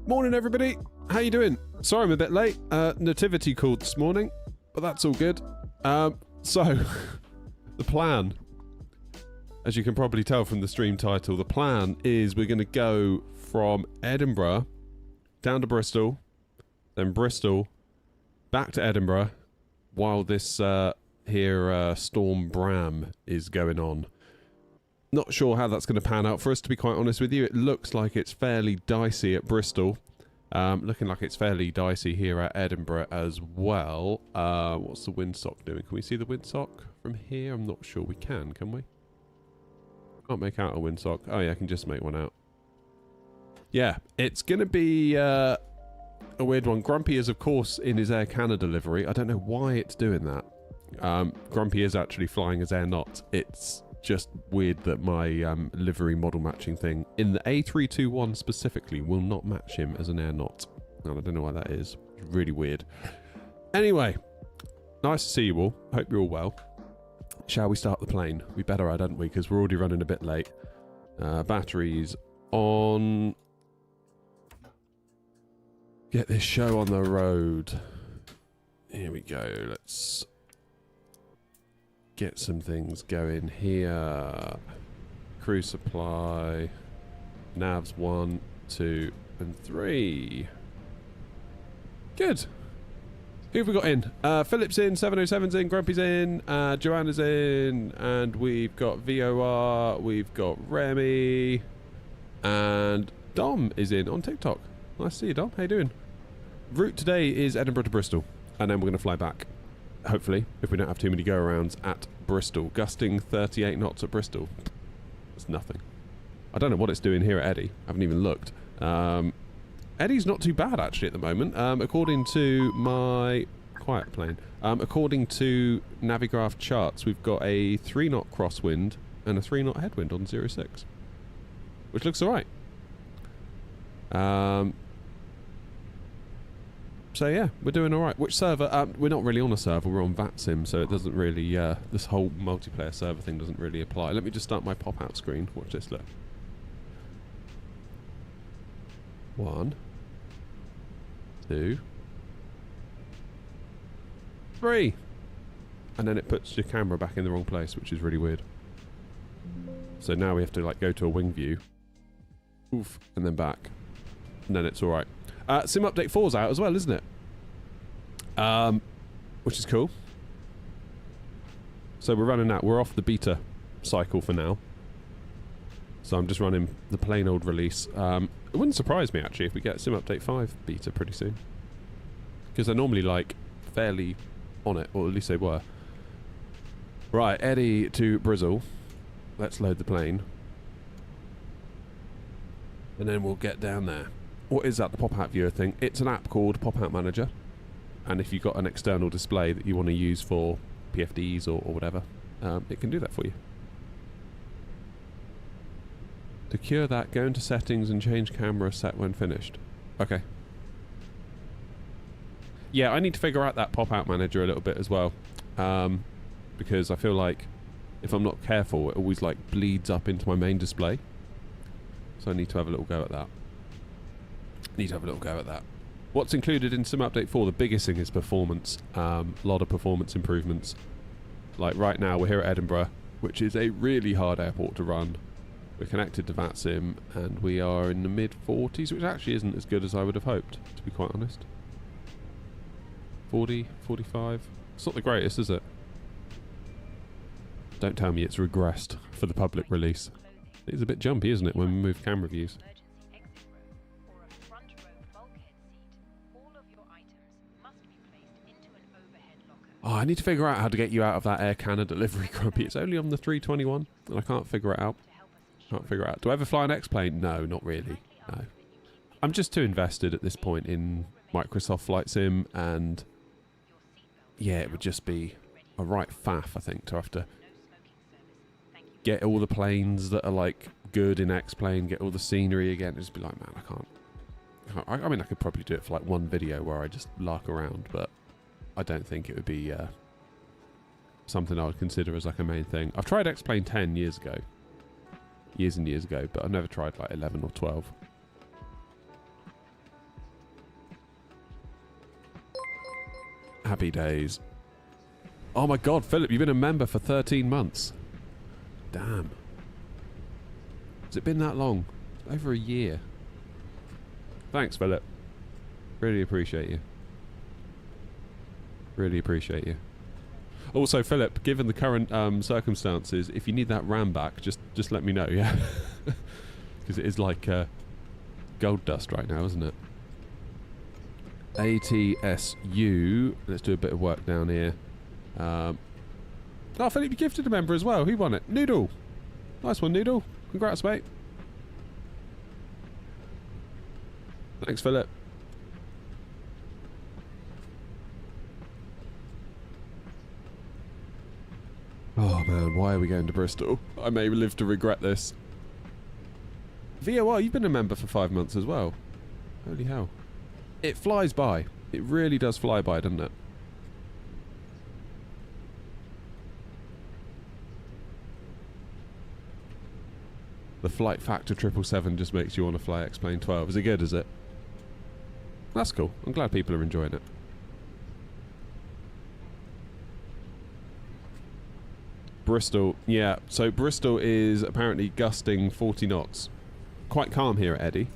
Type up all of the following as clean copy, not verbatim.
Morning, everybody. How you doing? Sorry I'm a bit late. Nativity called this morning, but that's all good. So, the plan, as you can probably tell from the stream title, the plan is we're going to go from Edinburgh down to Bristol, then Bristol, back to Edinburgh, while this storm Bram is going on. Not sure how that's going to pan out for us, to be quite honest with you. It looks like it's fairly dicey at Bristol. Looking like it's fairly dicey here at Edinburgh as well. What's the windsock doing? Can we see the windsock from here? I'm not sure we can we? Can't make out a windsock. Oh yeah, I can just make one out. Yeah, it's going to be a weird one. Grumpy is, of course, in his Air Canada livery. I don't know why it's doing that. Grumpy is actually flying as Air Not. It's just weird that my livery model matching thing in the A321 specifically will not match him as an Air Not. And I don't know why that is. It's really weird. Anyway, nice to see you all. Hope you're all well. Shall we start the plane? We better, hadn't we? Because we're already running a bit late. Batteries on. Get this show on the road. Here we go. Let's get some things going here. Crew supply. Navs 1, 2, and 3. Good. Who have we got in? Philip's in, 707's in, Grumpy's in, Joanna's in, and we've got VOR, we've got Remy, and Dom is in on TikTok. Nice to see you, Dom. How you doing? Route today is Edinburgh to Bristol, and then we're going to fly back. Hopefully, if we don't have too many go-arounds at Bristol. Gusting 38 knots at Bristol. It's nothing. I don't know what it's doing here at Eddie. I haven't even looked. Eddie's not too bad, actually, at the moment. According to my... Quiet plane. According to Navigraph Charts, we've got a 3-knot crosswind and a 3-knot headwind on 06. Which looks alright. So yeah, we're doing alright. Which server? We're not really on a server, we're on VATSIM, so it doesn't really, this whole multiplayer server thing doesn't really apply. Let me just start my pop-out screen. Watch this, look. 1, 2, 3. And then it puts your camera back in the wrong place, which is really weird. So now we have to like go to a wing view. Oof, and then back. And then it's alright. Sim Update 4's out as well, isn't it? Which is cool. So we're running that. We're off the beta cycle for now. So I'm just running the plain old release. It wouldn't surprise me, actually, if we get Sim Update 5 beta pretty soon. Because they're normally, like, fairly on it, or at least they were. Right, Eddie to Bristol. Let's load the plane. And then we'll get down there. What is that, the pop-out viewer thing? It's an app called Pop-Out Manager. And if you've got an external display that you want to use for PFDs or whatever, it can do that for you. To cure that, go into settings and change camera set when finished. Okay. Yeah, I need to figure out that Pop-Out Manager a little bit as well. Because I feel like if I'm not careful, it always like bleeds up into my main display. So I need to have a little go at that. What's included in Sim Update 4? The biggest thing is performance. A lot of performance improvements. Like right now, we're here at Edinburgh, which is a really hard airport to run. We're connected to VATSIM, and we are in the mid-40s, which actually isn't as good as I would have hoped, to be quite honest. 40, 45. It's not the greatest, is it? Don't tell me it's regressed for the public release. It's a bit jumpy, isn't it, when we move camera views? Oh, I need to figure out how to get you out of that Air Canada delivery, Grumpy. It's only on the 321, and I can't figure it out. Do I ever fly an X-plane? No, not really. No. I'm just too invested at this point in Microsoft Flight Sim, and yeah, it would just be a right faff, I think, to have to get all the planes that are like good in X-plane, get all the scenery again, and just be like, man, I can't. I mean, I could probably do it for like one video where I just lark around, but I don't think it would be something I would consider as like a main thing. I've tried X-Plane 10 years ago. Years and years ago, but I've never tried like 11 or 12. Happy days. Oh my god, Philip, you've been a member for 13 months. Damn. Has it been that long? Over a year. Thanks, Philip. Really appreciate you. Really appreciate you. Also, Philip, given the current circumstances, if you need that RAM back, just let me know, yeah? Because it is like gold dust right now, isn't it? ATSU. Let's do a bit of work down here. Oh, Philip, you gifted a member as well. Who won it? Noodle. Nice one, Noodle. Congrats, mate. Thanks, Philip. Oh man, why are we going to Bristol? I may live to regret this. VOR, you've been a member for 5 months as well. Holy hell. It flies by. It really does fly by, doesn't it? The flight factor 777 just makes you want to fly X-Plane 12. Is it good, is it? That's cool. I'm glad people are enjoying it. Bristol. Yeah, so Bristol is apparently gusting 40 knots. Quite calm here at Eddie.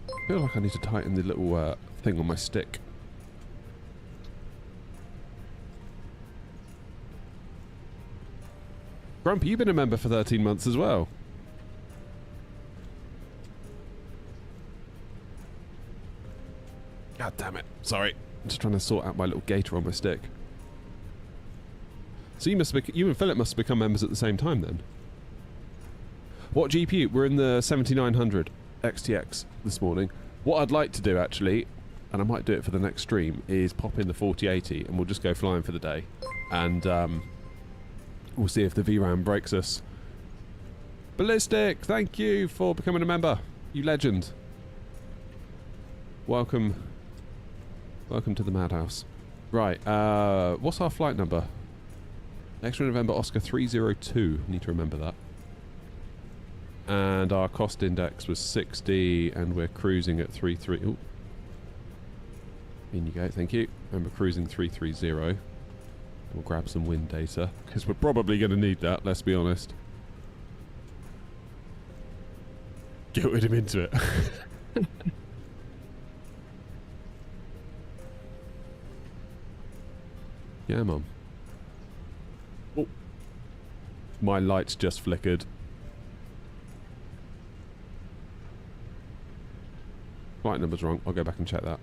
I feel like I need to tighten the little thing on my stick. Grumpy, you've been a member for 13 months as well. God damn it. Sorry. I'm just trying to sort out my little gator on my stick. So you and Philip must have become members at the same time then. What GPU? We're in the 7900 XTX this morning. What I'd like to do actually, and I might do it for the next stream, is pop in the 4080 and we'll just go flying for the day. And we'll see if the VRAM breaks us. Ballistic, thank you for becoming a member. You legend. Welcome. Welcome to the madhouse. Right, what's our flight number? X-ray November Oscar 302. Need to remember that. And our cost index was 60, and we're cruising at 33. Oh, in you go. Thank you. And we're cruising 330. We'll grab some wind data because we're probably going to need that. Let's be honest. Guilted him into it. Yeah, Mum. Oh. My lights just flickered. Flight number's wrong. I'll go back and check that.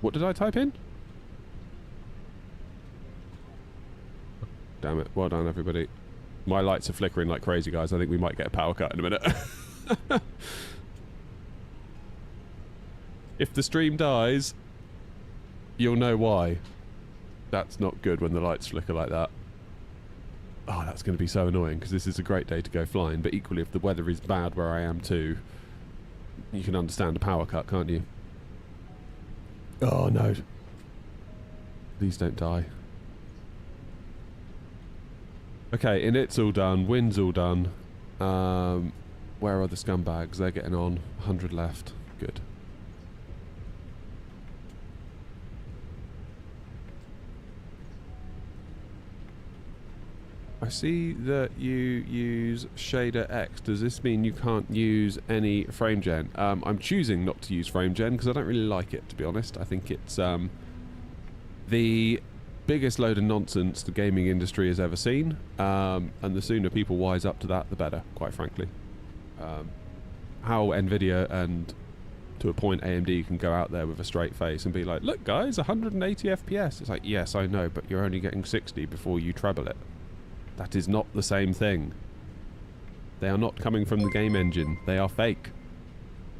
What did I type in? Damn it. Well done, everybody. My lights are flickering like crazy, guys. I think we might get a power cut in a minute. If the stream dies, you'll know why. That's not good when the lights flicker like that. Oh, that's going to be so annoying because this is a great day to go flying. But equally, if the weather is bad where I am too, you can understand a power cut, can't you? Oh, no. Please don't die. Okay, and it's all done. Wind's all done. Where are the scumbags? They're getting on. 100 left. Good. I see that you use Shader X. Does this mean you can't use any frame gen? I'm choosing not to use frame gen because I don't really like it, to be honest. I think it's the biggest load of nonsense the gaming industry has ever seen, and the sooner people wise up to that, the better, quite frankly. How Nvidia and, to a point, AMD can go out there with a straight face and be like, look guys, 180 FPS. It's like, yes, I know, but you're only getting 60 before you treble it. That is not the same thing. They are not coming from the game engine. They are fake.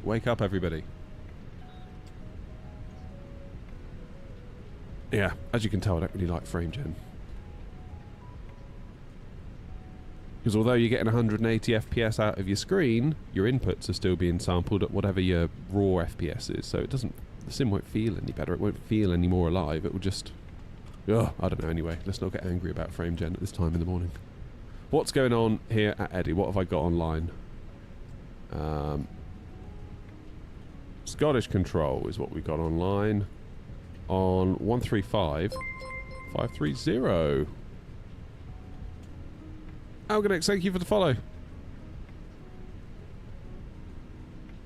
Wake up, everybody. Yeah, as you can tell, I don't really like frame gen. Because although you're getting 180 FPS out of your screen, your inputs are still being sampled at whatever your raw FPS is. So it doesn't, the sim won't feel any better. It won't feel any more alive. It will just... Oh, I don't know. Anyway, let's not get angry about frame gen at this time in the morning. What's going on here at Eddie? What have I got online? Scottish Control is what we got online on 135530. Algonex, thank you for the follow.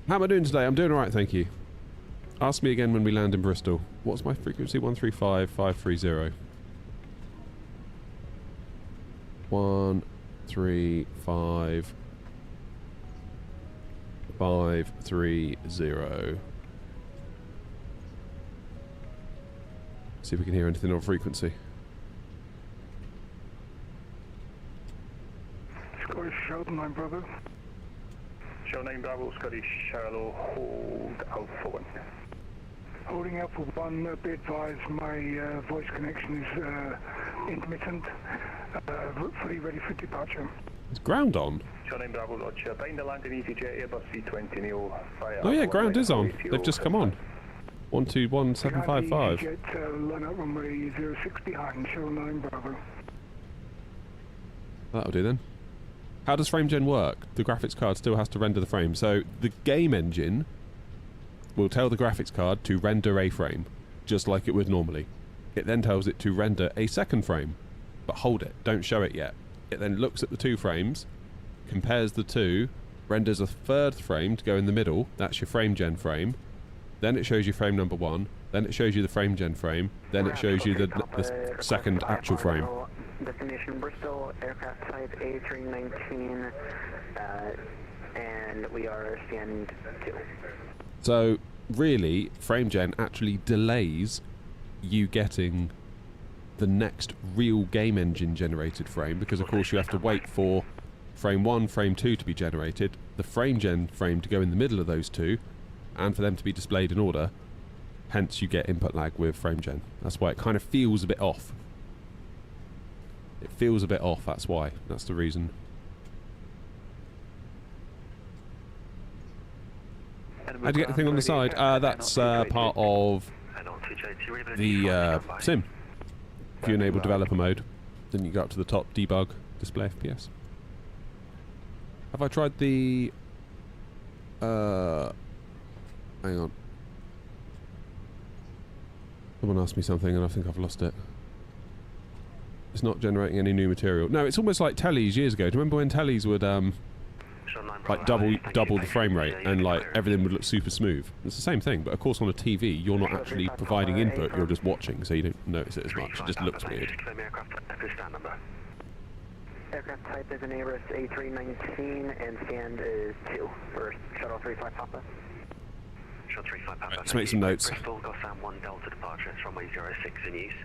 How am I doing today? I'm doing alright, thank you. Ask me again when we land in Bristol. What's my frequency? 135530. 135 See if we can hear anything on frequency. Scottish Sheldon 9 Bravo. Sheldon 9 Bravo, Scottish Shallow, hold Alpha 1. Holding Alpha 1, be advised my voice connection is intermittent. Fully ready for departure. Is ground on? Sheldon 9 Bravo, Roger. Bind the landing EasyJet Airbus 320 Neo. Oh yeah, ground is on. They've just come on. 121755. Line up runway 06 behind, Sheldon 9 Bravo. That'll do then. How does FrameGen work? The graphics card still has to render the frame. So the game engine will tell the graphics card to render a frame, just like it would normally. It then tells it to render a second frame. But hold it, don't show it yet. It then looks at the two frames, compares the two, renders a third frame to go in the middle. That's your FrameGen frame. Then it shows you frame number 1. Then it shows you the FrameGen frame. Then it shows you the second actual frame. Destination Bristol, aircraft type A319, and we are stand 2. So, really, FrameGen actually delays you getting the next real game engine generated frame, because of course you have to wait for frame 1, frame 2 to be generated, the FrameGen frame to go in the middle of those two, and for them to be displayed in order. Hence you get input lag with FrameGen. That's why it kind of feels a bit off. It feels a bit off, that's why. That's the reason. How'd you get the thing on the side? That's part of the sim. If you enable developer mode, then you go up to the top, debug, display FPS. Have I tried the... hang on. Someone asked me something and I think I've lost it. It's not generating any new material. No, it's almost like tellies years ago. Do you remember when tellies would like double the frame rate and like everything would look super smooth? It's the same thing, but of course on a TV you're not actually providing input, you're just watching, so you don't notice it as much. It just looks weird. Aircraft type is an Airbus A319 and stand is 2 for Shuttle 35 Papa. Shuttle 35 Papa. Let's make some notes. Bristol, Gotham 1 Delta departure, it's runway 06 in use.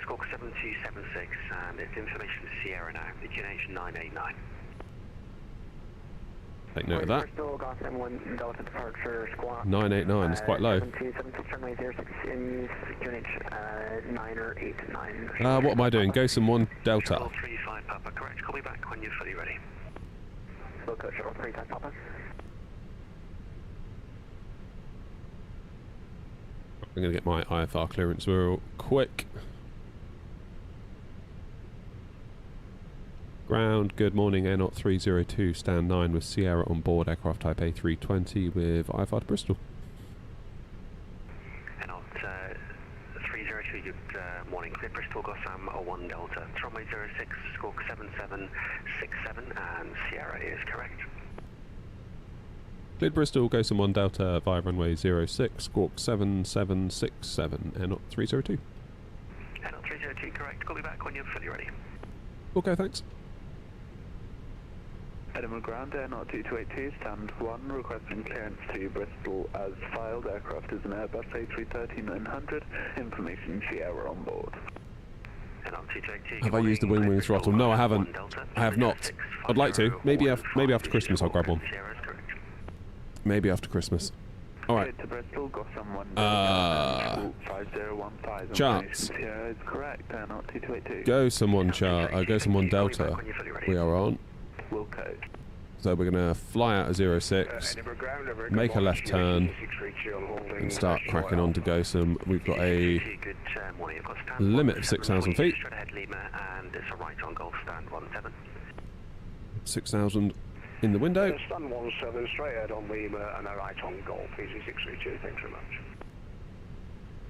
Squawk 7276 and it's information to Sierra now, QNH 989. Take note of that. Bristol, Gotham 1 Delta departure, squawk 989, it's quite low. 7276 runway 06 in use, QNH 989. What am I doing? Gosam 1 Delta. Shuttle 35 Papa, correct. Call me back when you're fully ready. Look at Shuttle 35 Papa. I'm going to get my IFR clearance real quick. Ground, good morning, Air 302, stand 9 with Sierra on board, aircraft type A320 with IFR to Bristol. Air 302, good morning, clear Bristol, Gotham 1 Delta, runway 06, squawk 7767 and Sierra is correct. Cleared Bristol, Gosam 1 Delta via runway 06, squawk 7767, Air 302. Air 302, correct, call me back when you're fully ready. Okay, thanks. Edinburgh Ground, Air 2282, stand 1, requesting clearance to Bristol as filed. Aircraft is an Airbus A330-900, information Sierra on board. Have I used the wing throttle? No, I haven't. I have not. I'd like to. Maybe after Christmas I'll grab one. Maybe after Christmas. Alright. Charts. Go someone chart. Go someone Delta. We are on. So we're going to fly out of 06, make a left turn, and start cracking on to Gosam. We've got a limit of 6,000 feet. 6,000. in the window. Stand 17 straight ahead on Lima and a right on Golf, easy 632, thanks very much.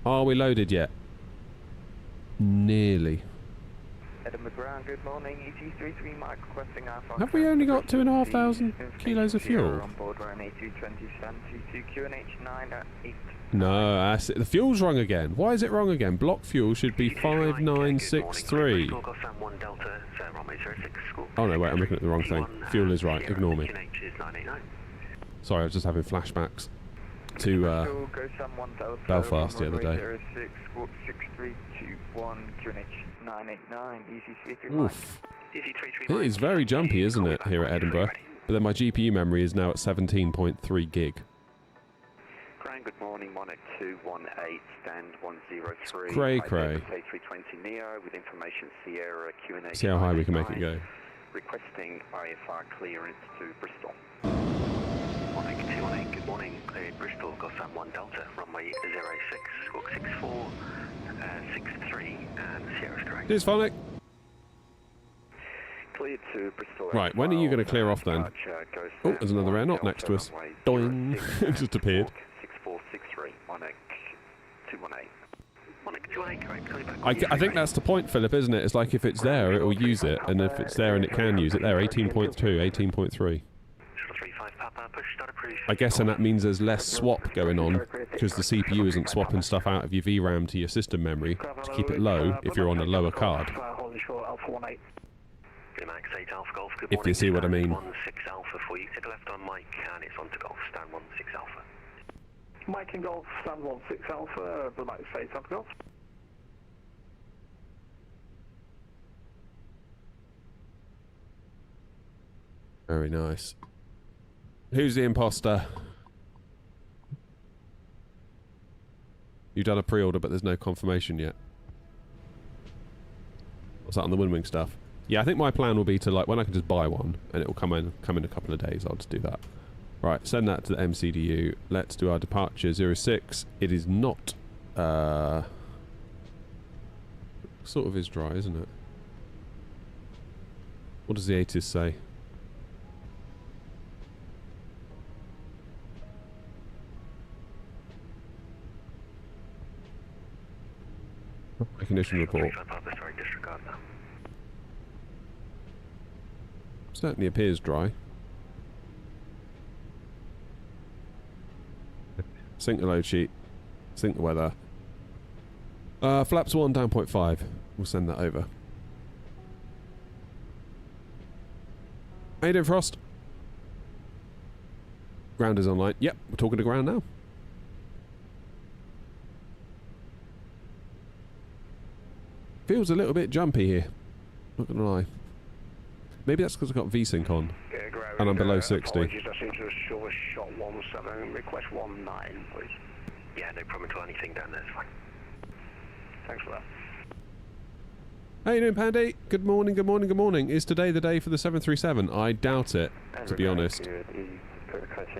Are we loaded yet? Nearly. Edinburgh Ground, good morning. ET33 Mike requesting Alpha. Have we only got 2,500 kilos of fuel? On board around A220 QNH9 at 8. No, that's it. The fuel's wrong again. Why is it wrong again? Block fuel should be 5963. Oh no, wait, I'm looking at the wrong thing. Fuel is right, ignore me. Sorry, I was just having flashbacks to Belfast the other day. Oof. It is very jumpy, isn't it, here at Edinburgh? But then my GPU memory is now at 17.3 gig. Good morning, Monarch 218, stand 103. Cray cray. A320 Neo with information Sierra QNH. See how high we can make it go. Requesting IFR clearance to Bristol. Monarch 218, good morning. Cleared Bristol, Gotham 1 Delta, runway 06, squawk 64, 63, and Sierra's correct. Cheers, Phonic. Cleared to Bristol. Right, when are you going to clear off then? Oh, there's another aeronaut next to us. Doing. It just appeared. 6463, Monarch 218. Monarch 218, correct. Coming back. I think that's the point, Philip, isn't it? It's like if it's there, it will use it. And if it's there and it can use it, there, 18.2, 18.3. I guess, and that means there's less swap going on because the CPU isn't swapping stuff out of your VRAM to your system memory to keep it low if you're on a lower card. If you see what I mean. 16 Alpha for you. Take a left on Mike and it's on to Golf. Stand 16 Alpha. Mike and Golf, stand 16 Alpha, would like to say top Golf. Very nice. Who's the imposter? You've done a pre-order, but there's no confirmation yet. What's that on the Windwing stuff? Yeah, I think my plan will be to, like, when I can just buy one and it will come in a couple of days, I'll just do that. Right, send that to the MCDU. Let's do our departure 06. It is not sort of is dry, isn't it? What does the ATIS say? Condition report. Certainly appears dry. Sync the load sheet. Sync the weather. Flaps 1 down 0.5. We'll send that over. How you doing, Frost? Ground is online. Yep, we're talking to ground now. Feels a little bit jumpy here. Not gonna lie. Maybe that's because I've got VSync on. And I'm below 60. Apologies, I seem to have shot 17, request 19, please. Yeah, no problem at all. Anything down there is fine. Thanks for that. How you doing, Pandy? Good morning, good morning, good morning. Is today the day for the 737? I doubt it, to be honest.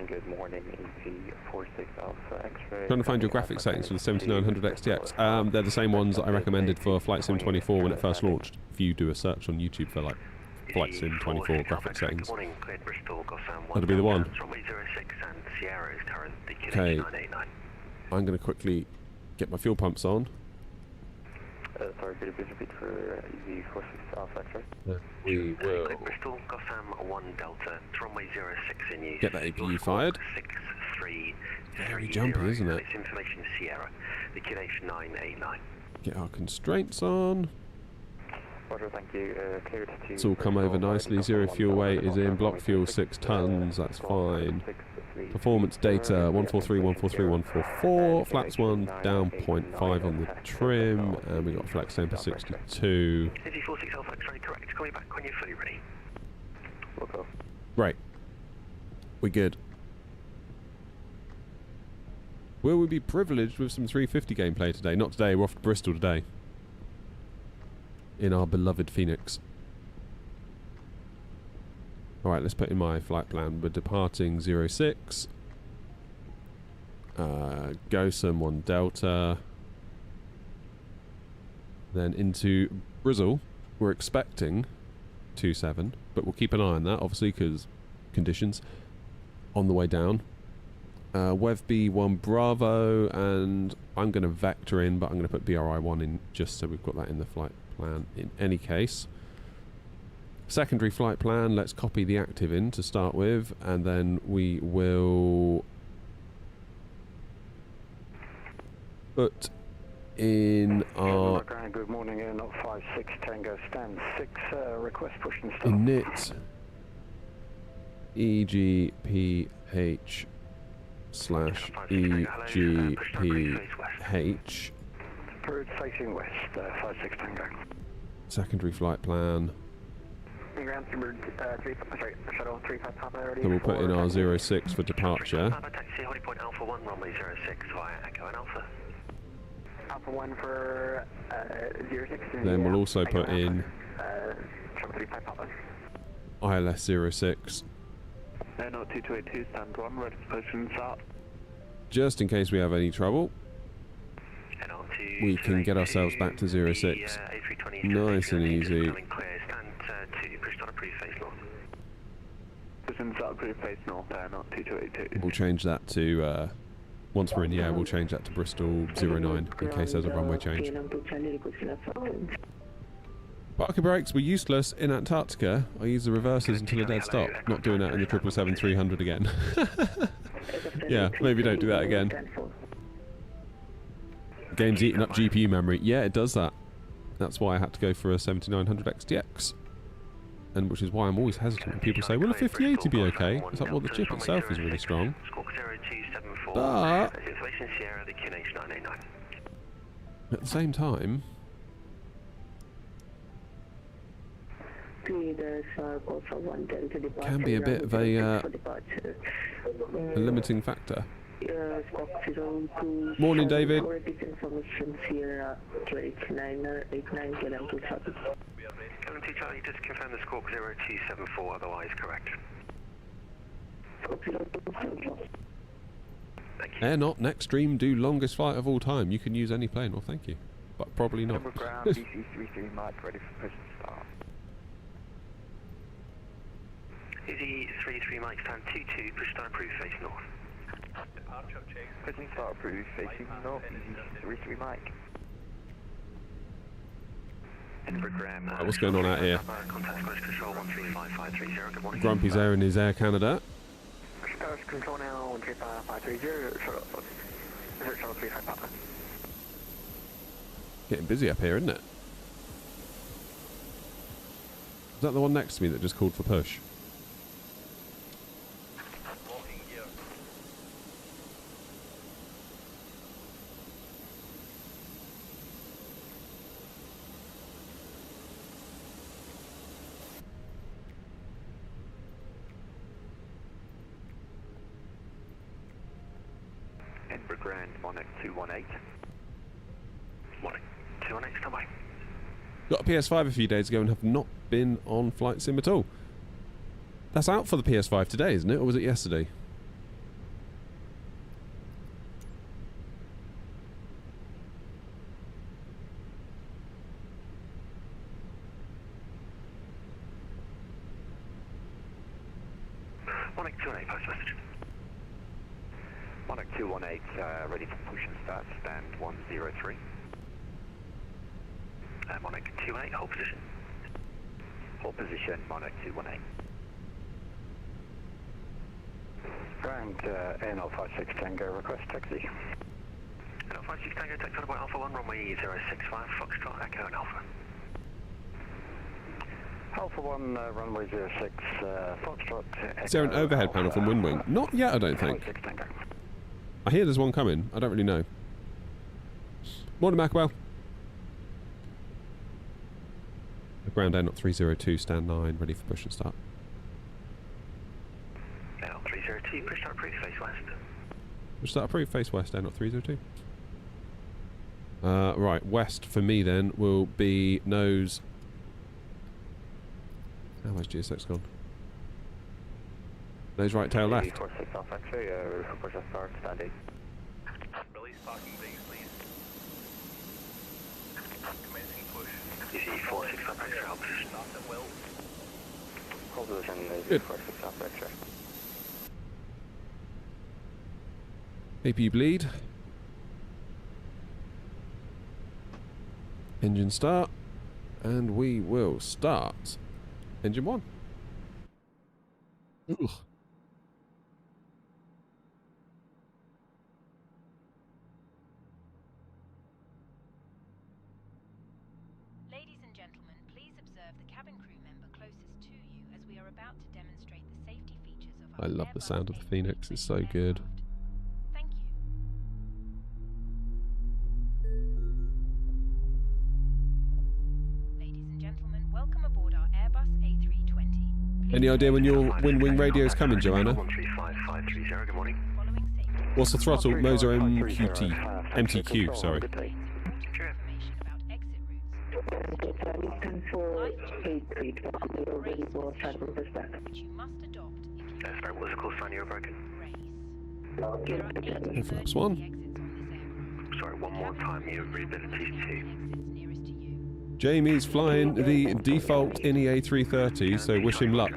Good morning, ET46 Alpha X-ray. Trying to find your graphic settings for the 7900 XTX. They're the same ones that I recommended for Flight Sim 24 when it first launched. If you do a search on YouTube for like Flight Sim 24 graphic settings, that'll be the one. Okay, I'm going to quickly get my fuel pumps on. Sorry, could you please repeat for EV46 Alpha X-ray? We will Bristol, Gotham 1 Delta, runway 06 in use. get that APU fired. 63. Very jumpy, isn't it? It's information Sierra, the QNH 989. Get our constraints on. Roger, thank you. Cleared to It's all come over nicely. Zero fuel weight is in. Block fuel 6 tons. That's fine. Performance data 143, 143, 144. Flaps 1 down 0.5 on the trim. And we got flex temper 62. EV46 Alpha X-ray, correct. Call me back when you're fully ready. Right. We good. Will we be privileged with some 350 gameplay today? Not today. We're off to Bristol today. In our beloved Phoenix. Alright, let's put in my flight plan. We're departing 06. Gosam 1 Delta. Then into Bristol. We're expecting 27, but we'll keep an eye on that, obviously, because conditions on the way down. Wev B1 Bravo, and I'm going to vector in, but I'm going to put BRI1 in just so we've got that in the flight plan in any case. Secondary flight plan, let's copy the active in to start with, and then we will put in our Good morning, Air Not 56 Tango stand 6, request push and start. init EGPH slash EGPH Route facing west, 56 Tango. secondary flight plan. Ground shuttle 35 Papa already. Then we'll put in our 06 for departure. Papa taxi, holding point Alpha 1, runway 06 via Echo and Alpha. Alpha 1 for 06. Then we'll also put in shuttle 35 Papa. ILS 06 Air Not 2282, stand 1, ready for push and start. just in case we have any trouble. We can get ourselves back to 06 nice and easy. Push and start, approved face north, Air Not 2282. We'll change that to, once we're in the air, we'll change that to Bristol 09 in case there's a runway change. Parking brakes were useless in Antarctica. I use the reversers until a dead stop. Not doing that in the 777-300 again. Yeah, maybe don't do that again. Game's eating up GPU memory. Yeah, it does that. That's why I had to go for a 7900 XTX. And which is why I'm always hesitant when people say, will a 5080 be okay? It's like, well, the chip itself is really strong. But at the same time, can be a bit of a limiting factor. Morning, David. Charlie, just confirm the squawk 0274, otherwise correct. Thank you. Air Not next stream do longest flight of all time. You can use any plane, or thank you. But probably not. Ground, DC33 Mike, ready for push and start. Easy 33 Mike, stand 22, push start approved, face north. Departure check. Push and start, approved, facing north, Easy 33 Mike. Right, what's going on out here? Contact Scottish Control 135530, good morning. Grumpy's airing his Air Canada. Scottish Control now 135530, shuttle 35 Papa. Getting busy up here, isn't it? Is that the one next to me that just called for push? Grand Monarch 218. Morning. 218, stand by. Got a PS5 a few days ago and have not been on Flight Sim at all. That's out for the PS5 today, isn't it? Or was it yesterday? Monarch 218, post message. Monarch 218, ready for push and start, stand 103. Monarch 28, hold position. Hold position, Monarch 218. Ground, Air Not 56 Tango, request taxi. Air Not 56 Tango, taxi on Alpha 1, runway 065, Foxtrot, Echo and Alpha. Alpha 1, runway 06, Foxtrot. Is there an overhead panel from Windwing? Not yet, I don't think. I hear there's one coming. I don't really know. Morning, Macwell. Ground Air Not 302, stand 9, ready for push and start. Air Not 302, push start approved, face west. Push start approved, face west, Air Not 302. Right, west for me then will be nose. How much GSX gone? Nose right, tail left. 46 Alpha X-ray, push and start, stand 8. Release parking brakes, please. Commencing push. Easy 46 Alpha X-ray, hold position. Start at will. Hold position is Good. 46 South Extra. APU bleed. Engine start. And we will start. Engine 1. Ugh. Ladies and gentlemen, please observe the cabin crew member closest to you as we are about to demonstrate the safety features of I our love the Airbus sound of the A320 Phoenix, it's so good. aircraft. Thank you. Ladies and gentlemen, welcome aboard our Airbus A320. Any idea when your wind-wing radio is coming, Joanna? 135530, good morning. Following safety What's the throttle? Moser MTQ, sorry. information about exit routes, which you must adopt if you Sorry, what was the call sign you were broken? race. There are 8 Flaps 1. exits on this aircraft. Sorry, one more time, your readability is 2. Exits nearest to you. Jamie's flying the default INI A330, so wish him luck.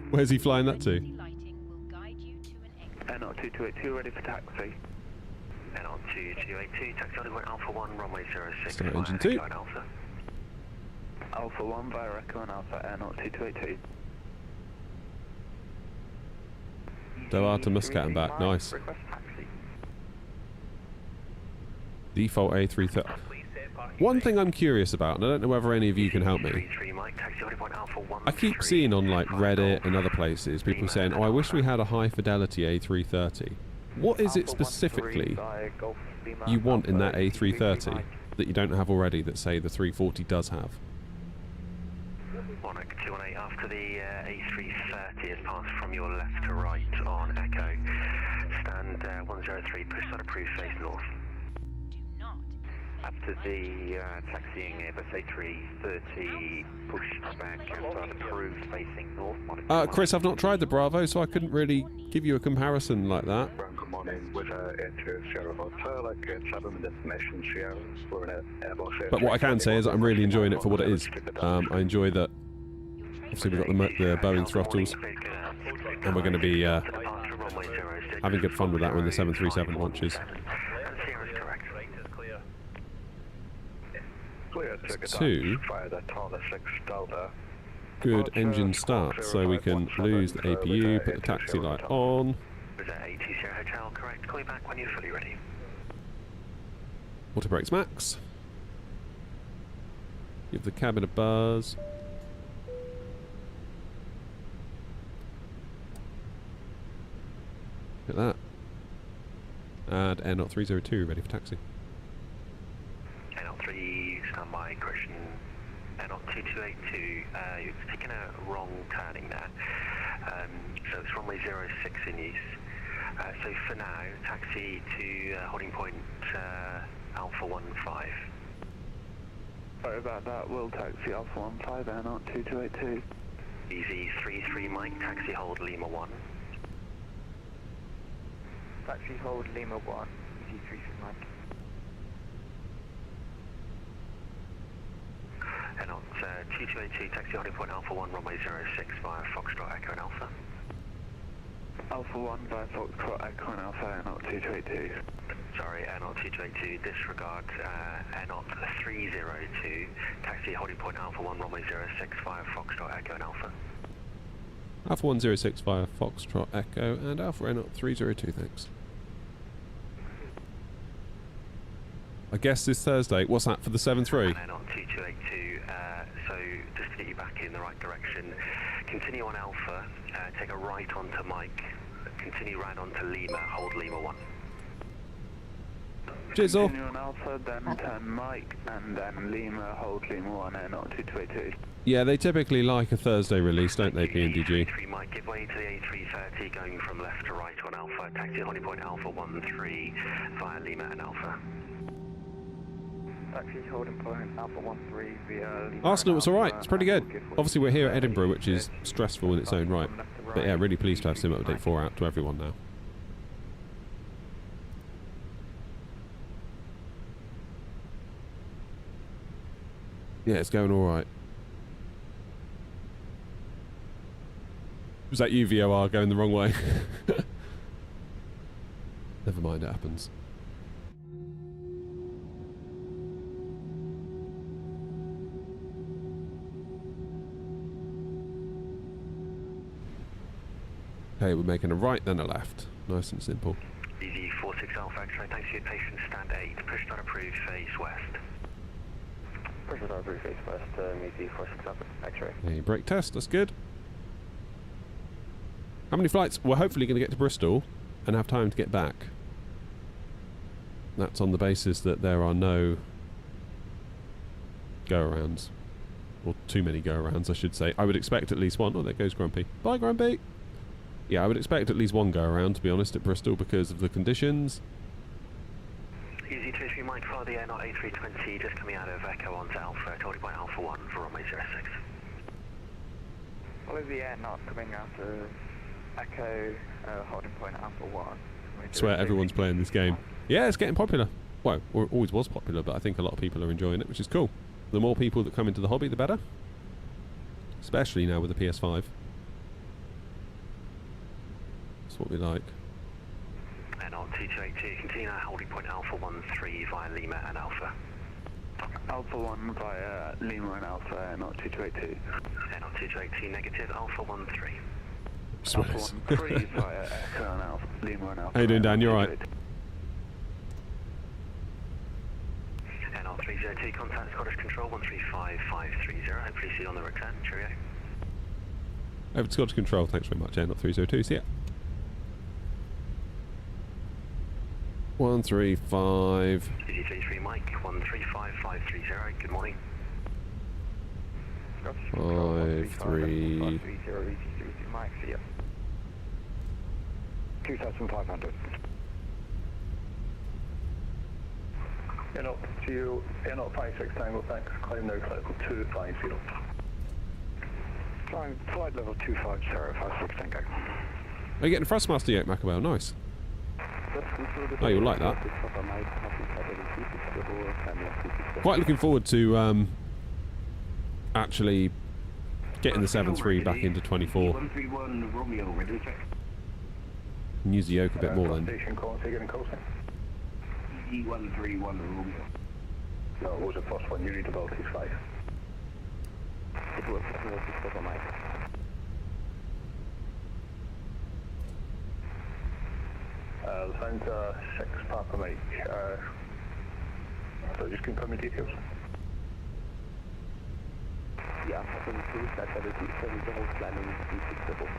Where's he flying that to? Emergency lighting will guide you to an exit. NR 2282 ready for taxi. NR 2282, taxi on Alpha 1, runway 06. Start engine via 2. Echo and Alpha. Alpha 1 via Echo and Alpha NR 2282. Doha to Muscat and back, nice. Request taxi. Default A330. One thing I'm curious about, and I don't know whether any of you can help me. 33 Mike, taxi on Alpha 1. I keep seeing on like Reddit and other places people saying, "Oh, I wish we had a high fidelity A330." What is it specifically you want in that A330 that you don't have already that say the 340 does have? 218 after the A330 has passed from your left to right on Echo. Stand 103, push that approved face north. Do not. After the taxiing Airbus A330 push back and approved facing north. Chris, I've not tried the Bravo, so I couldn't really give you a comparison like that. Bram, good morning. With Air Sierra Hotel, I get 7 minute information Sierra. We're in an Airbus. But what I can say is I'm really enjoying it for what it is. I enjoy that. Obviously, we've got the Boeing throttles, and we're going to be having good fun with that when the 737 launches. Two good engine starts, so we can lose the APU, put the taxi light on. Was that AT Sierra Hotel correct? Call me back when you're fully ready. Auto brakes max. Give the cabin a buzz. Look at that. And NR 302 ready for taxi. NL3, standby, correction. NL2282, you're taking a wrong turning there. So it's runway 06 in use. So for now, taxi to holding point Alpha 15. Sorry about that, we'll taxi Alpha 15 NR 2282. Easy 33 Mike, taxi hold Lima 1. Taxi hold Lima 1, easy 33 Mike. And on 2282, taxi holding point Alpha 1, runway 06 via Foxtrot Echo and Alpha. Alpha 1 via Foxtrot Echo and Alpha NR 2282. Sorry, NR 2282, disregard NR 302, taxi holding point Alpha 1, runway 06 via Foxtrot Echo and Alpha. Alpha 106 via Foxtrot Echo and Alpha NR 302, thanks. I guess this Thursday. What's that for the 7-3? NR 2282, so just to get you back in the right direction, continue on Alpha, take a right onto Mike, continue right onto Lima, hold Lima 1. Cheers all. Continue on Alpha, then turn Mike, and then Lima, hold Lima 1 NR 2282. Yeah, they typically like a Thursday release, don't they, PNDG? 3 Mike, give way to the A330 going from left to right on Alpha, taxi holding point Alpha 13 via Lima and Alpha. Taxi holding point Alpha 13 via Lima. Arsenal was alright, it's pretty good. Obviously we're here at Edinburgh, which is stressful in its own right. But yeah, really pleased to have Sim Update 4 out to everyone now. Yeah, it's going alright. Was that you, VOR, going the wrong way? Never mind, it happens. Okay, we're making a right, then a left. Nice and simple. Easy 46 Alpha X-ray, thanks for your patience, stand 8, push start approved, face west. Push start approved, face west, easy 46 Alpha X-ray. Okay, brake test, that's good. How many flights? We're hopefully going to get to Bristol and have time to get back. That's on the basis that there are no go-arounds. Or too many go-arounds, I should say. I would expect at least one. Oh, there goes Grumpy. Bye, Grumpy! Yeah, I would expect at least one go-around, to be honest, at Bristol because of the conditions. Easy 23 Mike, follow the air, not A320, just coming out of Echo onto Alpha, told by Alpha 1 for runway 06. Follow the air, not coming out of Echo, holding point Alpha 1. I swear everyone's playing this game. Yeah, it's getting popular. Well, or it always was popular, but I think a lot of people are enjoying it, which is cool. The more people that come into the hobby, the better. Especially now with the PS5. That's what we like. And on T282, continue now holding point Alpha 13 via Lima and Alpha. Alpha 1 via Lima and Alpha, not 2282. And on T282, negative Alpha 13. Alpha 13 via Echo and Alpha, Lima and Alpha. How you doing, Dan? You alright? And on 302, contact Scottish Control 135530. Hopefully see you on the return. Cheerio. Over to Scottish Control, thanks very much. Not 302, see ya. 135. Easy 33 Mike, 135530. Good morning. 53. Mike, see ya. 2,500. Air 56 Tango, thanks. Climb now, flight level 250. Climb flight level 250, 56 Tango. Are you getting Thrustmaster yet, Macabell? Nice. Oh, you'll like that. Quite looking forward to actually getting the 7.3 back into 24. 131 Romeo, ready to check. And use the yoke a bit more then. Station call, getting closer. E131 Romeo. No, it was the first one. You read about his 5. It was Mike. Sounds 6 Papa Mike. So just confirm the details. Yeah, so the whole planning is fixable.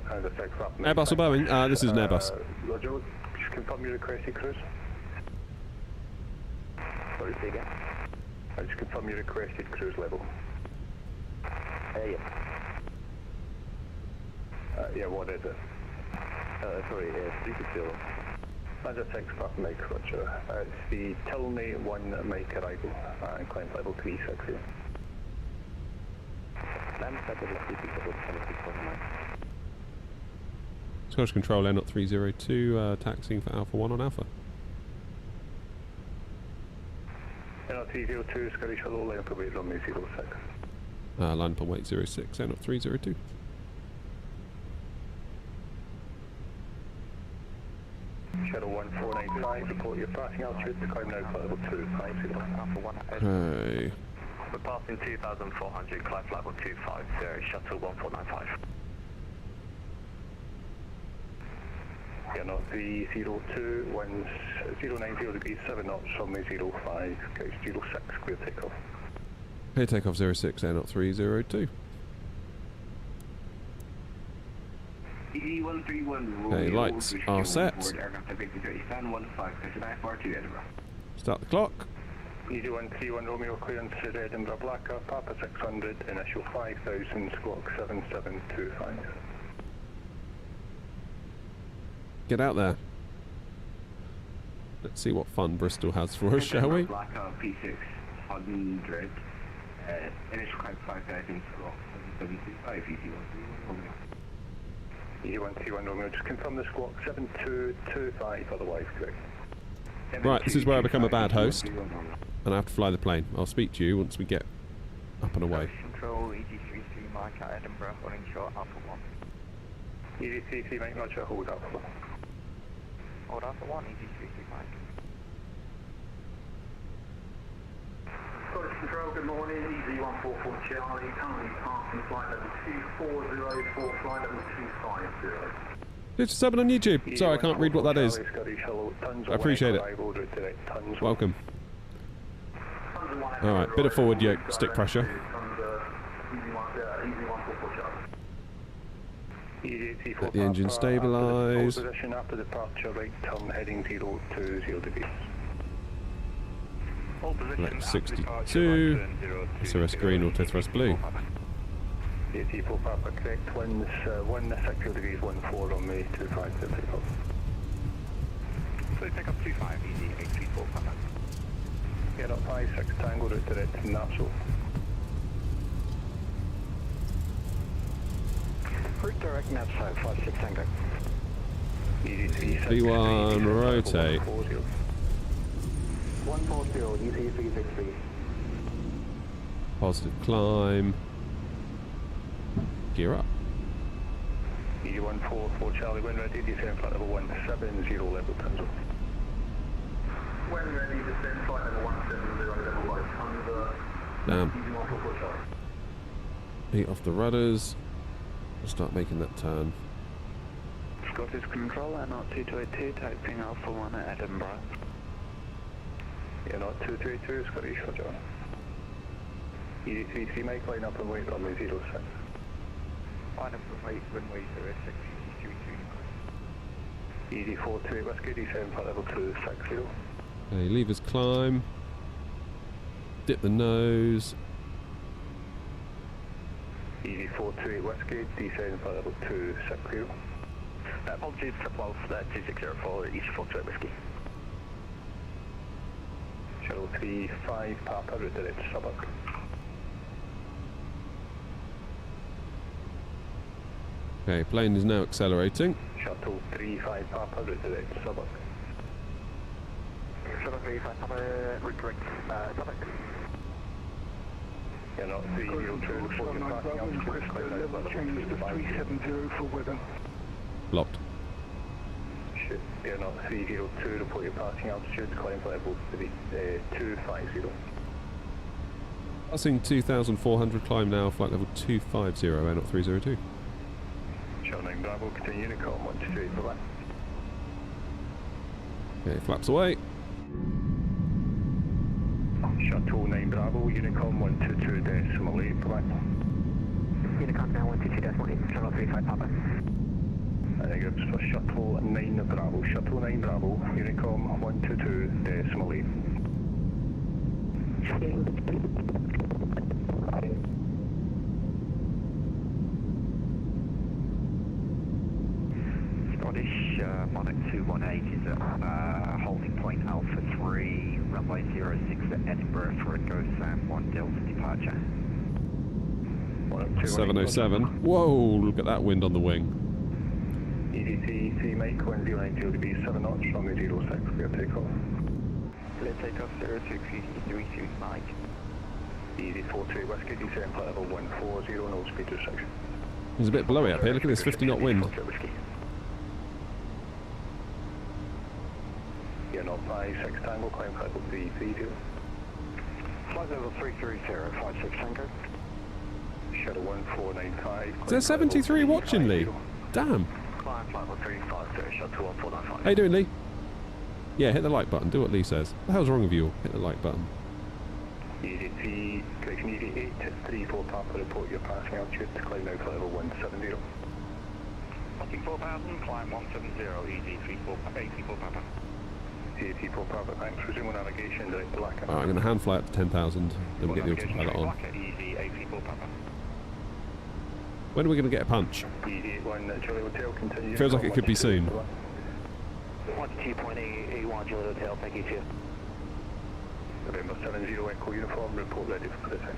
Kind of 6 Papa Mike. Airbus or Boeing? This is an Airbus. Roger, just confirm your requested cruise. Sorry, say again? Just confirm your requested cruise level. Yeah. Yeah, what is it? Sorry, 360. That's a 6 Papa Mike, Roger. It's the Tilney 1 Mike arrival, and climb level 360. Climb level 360, Mike. Scottish Control, Air 302, taxiing for Alpha 1 on Alpha. Air 302, Scottish Hello, line up away runway 06. Line up on weight 06, Air 302. Shadow 1495, report your passing altitude to climb now flight level 250. Alpha 1. Okay. We're passing 2,400, climb flight level 250, shuttle 1495. Yeah, not 302, winds 090 degrees 7 knots, runway 05, gauge 06, clear takeoff. Clear takeoff 06, Air 302. E131 Romeo. Okay, lights are set. Aircraft activity 30, 15, Edinburgh. Start the clock. Easy 131 Romeo, clearance is Edinburgh Blacker, Papa 600, initial 5000, squawk 7725. Get out there. Let's see what fun Bristol has for us, shall we? Blacker P600, initial climb 5000, squawk 7725, EC131 Romeo. Easy 131 Romeo, just confirm the squawk 7225, otherwise correct. Right, this is where I become a bad host, and I have to fly the plane. I'll speak to you once we get up and away. Control, EG33 Mike at Edinburgh, holding short Alpha 1. ED3 Mike Roger, hold up. Hold up for 1, ED3 Mike. Scottish Control, good morning, EZ144 Charlie, currently passing flight level 2404, flight level 250. 57 on YouTube. Sorry, I can't read what that is. I appreciate it. Welcome. Alright, bit of forward yoke, stick pressure. Let the engine stabilise. Position after departure, right turn heading 020 degrees. Left 62. SOS green, auto thrust blue. AT4 Papa, correct. Winds 160 degrees, 14 on me, 25 to take off. So take up 25, easy, 834 Papa. Get up 56 Tango, route direct to Napsule. Route direct Napsule, 56 Tango. Easy 360. B1, rotate. 140, easy 360. Positive climb. Gear up. Easy 144 Charlie, when ready, descend flight level 170, level Tango. When ready, descend flight level 170, level light, under Damn. EZ144 Charlie. Heat off the rudders. We'll start making that turn. Scottish Control, not 2282, taxiing Alpha 1 at Edinburgh. Yeah, not 232, Scottish Roger. ED33 Mike, line up and wait runway 06. Line up and wait, runway 06, ED42 Whiskey, descend flight level 260. Okay, levers climb. Dip the nose. ED428 Whiskey, descend flight level 260. Apologies, triple off, 2604, ED428 Whiskey. Shuttle 35 Papa, route direct to Southwark. Okay, plane is now accelerating. Shuttle 35 Papa, route direct to Southwark. Shuttle 35 Papa, route direct Southwark. You're not 302, report your parking altitude, climb out level 370 for weather. Blocked. Shit, you're not 302, report your parking altitude, climb level 250. Passing 2,400, climb now, flight level 250, air not 302. Shuttle 9 Bravo, continue Unicom 128 for that. Okay, flaps away. Shuttle 9 Bravo, Unicom 122 decimal 8 for that. Unicom now 122.8, Shuttle 35 Papa. And I groups for Shuttle 9 Bravo, Shuttle 9 Bravo, Unicom 122 decimal 8. Scottish Monarch 218 is at holding point Alpha 3, runway 06 at Edinburgh for a Go Sam 1 Delta departure. 707. Whoa, look at that wind on the wing. EDT 3 Mike, 1090 degrees 7 knots, runway 06, clear takeoff. Clear takeoff 06, ED33 Mike. ED43 Whiskey, descend flight level 140, no speed restriction. It's a bit blowy up here, look at this 50 knot wind. You're not 56 Tango, climb flight level 330. Flight level 330, 56 Tango. Shuttle 1495. Is there 73 watching, Lee? Damn. Climb flight level 350, shuttle 1495. How you doing, Lee? Yeah, hit the like button, do what Lee says. What the hell's wrong with you all? Hit the like button. ED3, correction, ED8, 34 Papa, report your passing altitude to climb now flight level 170. Passing 4,000, climb 170, ED34 Papa. ED4 Papa, thanks. Resume navigation, direct to Lacca. Alright, I'm going to hand fly up to 10,000, then we get the autopilot on. ED84 Papa. When are we going to get a punch? ED81, Charlie Hotel, continue. Feels like it could be soon. 12.81 Juliet Hotel, thank you, Chief. November 70 Echo Uniform, report ready for the time.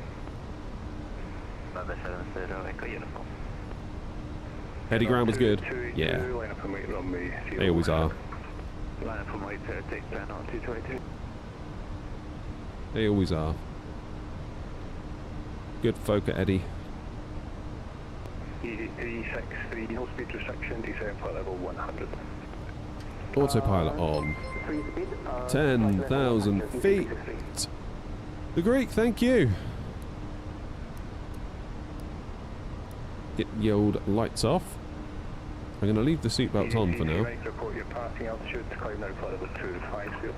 November 70 Echo Uniform. Heady ground was good. Yeah, Line up and wait runway 0. they always are. Line up and wait to take down on 222. They always are. Good folk at Eddie. ED363, no speed restriction, descent flight level 100. Autopilot on. 10,000 feet. The Greek, thank you. Get the old lights off. I'm going to leave the seatbelts on for now. Report your passing altitude to climb now flight level 250.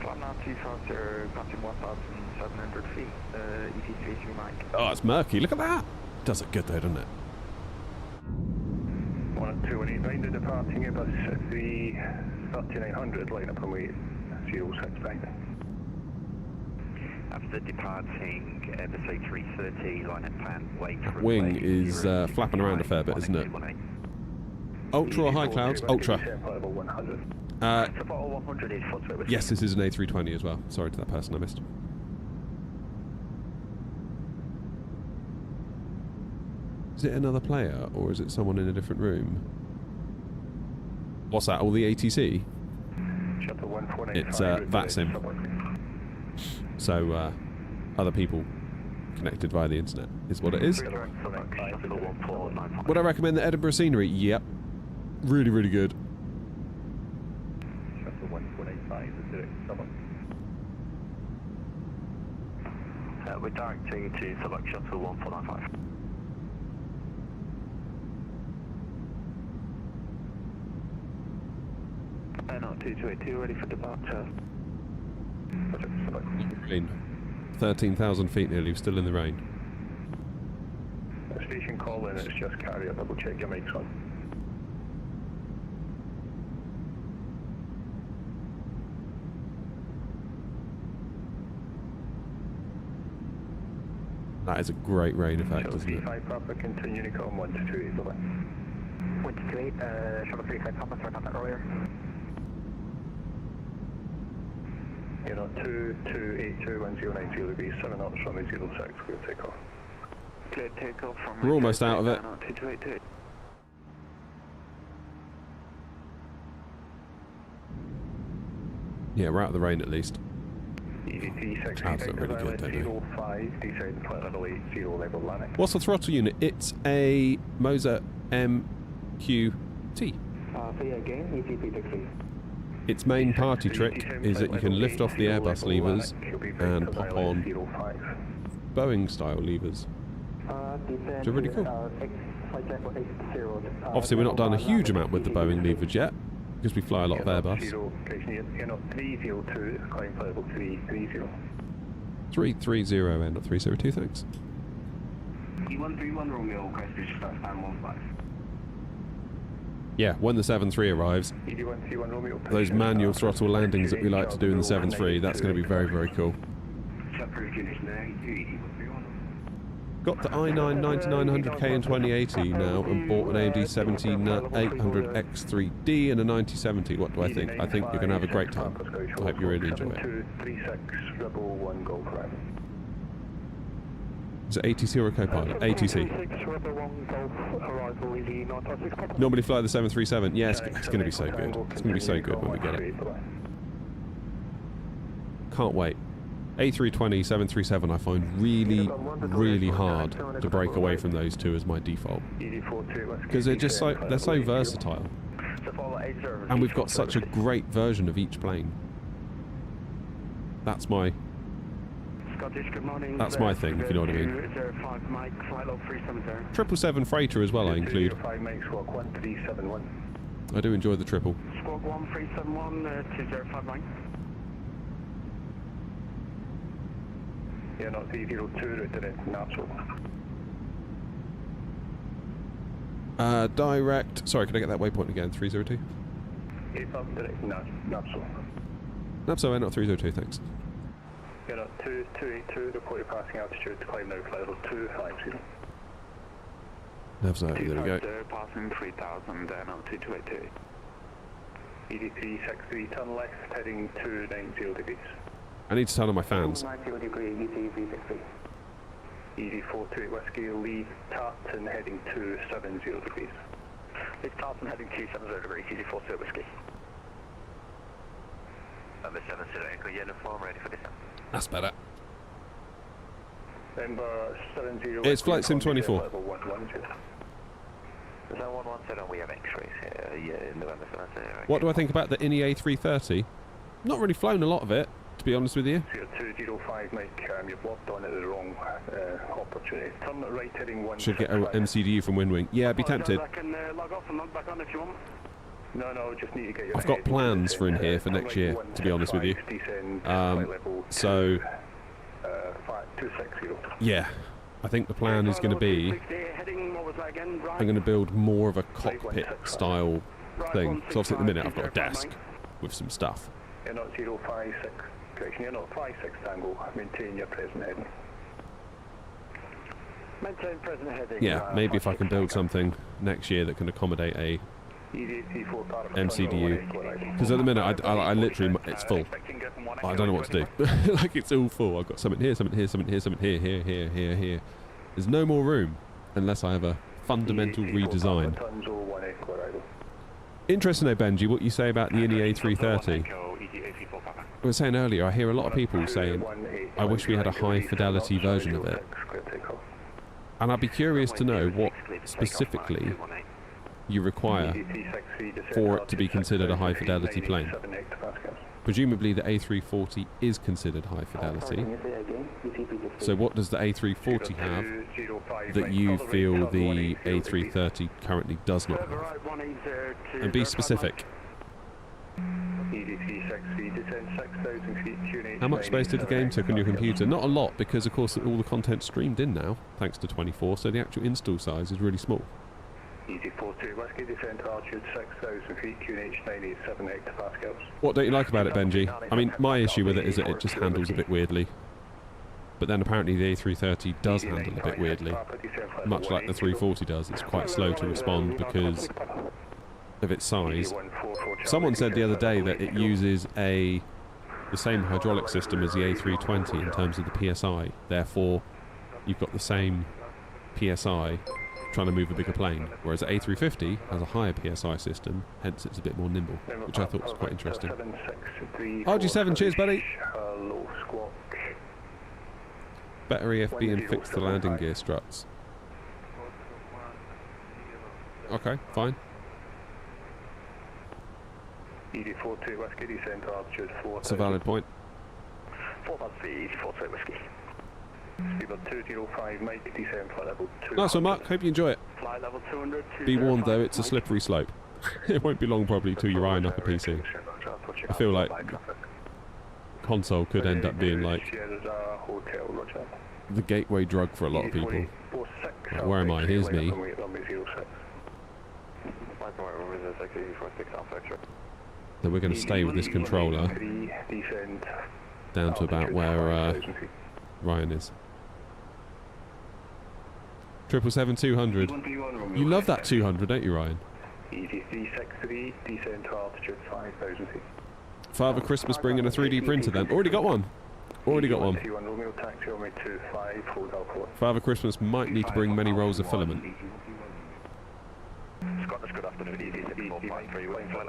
Climb now 250, passing 1,700 feet, ED33 Mike. Oh, it's murky. Look at that. Does it good though, doesn't it? 121 minded departing Airbus 3900, line up and wait 06 back. After departing Airbus A330, line up plan, wait for Wing is flapping around a fair bit, isn't it? Ultra or high clouds? Ultra. Yes, this is an A320 as well. Sorry to that person I missed. Is it another player, or is it someone in a different room? What's that, all the ATC? It's VATSIM. So, other people connected via the internet is what it is. Would I recommend the Edinburgh scenery? Yep. Really, really good. We're directing to select shuttle 1495. No, 2282, ready for departure. Rain. 13,000 feet nearly, still in the rain. Station call in, it's just carrier, double check your mics on. That is a great rain effect, isn't it? Papa, continue to come 128, bye-bye. 128, shuttle 35 Papa, sorry about that earlier. You know, 22821090 degrees, 7 knots from 06, we'll take off. Clear takeoff from... We're almost out of it. 2282. Yeah, we're out of the rain at least. Clouds look really good, don't they? 05, descend flight level 80, level landing. What's the throttle unit? It's a Moser MQT. Say again, ET360. Its main party trick is that you can lift off the Airbus levers and pop on Boeing style levers. Which are really cool. Obviously we're not done a huge amount with the Boeing levers yet, because we fly a lot of Airbus. 302, climb flight level 330. 330 and not 302, thanks. E131 Romeo, crest is stand 15. Yeah, when the 7.3 arrives, those manual throttle landings that we like to do in the 7.3, that's going to be very, very cool. Got the i9 9900K in 2080 now and bought an AMD 17800X3D and a 9070. What do I think? I think you're going to have a great time. I hope you really enjoy it. Is it ATC or a co-pilot? ATC. Normally fly the 737. Yeah, it's going to be so good. It's going to be so good when we get it. Can't wait. A320, 737 I find really, really hard to break away from those two as my default. Because they're just so, they're so versatile. And we've got such a great version of each plane. That's my thing, if you know what I mean. 777 freighter as well I include. I do enjoy the triple. Squawk 1371, 2059. Yeah, not 302, direct Napsol. Direct, sorry, can I get that waypoint again? 302? 8 up, direct Napsol. Napsol, not 302, thanks. Yeah, not 2282, report your passing altitude to climb now, flight level 250. Napsol, there we go. Passing 3000, now 2282. ED363, turn left, heading 290 degrees. I need to turn on my fans. ED428 Whiskey, lead Tartan heading 270 degrees. Lead Tartan heading 270 degrees, ED428 Whiskey. Number 70 Echo uniform, ready for descent. That's better. Number 70. It's Flight Sim 24. Is that 117? We have X-rays here. Yeah, in November. So that's What do I think about the INI A330? Not really flown a lot of it, to be honest with you. 205, Mike. You've locked on at the wrong opportunity. Turn right heading 1. Should get a MCDU from Windwing. Yeah, I'd be tempted. I can log off and log back on if you want. No, just need to get your I've got plans for in here for next year, to be honest with you. So, 260. yeah, I think the plan is going to be, I'm going to build more of a cockpit style thing. So obviously at the minute I've got a desk with some stuff. You're not 056, correction, you're not 56 Tango. Maintain your present heading. Maintain present heading. Yeah, maybe if I can build something next year that can accommodate a MCDU. Because at the minute I literally, it's full. I don't know what to do. Like, it's all full. I've got something here, something here, something here, something here, here. There's no more room unless I have a fundamental redesign. Interesting though, Benji, what you say about the INI A330. I was saying earlier, I hear a lot of people saying, I wish we had a high fidelity version of it. And I'd be curious to know what specifically you require for it to be considered a high fidelity plane. Presumably the A340 is considered high fidelity. So what does the A340 have that you feel the A330 currently does not have? And be specific. How much space did the game take on your computer? Not a lot, because of course all the content's streamed in now, thanks to 24, so the actual install size is really small. What don't you like about it, Benji? I mean, my issue with it is that it just handles a bit weirdly. But then apparently the A330 does handle a bit weirdly. Much like the 340 does, it's quite slow to respond because of its size. Someone said the other day that it uses the same hydraulic system as the A320 in terms of the PSI. Therefore, you've got the same PSI trying to move a bigger plane, whereas the A350 has a higher PSI system, hence it's a bit more nimble, which I thought was quite interesting. RG7, cheers buddy! Better EFB and fix the landing gear struts. Okay, fine. That's a valid point. 4 whiskey. Speedbird 205, Mike, descend flight level 2. Nice one, Mark. Hope you enjoy it. Flight level 200. Be warned, though, it's a slippery slope. It won't be long, probably, till you're eyeing up a PC. I feel like console could end up being like the gateway drug for a lot of people. Like, where am I? Here's me. Then we're going to stay with this controller down to about where Ryan is. 777-200. You love that 200, don't you, Ryan? Father Christmas bringing a 3D printer then. Already got one. Already got one. Father Christmas might need to bring many rolls of filament.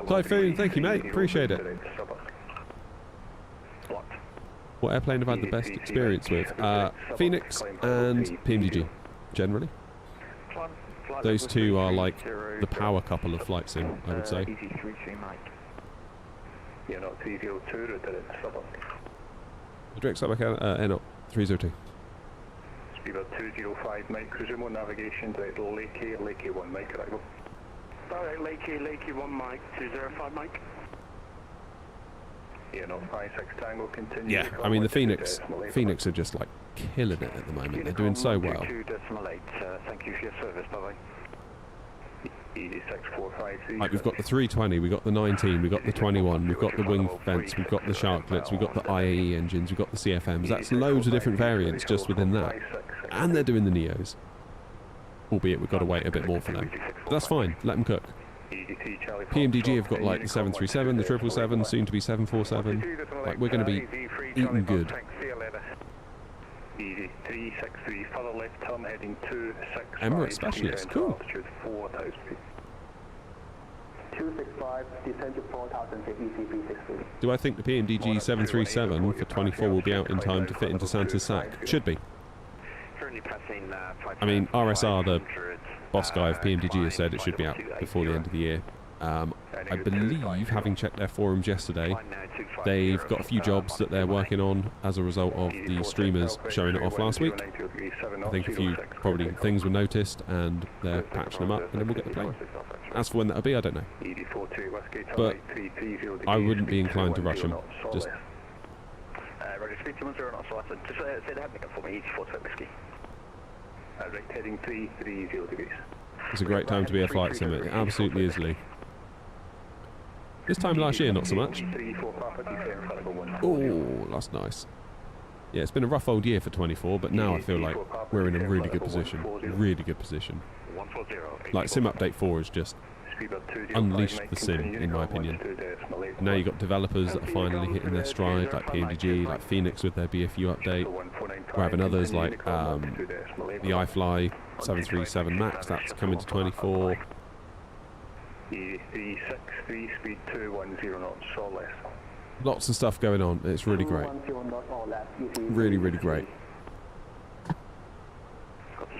Typhoon, thank you, mate. Appreciate it. What airplane have I had the best experience with? Phoenix and PMDG, generally. Those two are like the power couple of flight sim, I would say. Direct Subac Air 302. Speedbird 205, Mike, resume on navigation, direct Lakey 1, Mike, arrival. Direct Lakey 1, Mike, 205, Mike. Yeah, no, 56 Tango, continue. Yeah, I mean the Phoenix are just like killing it at the moment. They're doing so well. Thank you for your service, bye-bye. Like, we've got the 320, we've got the 19, we've got the 21, we've got the wing vents, we've got the sharklets, we've got the IAE engines, we've got the CFMs. That's loads of different variants just within that. And they're doing the Neos. Albeit we've got to wait a bit more for them. But that's fine, let them cook. PMDG have got like the 737, the 777, soon to be 747. Like, we're going to be eating good. Emirates Specialist, cool. 265, descend to 4000 to ECP 60. Do I think the PMDG 737 for 24 will be out in time to fit into Santa's sack? Should be. I mean, RSR, the boss guy of PMDG, has said it should be out before the end of the year. I believe, having checked their forums yesterday, they've got a few jobs that they're working on as a result of the streamers showing it off last week. I think a few probably things were noticed and they're patching them up, and then we'll get the plane. As for when that'll be, I don't know. But I wouldn't be inclined to rush them. Just Roger, speed 210 knots, so just say the heading up for me, 84 whiskey. Right, heading 330 degrees. it's a great time to be a flight sim. It absolutely is, Lee. This time last year, not so much. Oh, that's nice. Yeah, it's been a rough old year for 24, but now I feel like we're in a really good position. Really good position. Like Sim Update 4 has just unleashed the sim, in my opinion. And now you've got developers that are finally hitting their stride, like PMDG, like Phoenix with their BFU update. We're having others like the iFly 737 Max, that's coming to 24. 363, speed 210 knots, or less. Lots of stuff going on. It's really great. Really, really great.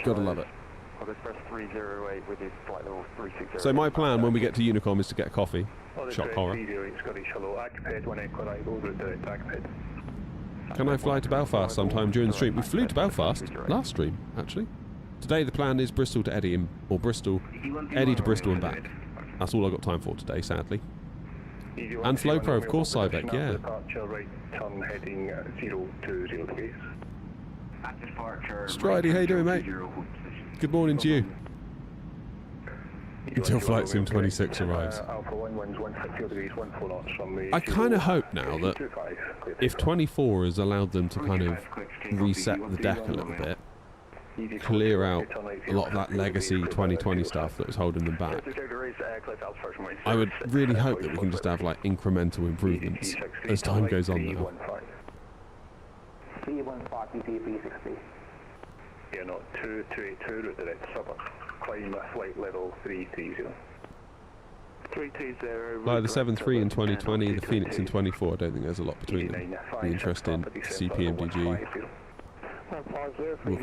Gotta love it. So my plan when we get to Unicom is to get a coffee. Shock horror. Can I fly to Belfast sometime during the stream? We flew to Belfast last stream, actually. Today the plan is Bristol to Eddie, or Bristol, Eddie to Bristol and back. That's all I've got time for today, sadly. And FlowPro, of course, Cybec, yeah. Stridey, how you doing, mate? Good morning to you. Until Flight Sim 26 arrives. I kind of hope now that if 24 has allowed them to kind of reset the deck a little bit, clear out a lot of that legacy 2020 stuff that was holding them back, I would really hope that we can just have like incremental improvements as time goes on now. Yeah, no, 2282 with direct suburb. Climb a flight level 330. 320. Like the 7.3 in 2020, the Phoenix in 24, I don't think there's a lot between them. The interesting CPMDG will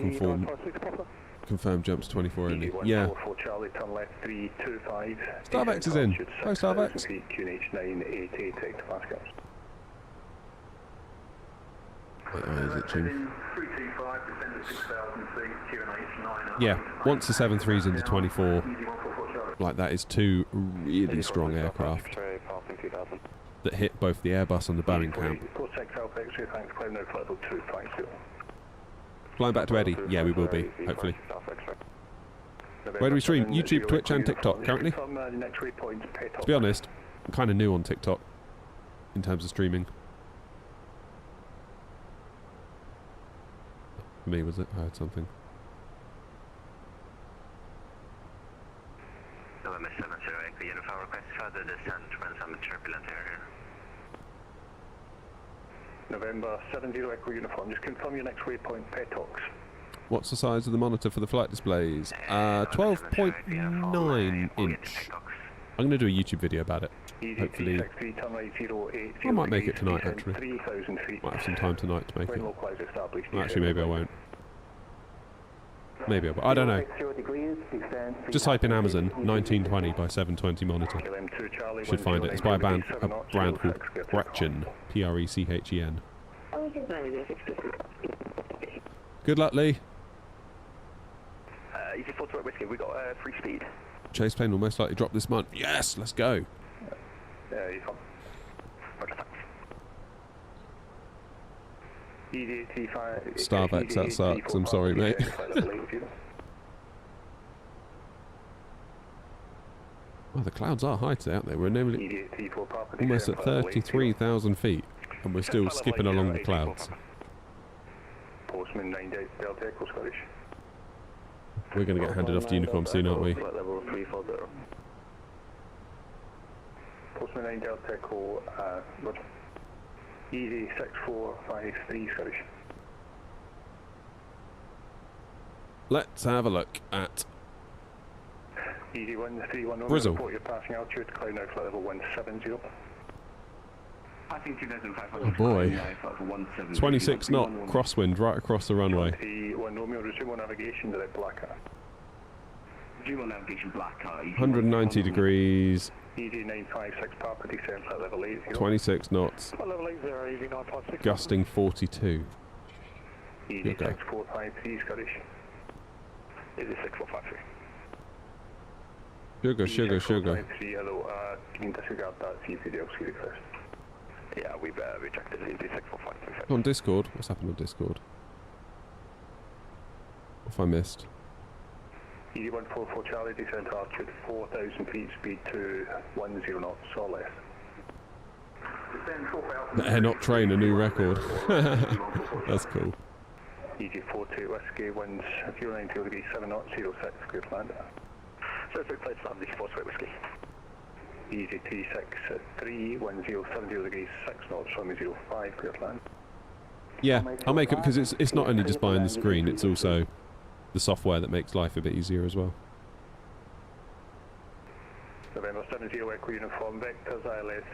confirm jumps 24 only. Yeah. Starvex is in. Hi, Starvex. Is it June? Yeah, once the 7.3's into 24, like that is two really strong aircraft that hit both the Airbus and the Boeing camp. Flying back to Eddie? Yeah, we will be, hopefully. Where do we stream? YouTube, Twitch and TikTok currently. To be honest, I'm kind of new on TikTok in terms of streaming. For me, was it? I heard something. November 70 Echo Uniform request further descent when some turbulent area. November 70 Echo Uniform, just confirm your next waypoint, Petox. What's the size of the monitor for the flight displays? 12.9 inch. I'm going to do a YouTube video about it. Hopefully. I might make it tonight, actually. Might have some time tonight to make it. Well, actually, maybe I won't. Maybe I will. I don't know. Just type in Amazon 1920 by 720 monitor. Should find it. It's by a brand called Prechen. Prechen. Good luck, Lee. Easy 4 to whiskey, we got free speed. Chase plane will most likely drop this month. Yes, let's go. Yeah, you come. Starvex, that sucks. I'm sorry, mate. Oh, the clouds are high today, aren't they? We're nearly almost at 33,000 feet, and we're still skipping along the clouds. We're going to get handed off to Unicom soon, aren't we? Postman 9 Delta Echo, Roger. Easy 6453 Scottish. Let's have a look at Easy 131. Bristol. Report your passing altitude, cloud now flight level 170. I think 2,500. Oh boy. 26 knot crosswind right across the runway. 21 Romeo, resume on navigation, direct Blackheart. Resume on navigation, Blackheart. 190 degrees. ED956 Papa, descent at level 80. 26 knots. Level 80, ED956. Gusting 42. ED6453 Scottish. ED6453. Sugar, sugar, sugar. Hello, you can disregard that CPDLC request. Yeah, we've rejected ED6453. On Discord? What's happened on Discord? What have I missed? ED144 Charlie, descent altitude 4,000 feet, speed to 10 knots or less. The Air Not Train, a new record. That's cool. ED42 Whiskey, winds 090 degrees 7 knots, 06, clear to land. So if we place land, ED42 Whiskey. ED363, wind 070 degrees 6 knots, runway 05, clear to land. Yeah, I'll make it because it's not only just buying the screen, it's also the software that makes life a bit easier as well. November 70 Echo Uniform Vectors, ILS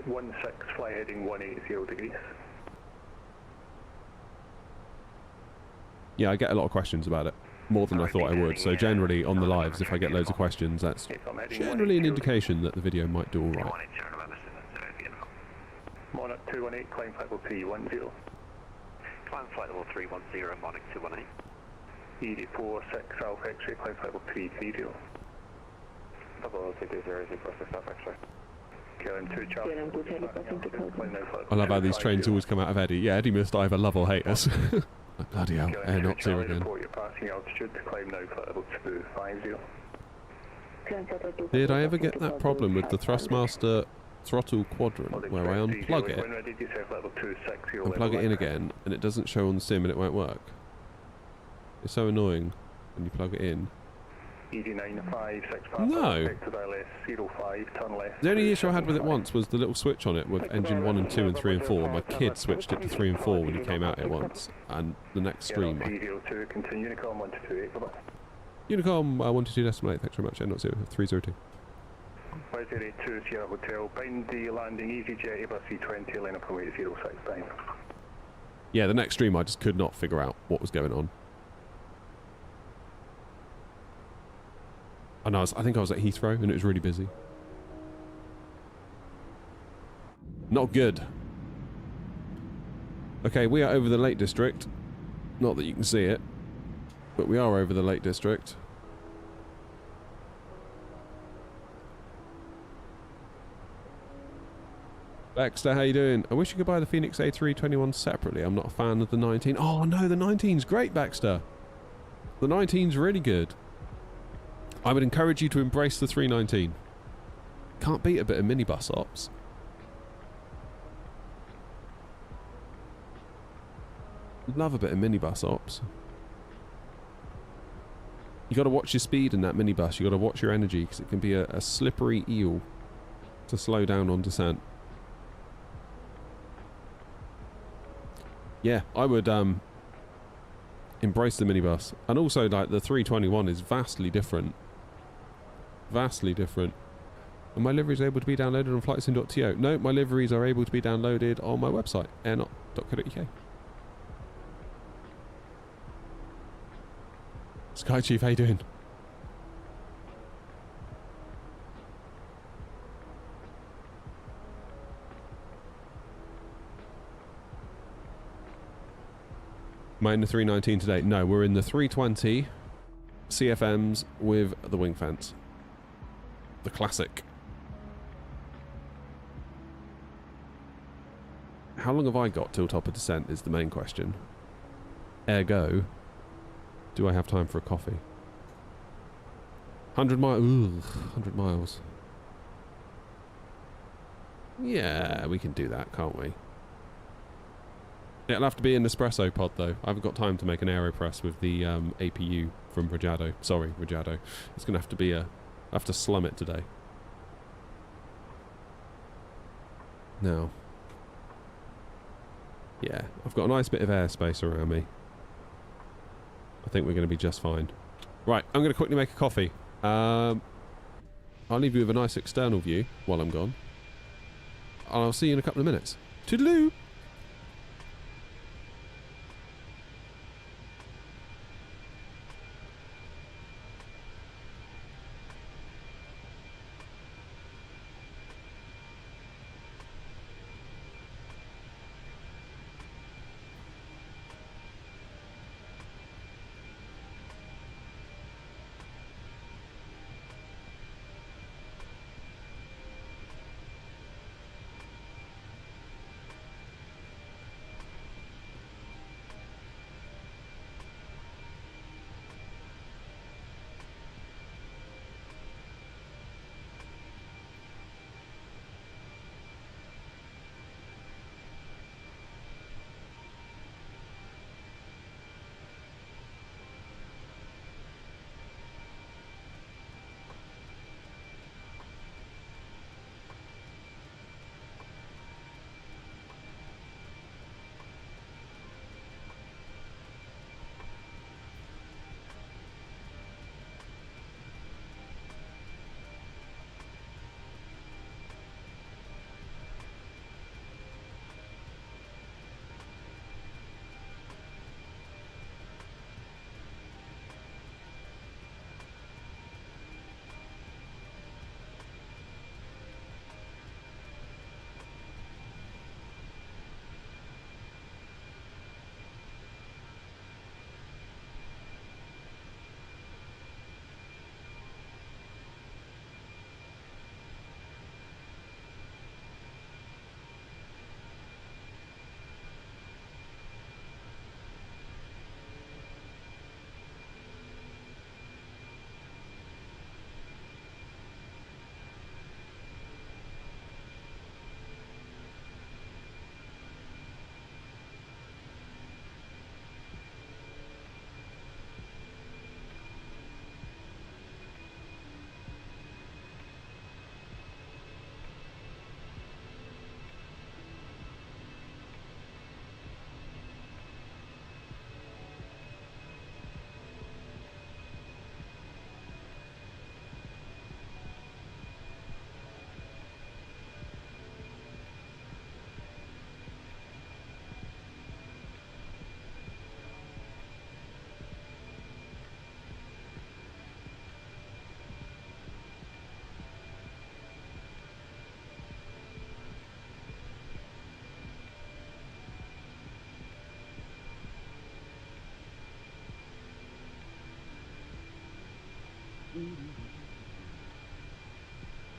16, fly heading 180 degrees. Yeah, I get a lot of questions about it. More than I thought I would, so generally on the lives, if I get loads of questions, that's generally an indication that the video might do alright. Monarch 218, climb flight level 310. Climb flight level 310, Monarch 218. ED46 Alpha X-ray, climb flight level 330. Double 220, South X-ray. KLM2 Charlie. I love how these trains always come out of Eddie. Yeah, Eddie must either love or hate us. Bloody hell, Air Not here again. Report your passing altitude to climb now flight level 250. Did I ever get that problem with the Thrustmaster throttle quadrant where I unplug it and plug it in again and it doesn't show on the sim and it won't work? It's so annoying when you plug it in. No! The only issue I had with it once was the little switch on it with engine 1 and 2 and 3 and 4. My kid switched it to 3 and 4 when he came out it once, and the next stream. Unicom 122 decimal 8, thanks very much, Not 302. 582 Sierra Hotel, bind the landing, EasyJet, Airbus C20, line up away to 06 time. Yeah, the next stream I just could not figure out what was going on. And I think I was at Heathrow and it was really busy. Not good. Okay, we are over the Lake District. Not that you can see it, but we are over the Lake District. Baxter, how you doing? I wish you could buy the Phoenix A321 separately. I'm not a fan of the 19. Oh no, the 19's great, Baxter. The 19's really good. I would encourage you to embrace the 319. Can't beat a bit of minibus ops. Love a bit of minibus ops. You got to watch your speed in that minibus. You got to watch your energy because it can be a slippery eel to slow down on descent. Yeah, I would embrace the minibus. And also, like, the 321 is vastly different. Vastly different. And my liveries are able to be downloaded on flightsim.to. No, my liveries are able to be downloaded on my website, airnot.co.uk. Sky Chief, how you doing? Am I in the 319 today? No, we're in the 320 CFMs with the wing fence. The classic. How long have I got till top of descent is the main question. Ergo, do I have time for a coffee? 100 miles. Ooh, 100 miles. Yeah, we can do that, can't we? It'll have to be an espresso pod though. I haven't got time to make an AeroPress with the APU from Rajado. Sorry, Rajado. It's going to have to be a... I have to slum it today. Now. Yeah, I've got a nice bit of airspace around me. I think we're going to be just fine. Right, I'm going to quickly make a coffee. I'll leave you with a nice external view while I'm gone. I'll see you in a couple of minutes. Toodaloo!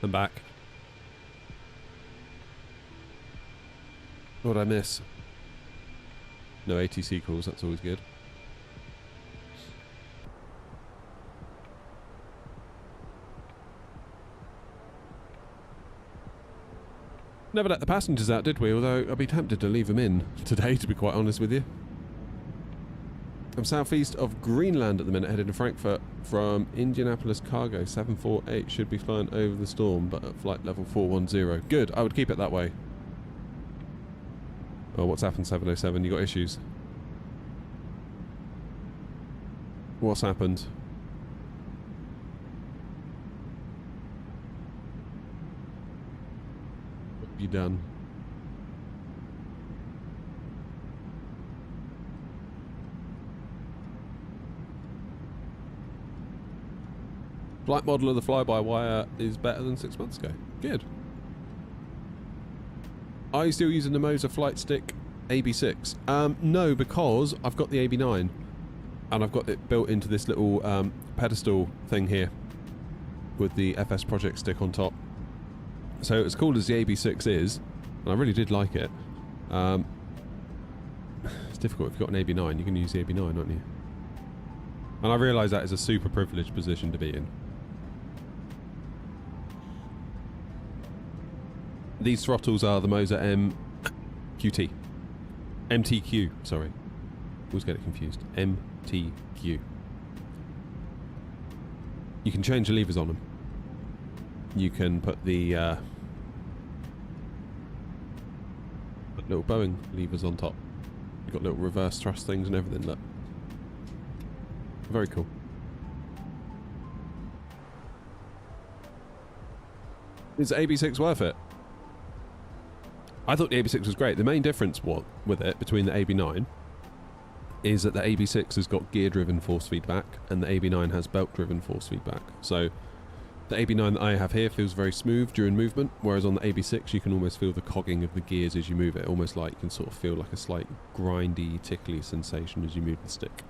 I'm back. What did I miss? No ATC calls, that's always good. Never let the passengers out, did we? Although I'd be tempted to leave them in today, to be quite honest with you. I'm southeast of Greenland at the minute, headed to Frankfurt from Indianapolis Cargo 748. Should be flying over the storm, but at flight level 410. Good, I would keep it that way. Oh, what's happened, 707? You got issues? What's happened? What have you done? Flight model of the fly-by-wire is better than 6 months ago. Good. Are you still using the Moser flight stick AB6? No, because I've got the AB9 and I've got it built into this little pedestal thing here with the FS Project stick on top. So as cool as the AB6 is, and I really did like it, it's difficult if you've got an AB9. You can use the AB9, aren't you? And I realise that is a super privileged position to be in. These throttles are the Moser MQT. MTQ, sorry. Always get it confused. MTQ. You can change the levers on them. You can put the little Boeing levers on top. You've got little reverse thrust things and everything. Look. Very cool. Is AB6 worth it? I thought the AB6 was great. The main difference with it between the AB9 is that the AB6 has got gear-driven force feedback and the AB9 has belt-driven force feedback. So the AB9 that I have here feels very smooth during movement, whereas on the AB6 you can almost feel the cogging of the gears as you move it, almost like you can sort of feel like a slight grindy, tickly sensation as you move the stick.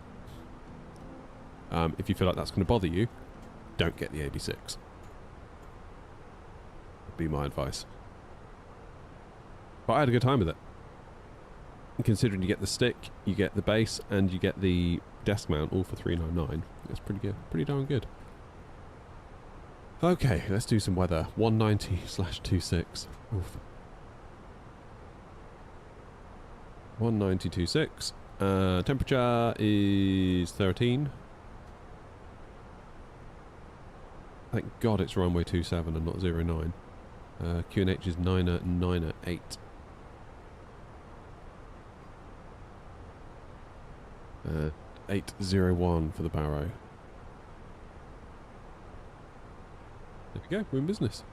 If you feel like that's going to bother you, don't get the AB6. Would be my advice. But I had a good time with it. Considering you get the stick, you get the base, and you get the desk mount all for $399. It's pretty good. Pretty darn good. Okay, let's do some weather. 190/26. Oof. 190.26. Temperature is 13. Thank God it's runway 27 and not 09. QNH is 908. 801 for the Barrow. There we go, we're in business.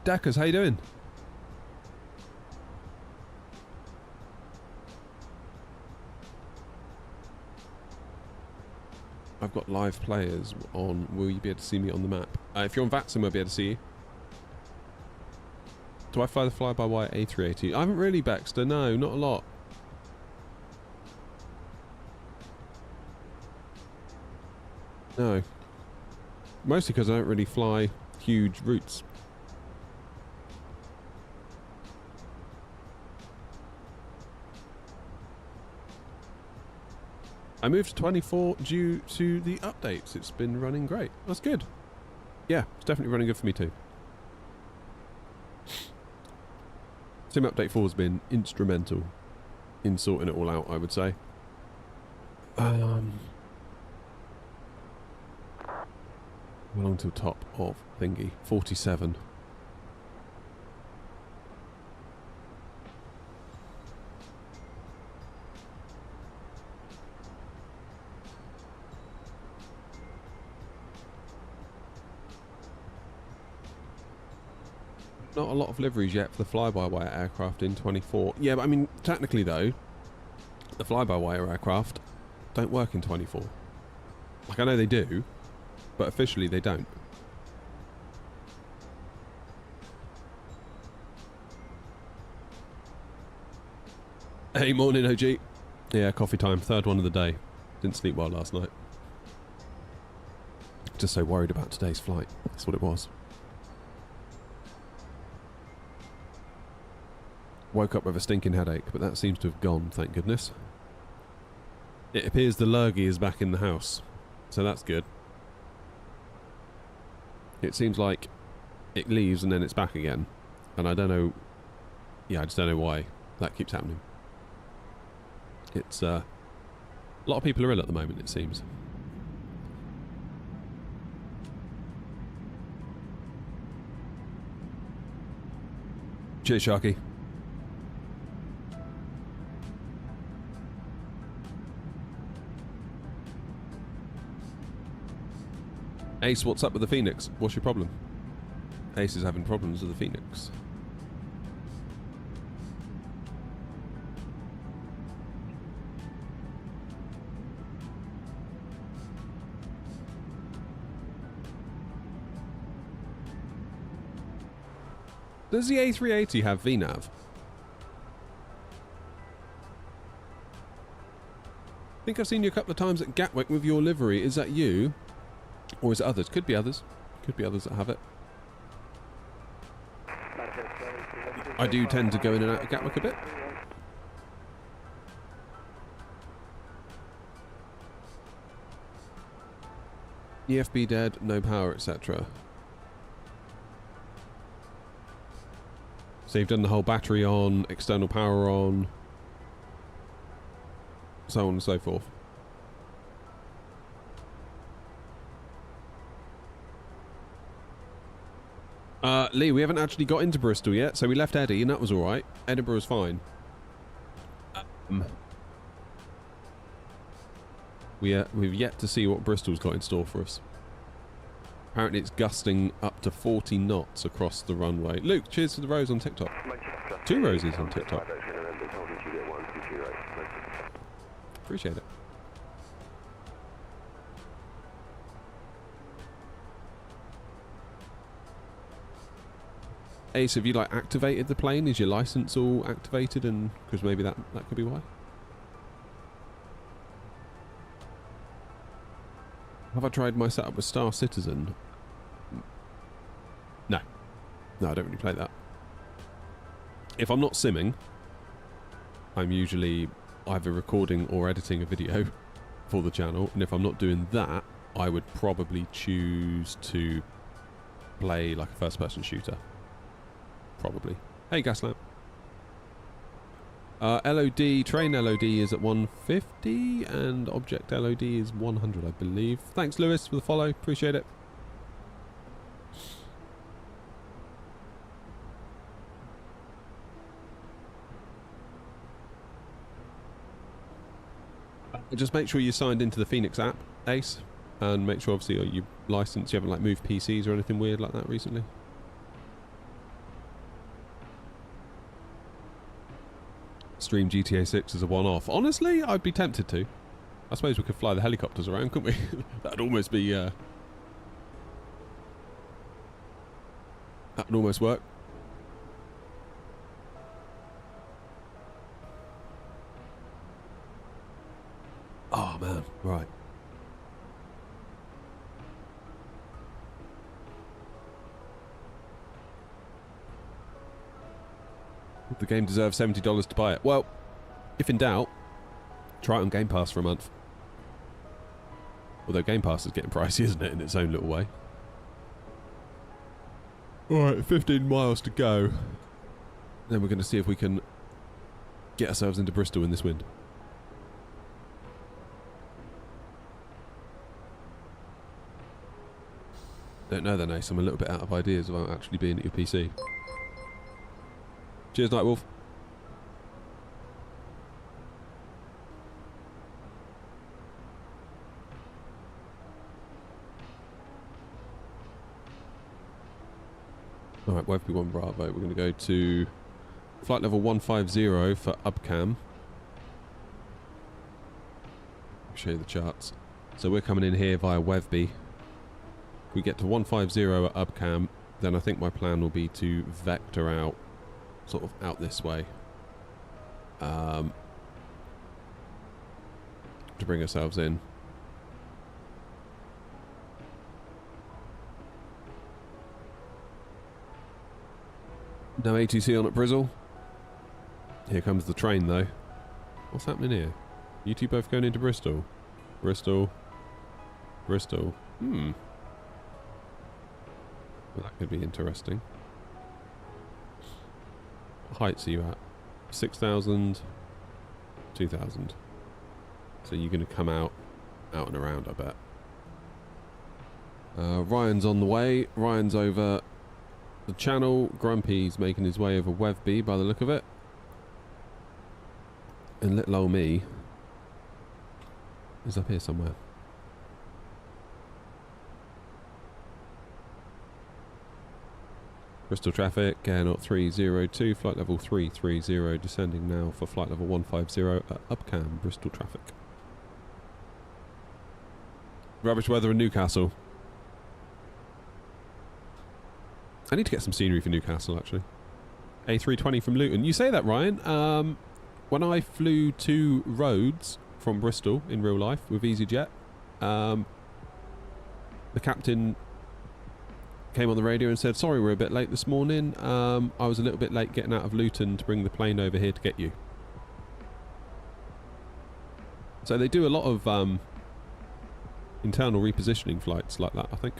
Dackers, how you doing? I've got live players on. Will you be able to see me on the map? If you're on VATSIM, I'll be able to see you. Do I fly the fly-by-wire A380? I haven't really, Baxter. No, not a lot. No. Mostly because I don't really fly huge routes. I moved to 24 due to the updates. It's been running great. That's good. Yeah, it's definitely running good for me too. Sim Update 4 has been instrumental in sorting it all out, I would say. Along to the top of thingy. 47. Not a lot of liveries yet for the fly-by-wire aircraft in 24. Yeah, but I mean, technically though, the fly-by-wire aircraft don't work in 24. Like, I know they do, but officially they don't. Hey, morning, OG. Yeah, coffee time. Third one of the day. Didn't sleep well last night. Just so worried about today's flight. That's what it was. Woke up with a stinking headache, but that seems to have gone, thank goodness. It appears the lurgy is back in the house, so that's good. It seems like it leaves and then it's back again, and I don't know... Yeah, I just don't know why that keeps happening. It's, a lot of people are ill at the moment, it seems. Cheers, Sharky. Ace, what's up with the Phoenix? What's your problem? Ace is having problems with the Phoenix. Does the A380 have VNAV? I think I've seen you a couple of times at Gatwick with your livery. Is that you? Or is it others? Could be others. Could be others that have it. I do tend to go in and out of Gatwick a bit. EFB dead, no power, etc. So you've done the whole battery on, external power on, so on and so forth. Lee, we haven't actually got into Bristol yet, so we left Eddie and that was alright. Edinburgh was fine. We've yet to see what Bristol's got in store for us. Apparently it's gusting up to 40 knots across the runway. Luke, cheers for the rose on TikTok. 2 roses on TikTok. Appreciate it. Ace, have you like activated the plane? Is your license all activated? And because maybe that could be why. Have I tried my setup with Star Citizen? No. No, I don't really play that. If I'm not simming, I'm usually either recording or editing a video for the channel. And if I'm not doing that, I would probably choose to play like a first-person shooter. Probably. Hey, Gaslamp. LOD, train LOD is at 150 and object LOD is 100, I believe. Thanks, Lewis, for the follow. Appreciate it. Just make sure you signed into the Phoenix app, Ace, and make sure obviously you licensed. You haven't like moved PCs or anything weird like that recently. Stream GTA 6 as a one-off. Honestly, I'd be tempted to. I suppose we could fly the helicopters around, couldn't we? That'd almost be... that'd almost work. Oh, man. Right. The game deserves $70 to buy it. Well, if in doubt, try it on Game Pass for a month. Although Game Pass is getting pricey, isn't it, in its own little way. Alright, 15 miles to go. Then we're going to see if we can get ourselves into Bristol in this wind. Don't know then, Ace. I'm a little bit out of ideas about actually being at your PC. Cheers, Nightwolf. Alright, Webby 1 Bravo. We're going to go to flight level 150 for UBCAM. I'll show you the charts. So we're coming in here via Webby. If we get to 150 at UBCAM, then I think my plan will be to vector out sort of out this way to bring ourselves in. No ATC on at Bristol. Here comes the train though. What's happening here? You two both going into Bristol? Bristol. Bristol. Well, that could be interesting. What heights are you at? 6,000, 2,000. So you're going to come out and around, I bet. Ryan's on the way. Ryan's over the channel. Grumpy's making his way over Webby by the look of it. And little old me is up here somewhere. Bristol traffic, Air 0302, flight level 330, descending now for flight level 150 at UBCAM, Bristol traffic. Rubbish weather in Newcastle. I need to get some scenery for Newcastle, actually. A320 from Luton. You say that, Ryan. When I flew to Rhodes from Bristol in real life with EasyJet, the captain came on the radio and said, sorry, we're a bit late this morning. I was a little bit late getting out of Luton to bring the plane over here to get you. So they do a lot of internal repositioning flights like that, I think.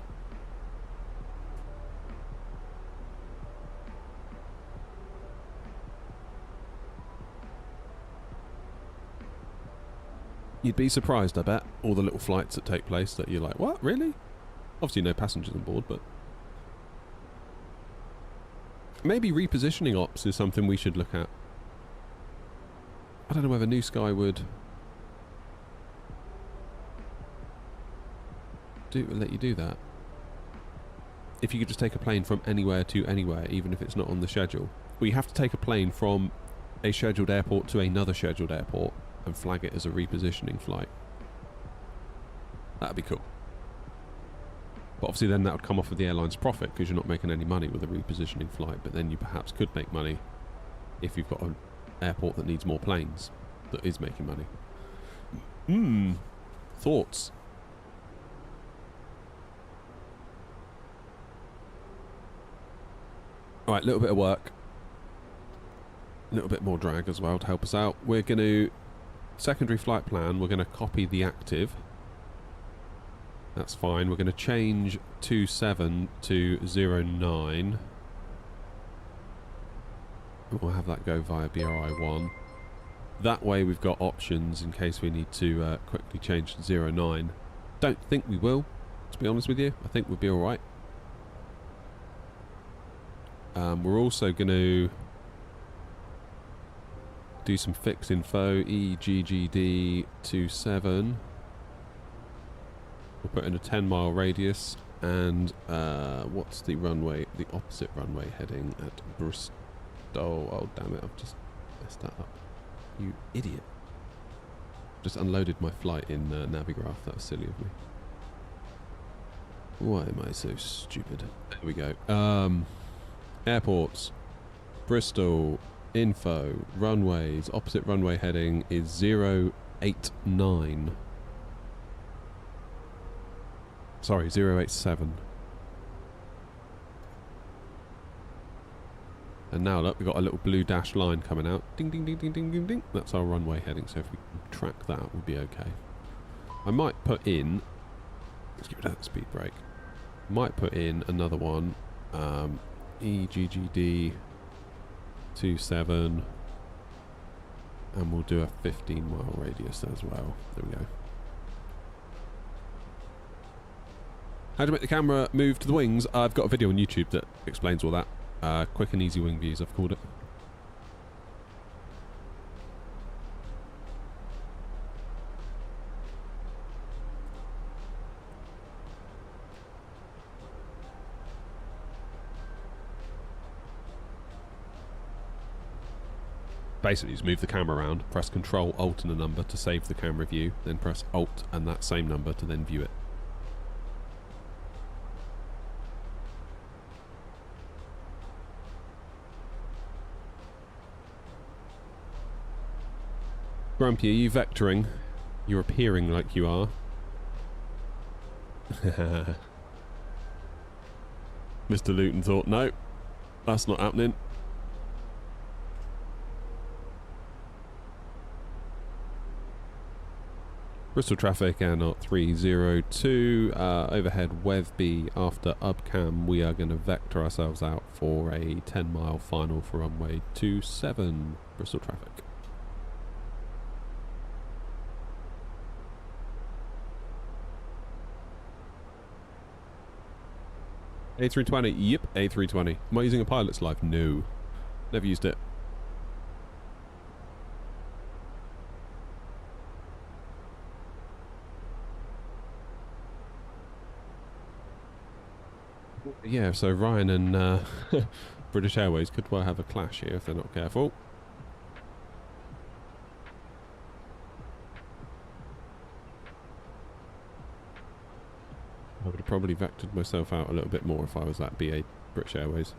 You'd be surprised, I bet, all the little flights that take place that you're like, what, really? Obviously no passengers on board, but maybe repositioning ops is something we should look at. I don't know whether New Sky would let you do that. if you could just take a plane from anywhere to anywhere, even if it's not on the schedule. Well, you have to take a plane from a scheduled airport to another scheduled airport and flag it as a repositioning flight. That'd be cool. But obviously then that would come off of the airline's profit because you're not making any money with a repositioning flight, but then you perhaps could make money if you've got an airport that needs more planes that is making money. Thoughts? Alright, a little bit of work. A little bit more drag as well to help us out. We're going to, secondary flight plan, we're going to copy the active. That's fine. We're going to change 27 to 09. We'll have that go via BRI1. That way we've got options in case we need to quickly change to 09. Don't think we will, to be honest with you. I think we'll be alright. We're also going to do some fix info, EGGD 27. We'll put in a 10-mile radius, and what's the runway, the opposite runway heading at Bristol? Oh, damn it, I've just messed that up. You idiot. Just unloaded my flight in Navigraph, that was silly of me. Why am I so stupid? There we go. Airports. Bristol. Info. Runways. Opposite runway heading is 089. Sorry, 087. And now look, we've got a little blue dashed line coming out. Ding, ding, ding, ding, ding, ding, ding. That's our runway heading, so if we can track that, we'll be okay. I might put in... Let's give it a speed brake. Might put in another one. EGGD 27. And we'll do a 15-mile radius as well. There we go. How to make the camera move to the wings? I've got a video on YouTube that explains all that. Quick and easy wing views, I've called it. Basically, just move the camera around, press Control, Alt and a number to save the camera view, then press Alt and that same number to then view it. Grumpy, are you vectoring? You're appearing like you are. Mr. Luton thought, no, that's not happening. Bristol traffic, air knot 302, overhead Wethby after UBCAM. We are going to vector ourselves out for a 10-mile final for runway 27, Bristol traffic. A320, yep, A320. Am I using a pilot's life? No. Never used it. Yeah, so Ryan and British Airways could well have a clash here if they're not careful. I would have probably vectored myself out a little bit more if I was at BA British Airways.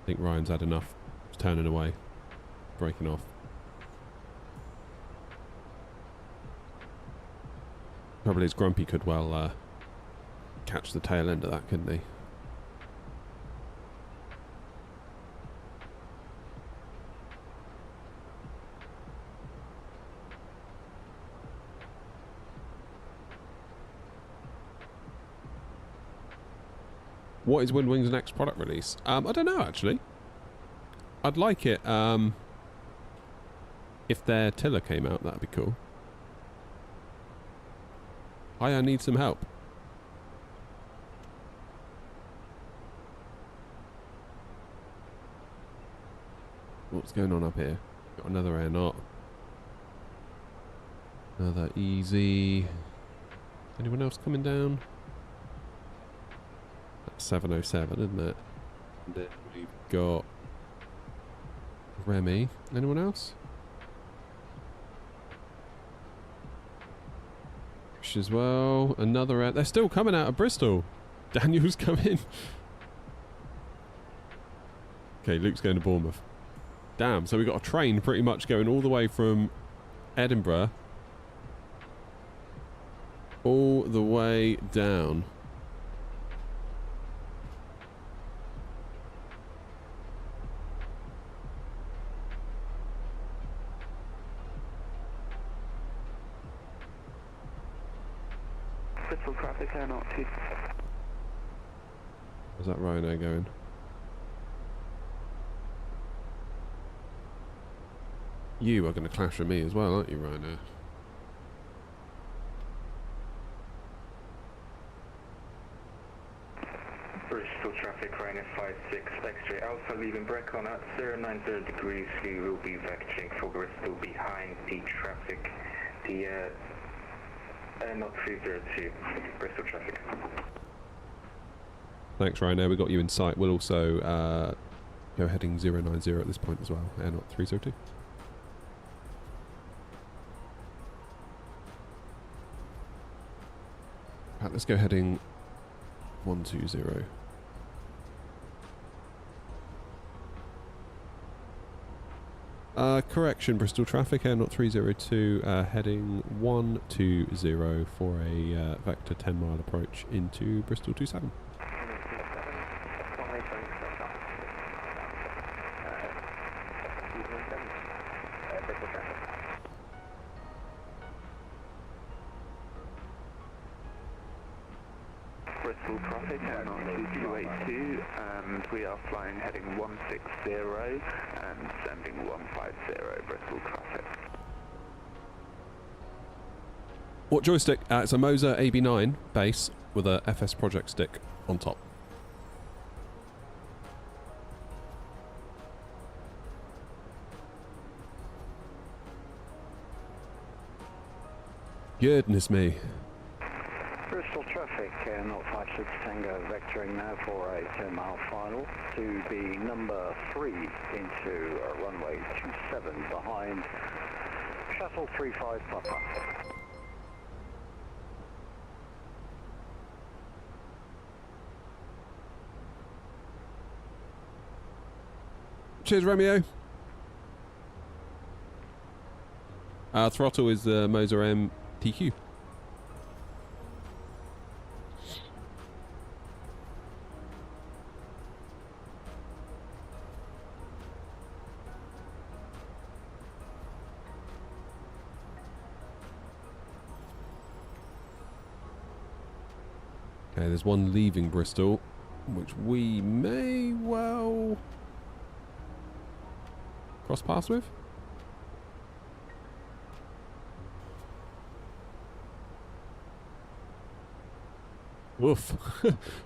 I think Ryan's had enough. He's turning away, breaking off. Probably his Grumpy could well catch the tail end of that, couldn't he? What is Windwing's next product release? I don't know, actually. I'd like it if their tiller came out, that'd be cool. I need some help. What's going on up here? Got another air knot. Another easy. Anyone else coming down? 707, isn't it? And then we've got Remy. Anyone else? As well. Another out. They're still coming out of Bristol. Daniel's coming. Okay, Luke's going to Bournemouth. Damn, so we got a train pretty much going all the way from Edinburgh all the way down. Bristol traffic, air not 2. Where's that Ryanair going? You are going to clash with me as well, aren't you, Ryanair? Bristol traffic, Ryanair 56, X-ray Alpha, leaving Brecon at 090 degrees. We will be vectoring for Bristol behind the traffic, the not 302, Bristol traffic. Thanks, Ryanair. We got you in sight. We'll also go heading 090 at this point as well. Air not 302. Right, let's go heading 120. Correction, Bristol traffic, air not 302, heading 120 for a vector 10 mile approach into Bristol 27. Bristol traffic, air not 2282, and we are flying heading 160 and sending 150 Bristol traffic. What joystick? It's a Moser AB9 base with a FS Project stick on top. Goodness me. Bristol traffic, not 56 Tango, vectoring now for a 10-mile final to be number 3 into runway 27 behind Shuttle 35 Papa. Cheers, Romeo. Throttle is the Moser M TQ. Okay, there's one leaving Bristol, which we may well cross paths with. Woof.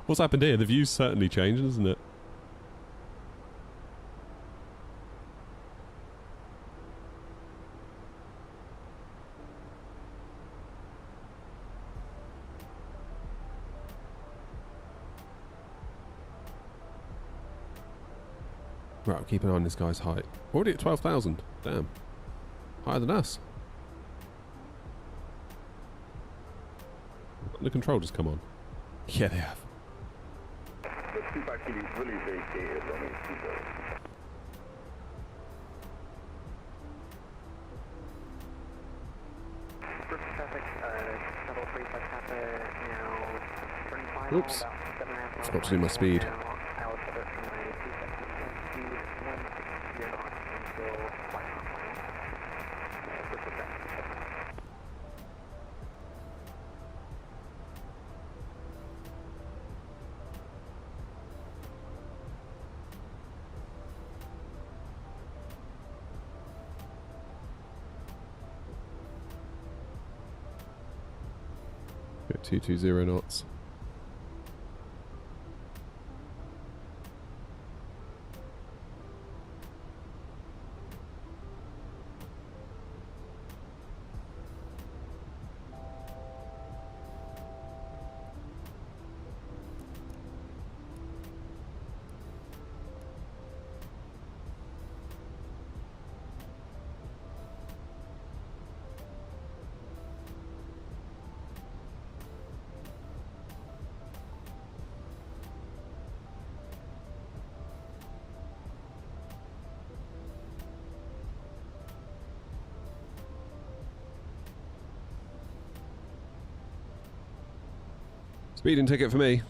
What's happened here? The view's certainly changed, isn't it? Right, I'll keep an eye on this guy's height. Already at 12,000. Damn. Higher than us. The control just come on. Yeah, they have. The tube actually is really vacated on it. Bristol traffic, Shuttle 35 Papa, now turning final, Oops. about 7.5 Forgot to do my speed. now. I will set it from my 2 seconds speed 160 knots until 5 mile final. Bristol traffic. Go 220 knots. Speeding ticket for me.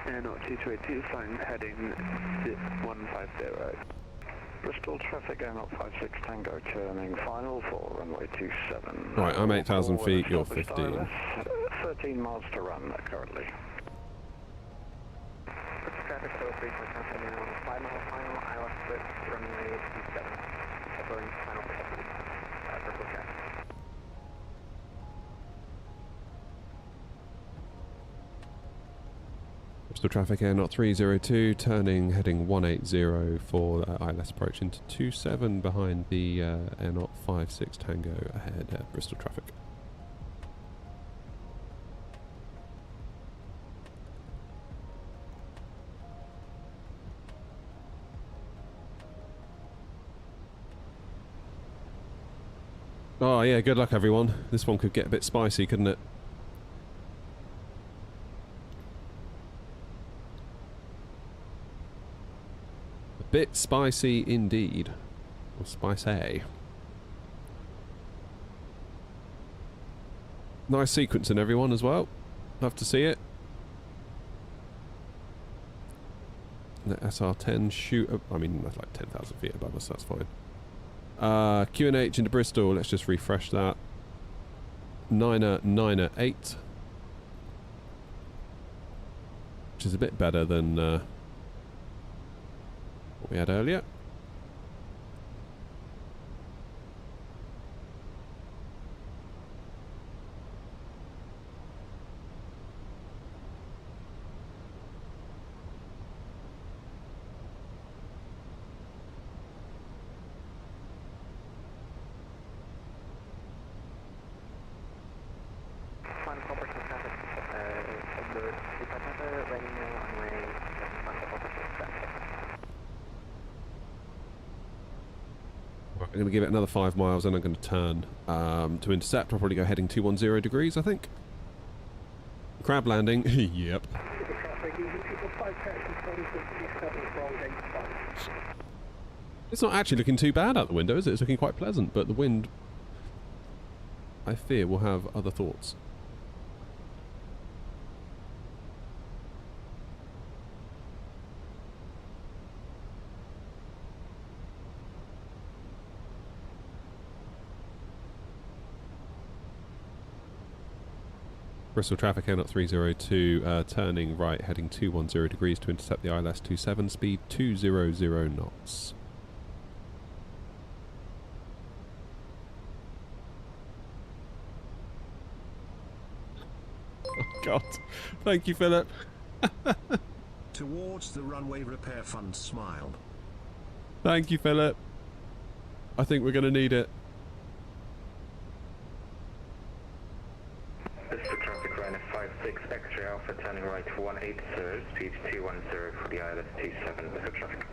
Air not 2282, fine, heading 150. Bristol traffic Air not 56 Tango turning final for runway 27. Right, I'm 8,000 feet, you're 15. 13 miles to run currently. Traffic, so 3.7 now, 5 mile final, ILS split, runway 27. Going final for Bristol traffic. Bristol traffic Air not 302, turning heading 180 for ILS approach into 27 behind the Air not 56 Tango ahead, Bristol traffic. Oh yeah, good luck everyone. This one could get a bit spicy, couldn't it? A bit spicy indeed. Or spicy. Nice sequencing everyone as well. Love to see it. The SR10 shoot up, I mean that's like 10,000 feet above us, that's fine. QNH into Bristol, let's just refresh that. 998, which is a bit better than what we had earlier. I'm going to give it another 5 miles and I'm going to turn to intercept. I'll probably go heading 210 degrees, I think. Crab landing. Yep. It's not actually looking too bad out the window, is it? It's looking quite pleasant, but the wind, I fear, will have other thoughts. Bristol traffic Air not 302, turning right, heading 210 degrees to intercept the ILS 27, speed 200 knots. Oh God, thank you, Philip. Towards the runway repair fund smile. Thank you, Philip. I think we're going to need it. Bristol traffic runway 56 X-ray Alpha turning right 180, speed 210 for the ILS 27 Bristol traffic.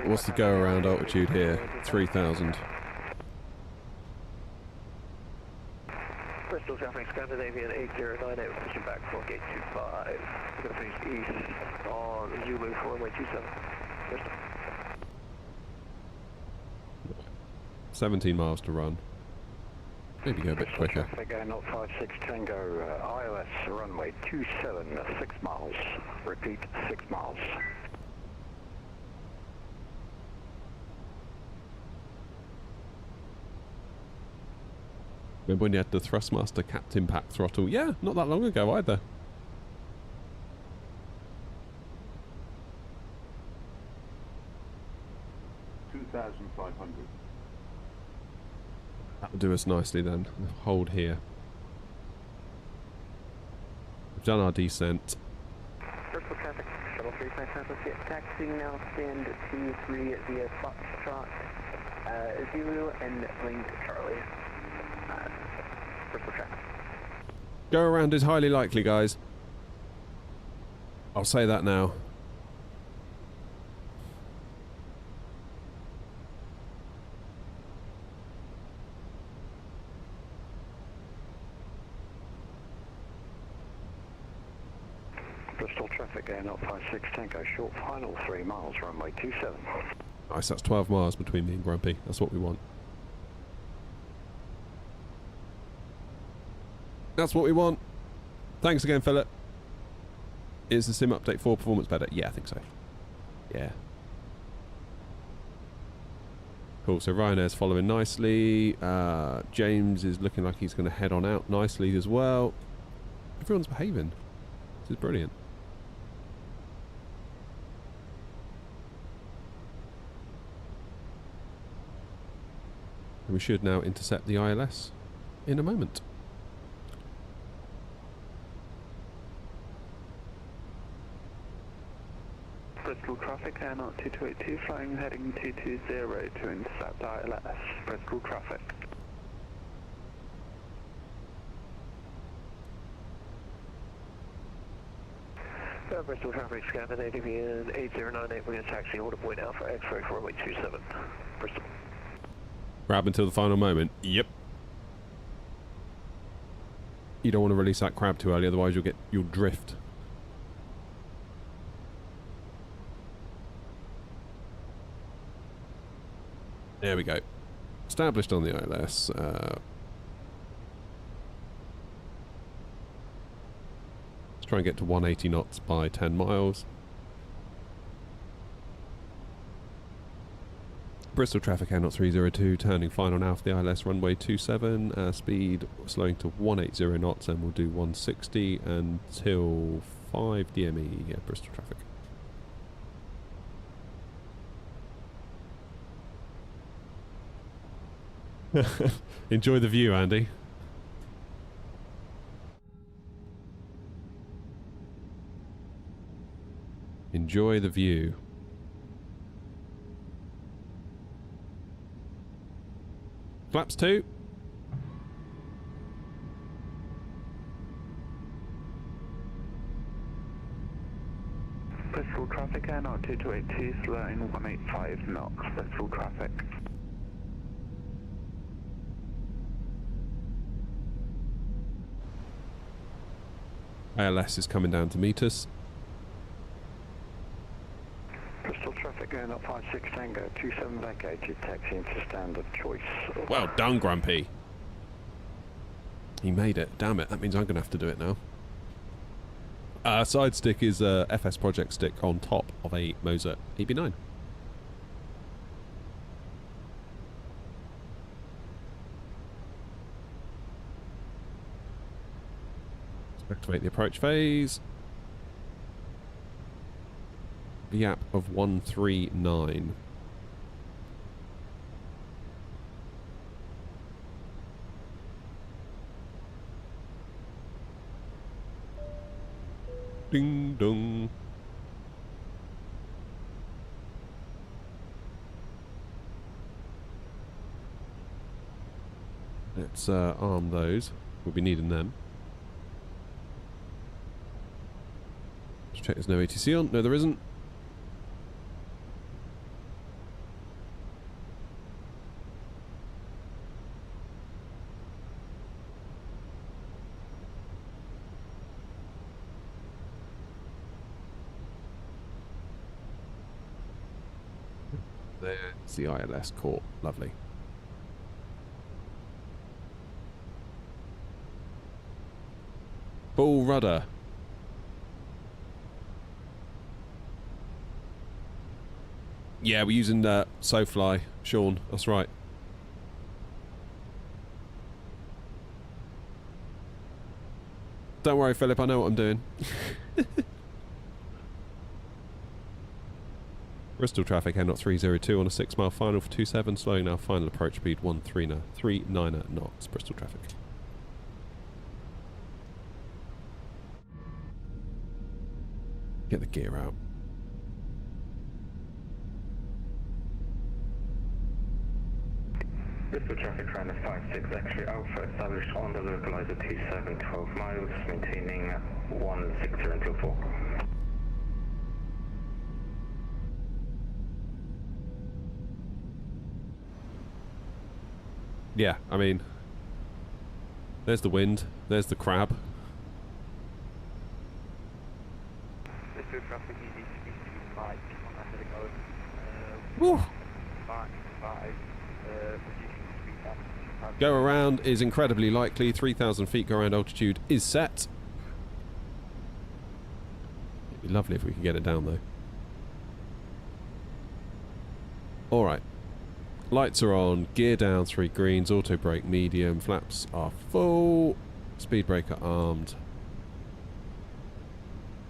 What's the go around altitude here? 3,000. Bristol traffic, Scandinavian 8098, pushing back for gate 25. We're going to finish east on Zulu for runway 27. Bristol. 17 miles to run. Maybe go a bit quicker. Traffic Air not 56 Tango, ILS runway 27, 6 miles. Repeat, 6 miles. Remember when you had the Thrustmaster capped impact throttle? Yeah, not that long ago either. That'll do us nicely then. Hold here. We've done our descent. Bristol traffic, shuttle 35 taxi now, stand 23 via Foxtrot, Zulu and link Charlie. Bristol traffic. Go around is highly likely, guys. I'll say that now. Bristol traffic Air not 56 Tango, short final 3 miles, runway 27. Nice, that's 12 miles between me and Grumpy. That's what we want. That's what we want. Thanks again, Philip. Is the sim update 4 performance better? Yeah, I think so. Yeah. Cool, so Ryanair's following nicely. James is looking like he's going to head on out nicely as well. Everyone's behaving. This is brilliant. And we should now intercept the ILS in a moment. Bristol traffic, Air 2282, flying heading 220 to intercept ILS. Bristol traffic. Bristol traffic, Scandinavian 8098, we're going to taxi, order point Alpha X-ray for runway 27. Bristol. Grab until the final moment. Yep. You don't want to release that crab too early, otherwise you'll drift. There we go. Established on the ILS. Let's try and get to 180 knots by 10 miles. Bristol traffic Air 302, turning final now for the ILS runway 27. Speed slowing to 180 knots, and we'll do 160 until 5 DME. Yeah, Bristol traffic. Enjoy the view, Andy. Enjoy the view. Flaps 2. Bristol traffic, Air 2282, slowing 185 knots. Bristol traffic. ILS is coming down to meet us. Bristol traffic going up 56 Tango, 27 vacated, taxi into standard choice. Well done, Grumpy. He made it. Damn it, that means I'm going to have to do it now. Side stick is a FS project stick on top of a Moser EB9. Activate the approach phase. VAP of 139. Ding dong. Let's arm those. We'll be needing them. Let's check there's no ATC on. No, there isn't. There's the ILS core. Lovely. Full rudder. Yeah, we're using SoFly, Sean. That's right. Don't worry, Philip. I know what I'm doing. Bristol traffic, Air 302 on a 6-mile final for 27, slowing now, final approach speed 139 knots. Bristol traffic. Get the gear out. Bristol traffic runner 56 X-ray Alpha, established on the localizer 27, 12 miles, maintaining 160 until 4. Yeah, I mean, there's the wind, there's the crab. Bristol traffic easy to be light on that going. Woo! Go around is incredibly likely. 3,000 feet go around altitude is set. It'd be lovely if we could get it down though. Alright. Lights are on, gear down, 3 greens, auto brake medium, flaps are full, speed breaker armed.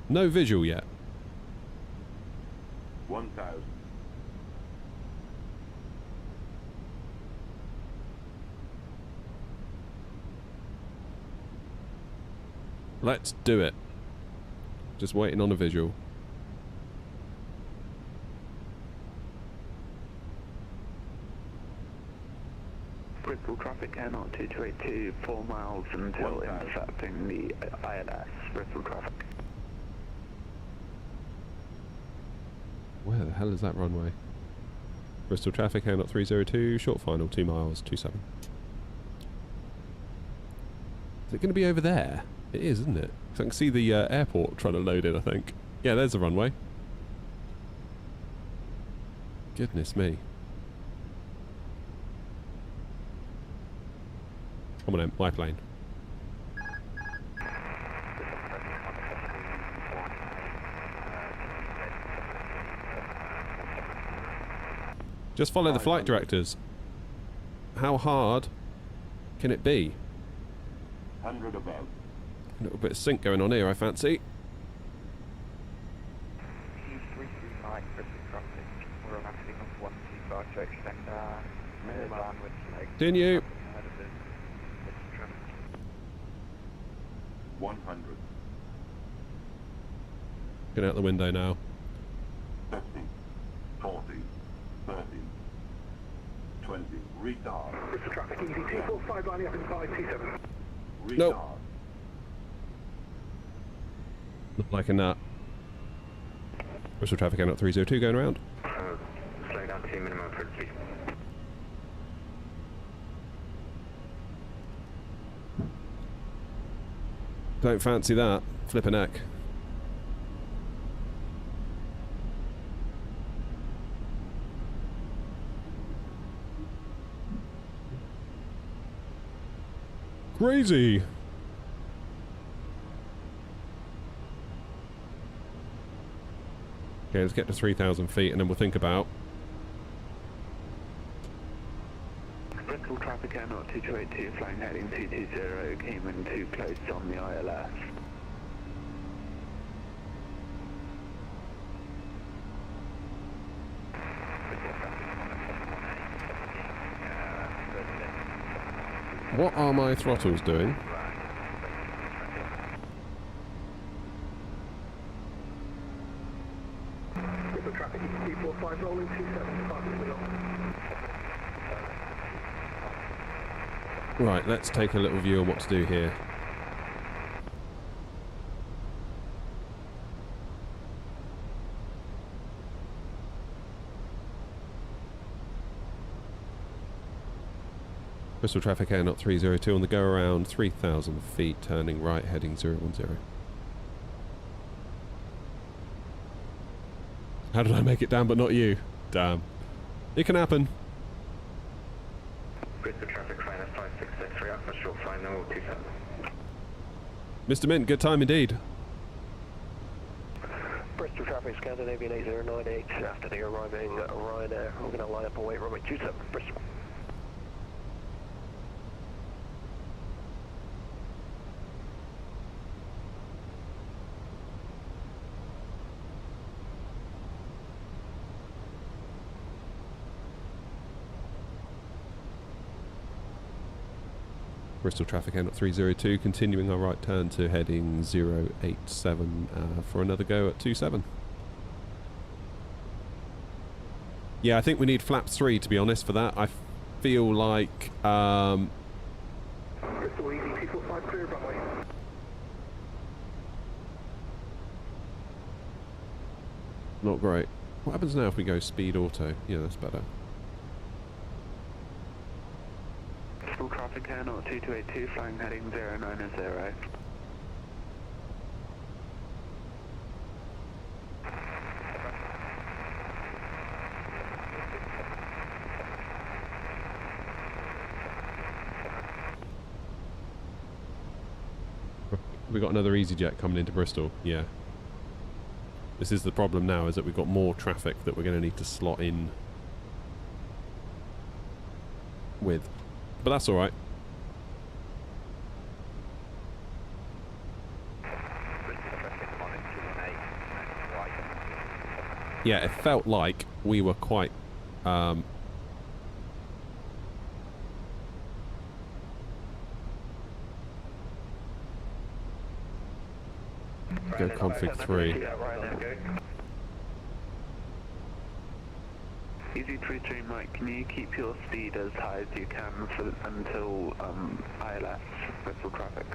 No visual yet. 1,000. Let's do it. Just waiting on a visual. Bristol traffic air not 2282, 4 miles until intercepting the ILS. Bristol traffic. Where the hell is that runway? Bristol traffic, air not 302, short final, 2 miles, 27. Is it going to be over there? It is, isn't it? 'Cause I can see the airport trying to load in, I think. Yeah, there's the runway. Goodness me. Come on in, my plane. Just follow the flight directors. How hard can it be? 100 above. A little bit of sync going on here, I fancy. Continue. 100. Get out the window now. 50. 40. 30. 20. Retard. Bristol traffic, easy 245 lining up in 527. Retard. Nope. Look like a nut. Bristol traffic out 302 going around. Slow down to minimum approach speed. Don't fancy that. Flip a neck. Crazy. Okay, let's get to 3,000 feet and then we'll think about. Bristol traffic air not 2282, flying heading 220, came in too close on the ILS. What are my throttles doing? Bristol traffic, easy 245 rolling 27, departing middle. Right, let's take a little view on what to do here. Bristol traffic air not 302 on the go around, 3,000 feet, turning right, heading 010. How did I make it down but not you? Damn. It can happen. Bristol traffic, final 5663 up for short final 27. Mr. Mint, good time indeed. Bristol traffic, Scandinavian 8098, after the arriving Ryanair, we're going to line up and wait runway 27, Bristol. Bristol traffic air not 302, continuing our right turn to heading 087 for another go at 27. Yeah, I think we need flaps 3 to be honest for that. I feel like Bristol easy 245 clear runway. not great. What happens now if we go speed auto? Yeah, that's better. Full traffic air not 2282, flying heading 090. We got another EasyJet coming into Bristol. Yeah. This is the problem now, is that we've got more traffic that we're going to need to slot in with. But that's alright. Yeah, it felt like we were quite... go config 3. Easy 33 Mike, can you keep your speed as high as you can until ILS, Bristol traffic?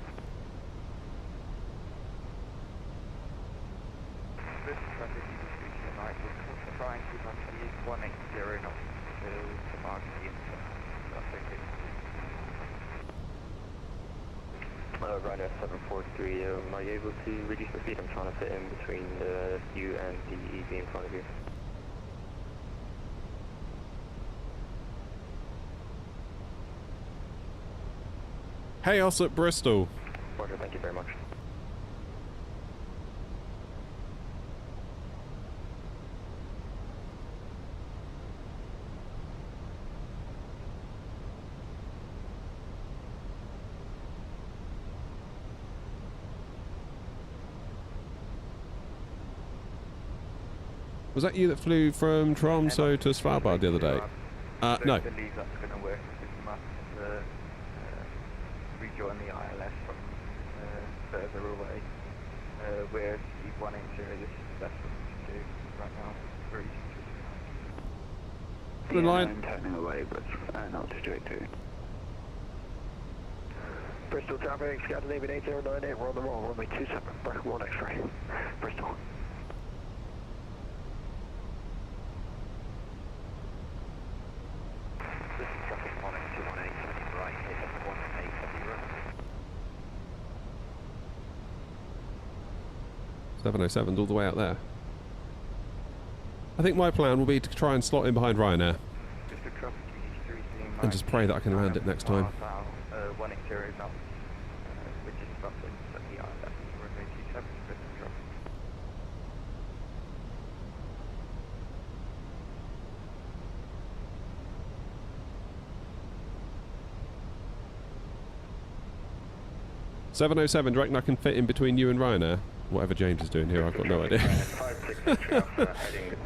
Bristol traffic, Easy 33 Mike, we'll try and keep on speed 180 knots until the mark is that's okay. Ryanair 743, are you able to reduce the speed? I'm trying to fit in between you and the EV in front of you. Hey, us at Bristol. Roger, thank you very much. Was that you that flew from Tromsø to Svalbard the other day? No. I believe that's going to work. We must rejoin the ILS from further away, where the 180 is best to do right now. Very easy. Good line. I'm turning away, but not to do it too. Bristol traffic, Scandinavian 8098, we're on the roll, runway 27, Brooklyn 1 X-ray, Bristol. Bristol traffic 18218, turning right, hit 180. 707's all the way out there. I think my plan will be to try and slot in behind Ryanair. And just pray that I can land it next time. 180 knots, which is roughly at the ILS, runway 27, Bristol traffic. $707, do you reckon I can fit in between you and Ryanair? Whatever James is doing here, I've got no idea. Heading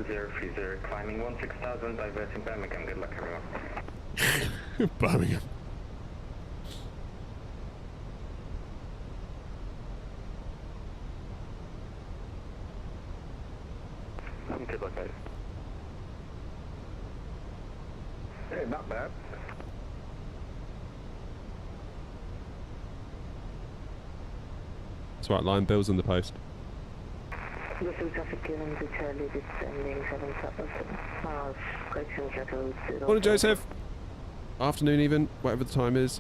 030, climbing 16,000, diverting Birmingham. Good luck, everyone. Birmingham. Good luck, guys. Hey, not bad. That's right, line Bill's in the post. Bristol traffic given to Charlie descending 777 miles, correction shuttle 0. Morning, Joseph. Afternoon even, whatever the time is.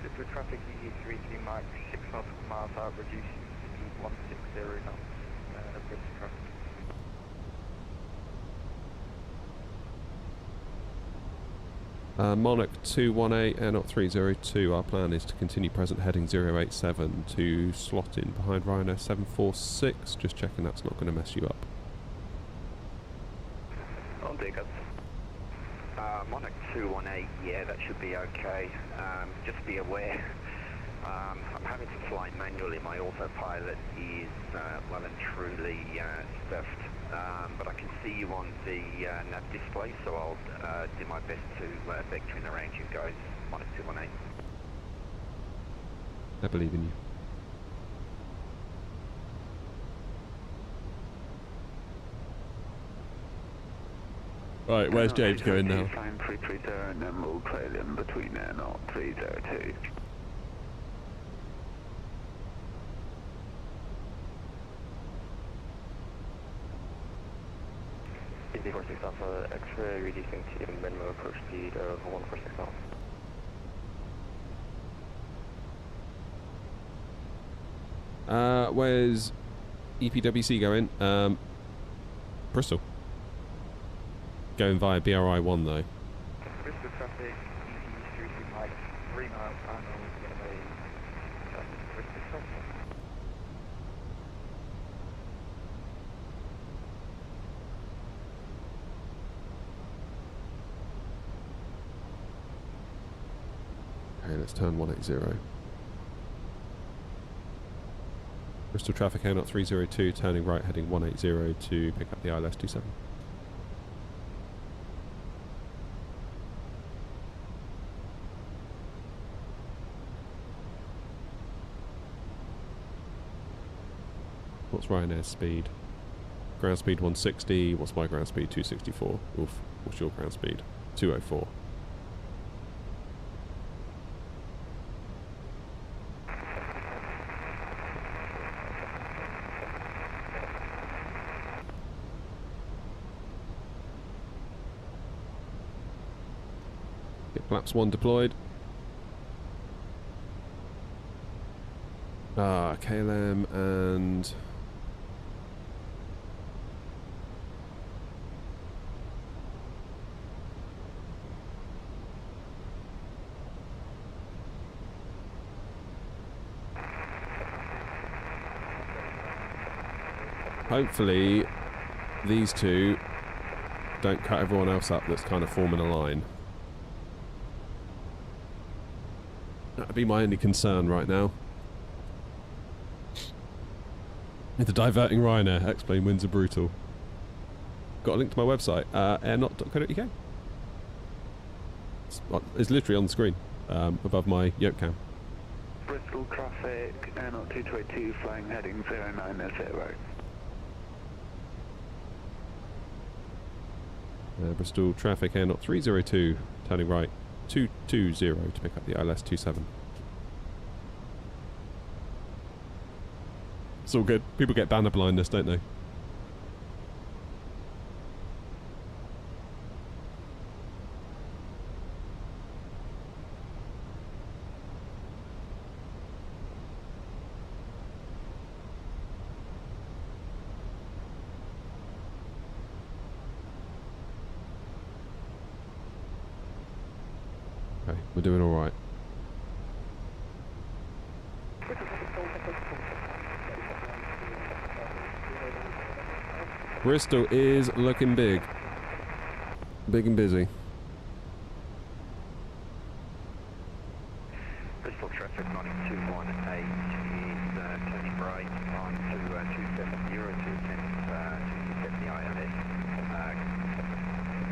Bristol traffic EE33 Mike, 6 nautical miles out, reducing speed 160 knots, Bristol traffic. Monarch 218, Airnaut 302. Our plan is to continue present heading 087 to slot in behind Ryanair 746. Just checking that's not going to mess you up. I'll take it. Monarch 218, yeah, that should be okay. Just be aware, I'm having to fly manually. My autopilot is well and truly stuffed. But I can see you on the nav display, so I'll do my best to vector in around you guys. Monarch 218. I believe in you. Right, where's James going now? Find 330 and then we'll trail in between Airnaut 302. EV46 Alpha X-ray, reducing to minimum approach speed of 146 knots. Where's EPWC going? Bristol. Going via BRI 1 though. Bristol traffic, EV33 like 3 miles final is going to be pretty successful. Okay, let's turn 180. Bristol traffic out 302, turning right, heading 180 to pick up the ILS 27. What's Ryanair's speed? Ground speed 160. What's my ground speed? 264. Oof. What's your ground speed? 204. Get flaps 1 deployed. KLM and hopefully these two don't cut everyone else up that's kind of forming a line. That'd be my only concern right now. The diverting Ryanair, explain wins are brutal. Got a link to my website, airnot.co.uk. It's literally on the screen, above my yoke cam. Bristol traffic, Airnot 2282, flying heading 090. Bristol traffic, Airnot 302, turning right, 220 to pick up the ILS 27. It's all good. People get banner blindness, don't they? Okay, we're doing all right. Bristol is looking big. Big and busy. Bristol traffic 9218 is turning right on to 270 to get the ILS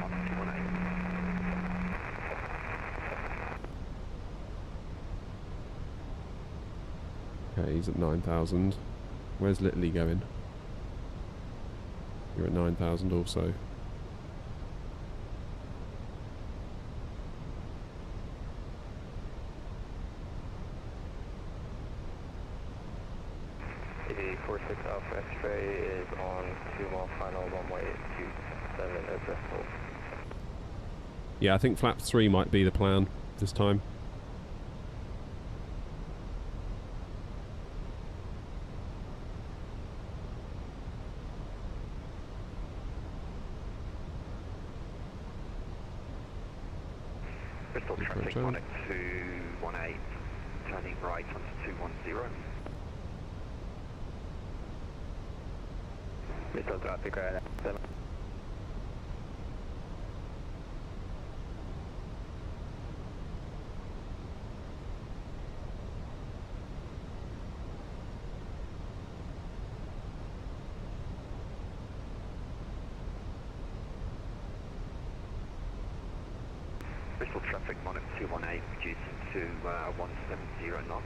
on 218. Okay, he's at 9,000. Where's Littley going? You're at 9,000 also. The 46 Alpha X-ray is on 2 mile final runway 27 at Bristol. Yeah, I think flap 3 might be the plan this time. Bristol traffic 1218, turning right onto 210. Bristol traffic right 7. Bristol traffic 218, reducing to 170 knots.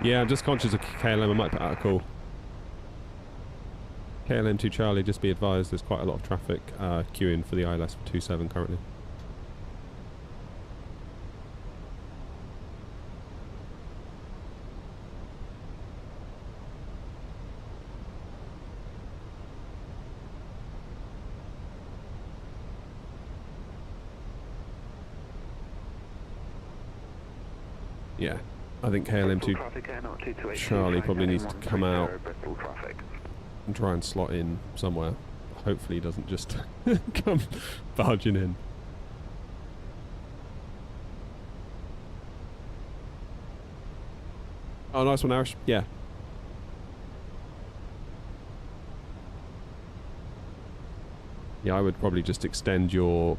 Yeah, I'm just conscious of KLM. I might put out a call. KLM 2 Charlie, just be advised there's quite a lot of traffic queuing for the ILS for 27 currently. Yeah, I think KLM 2 Charlie probably needs to come out and try and slot in somewhere. hopefully he doesn't just come barging in. Oh, nice one, Arish. Yeah. Yeah, I would probably just extend your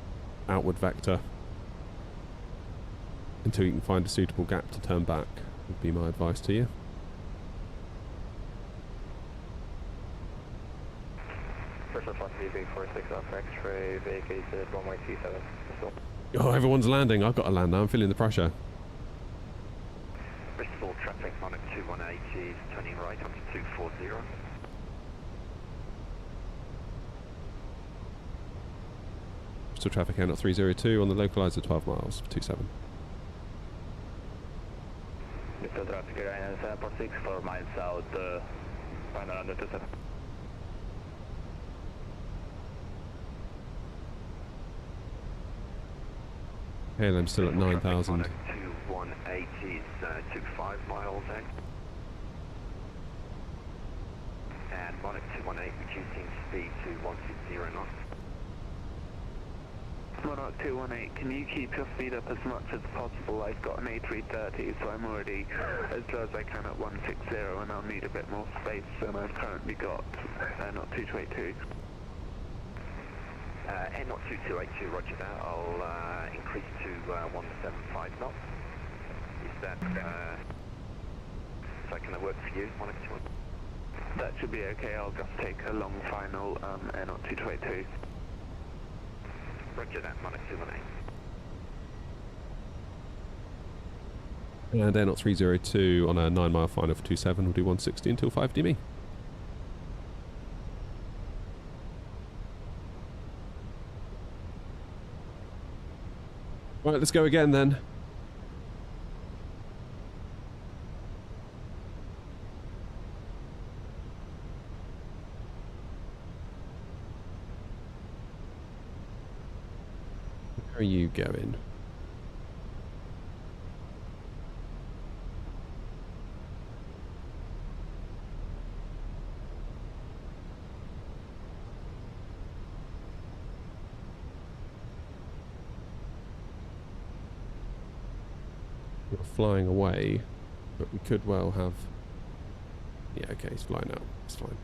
outward vector until you can find a suitable gap to turn back, would be my advice to you. Bristol Flight VB46 off X-ray, vacated runway 27. Bristol. Oh, everyone's landing. I've got to land now. I'm feeling the pressure. Bristol traffic Monarch 218 is turning right onto 240. Bristol traffic out at 302 on the localizer 12 miles, 27. Bristol traffic Ryanair 746, 4 miles south, final under 27. KLM still at 9,000. Monarch 218 is 25 miles out. And Monarch 218 reducing speed to 160 knots. Monarch 218, can you keep your speed up as much as possible? I've got an A330, so I'm already as low as I can at 160, and I'll need a bit more space than I've currently got. Not 2282. Not 2282, roger that. I'll increase to 175 knots. Is that, is that going to work for you, Monarch 218? That should be okay. I'll just take a long final, not 2282. Roger that, Monarch 218. And Air 302 on a 9 mile final for 27 will do 160 until 5 DB. Right, let's go again then. Where are you going? You're flying away, but we could well have... Yeah, okay, he's flying out. It's fine.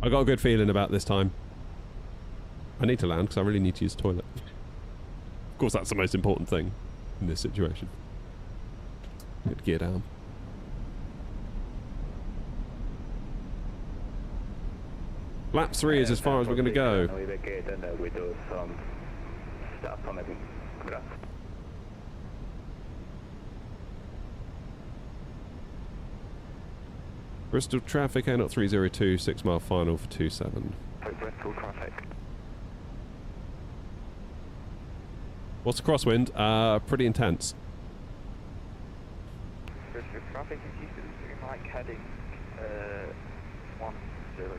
I got a good feeling about this time. I need to land because I really need to use the toilet. Of course, that's the most important thing in this situation. Good gear down. Lap 3 is as far as we're going to go. We vacate and we do some stuff on the graph. Bristol traffic, Air 302, 6 mile final for 27. Bristol traffic. What's the crosswind? Pretty intense. Bristol traffic is used to be like heading 100.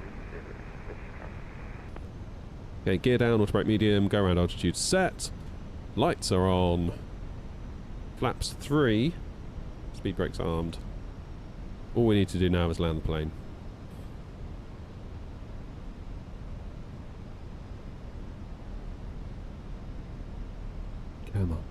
Okay, gear down, automatic medium, go around altitude set. Lights are on. Flaps 3. Speed brakes armed. All we need to do now is land the plane. Come on.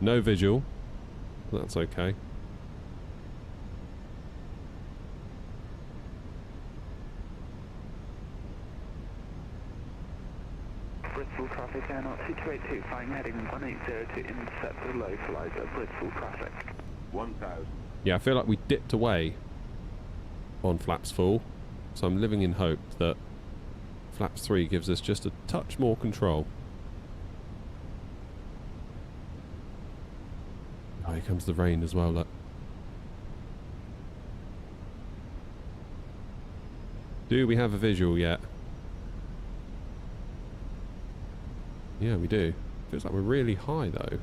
No visual. That's okay. Bristol traffic, Air 282, flying heading 180 to intercept the localizer, Bristol traffic. 1,000. Yeah, I feel like we dipped away on flaps full, so I'm living in hope that flaps 3 gives us just a touch more control. Oh, here comes the rain as well, look. Do we have a visual yet? Yeah, we do. Feels like we're really high, though.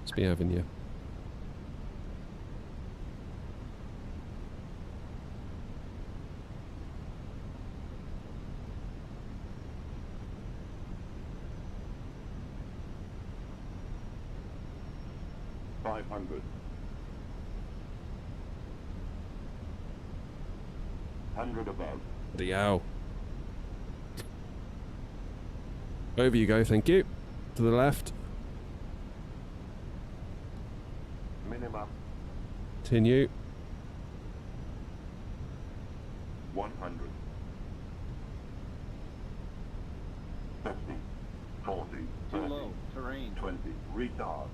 Must be having you. Hundred above. The owl. Over you go, thank you. To the left. Minimum. Continue. 100. 50. 40. 30. Low. Terrain. 20. Retard.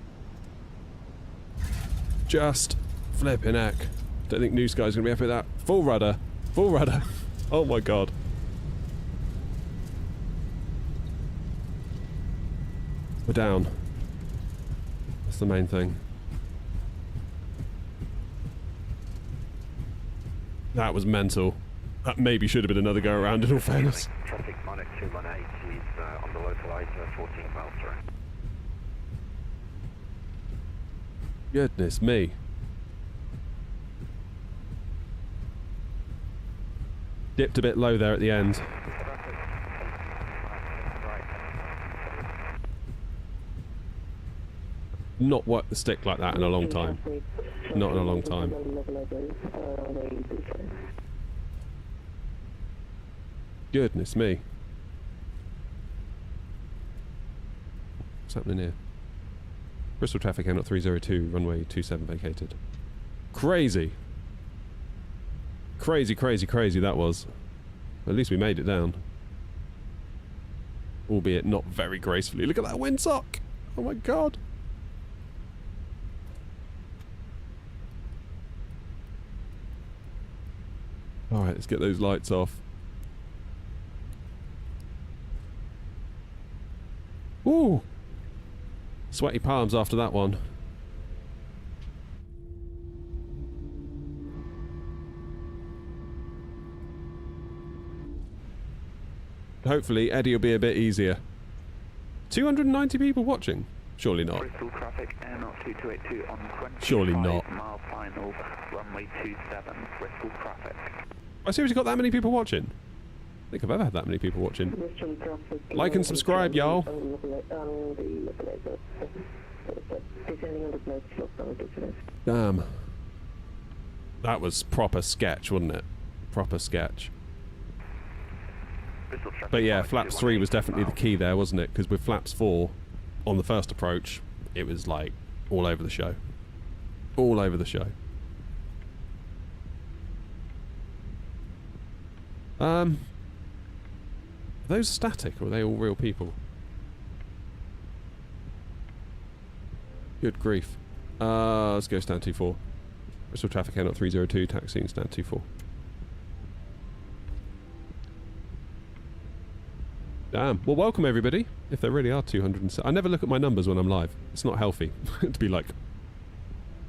Just flipping heck. Don't think New Sky's gonna be happy with that. Full rudder. Full rudder. Oh my god. We're down. That's the main thing. That was mental. That maybe should have been another go around in all fairness. Traffic Monarch 218 is on the localizer 14 miles through. Goodness me. Dipped a bit low there at the end. Not worked the stick like that in a long time. Not in a long time. Goodness me. What's happening here? Bristol traffic out 302, runway 27 vacated. Crazy. Crazy, crazy, crazy that was. At least we made it down. Albeit not very gracefully. Look at that windsock! Oh my god! Alright, let's get those lights off. Ooh! Sweaty palms after that one. Hopefully, Eddie will be a bit easier. 290 people watching? Surely not. Bristol traffic, Air 2282 on 25 Surely not. mile final, runway 27, Bristol traffic. I seriously got that many people watching? I think I've ever had that many people watching. Like and subscribe, y'all. Damn. That was proper sketch, wasn't it? Proper sketch. But yeah, flaps 3 was definitely the key there, wasn't it? Because with flaps 4, on the first approach, it was like all over the show. All over the show. Are those static or are they all real people? Good grief. Let's go stand 24. Bristol traffic out 302, taxiing stand 24. Damn. Well, welcome everybody. If there really are 207. I never look at my numbers when I'm live. It's not healthy to be like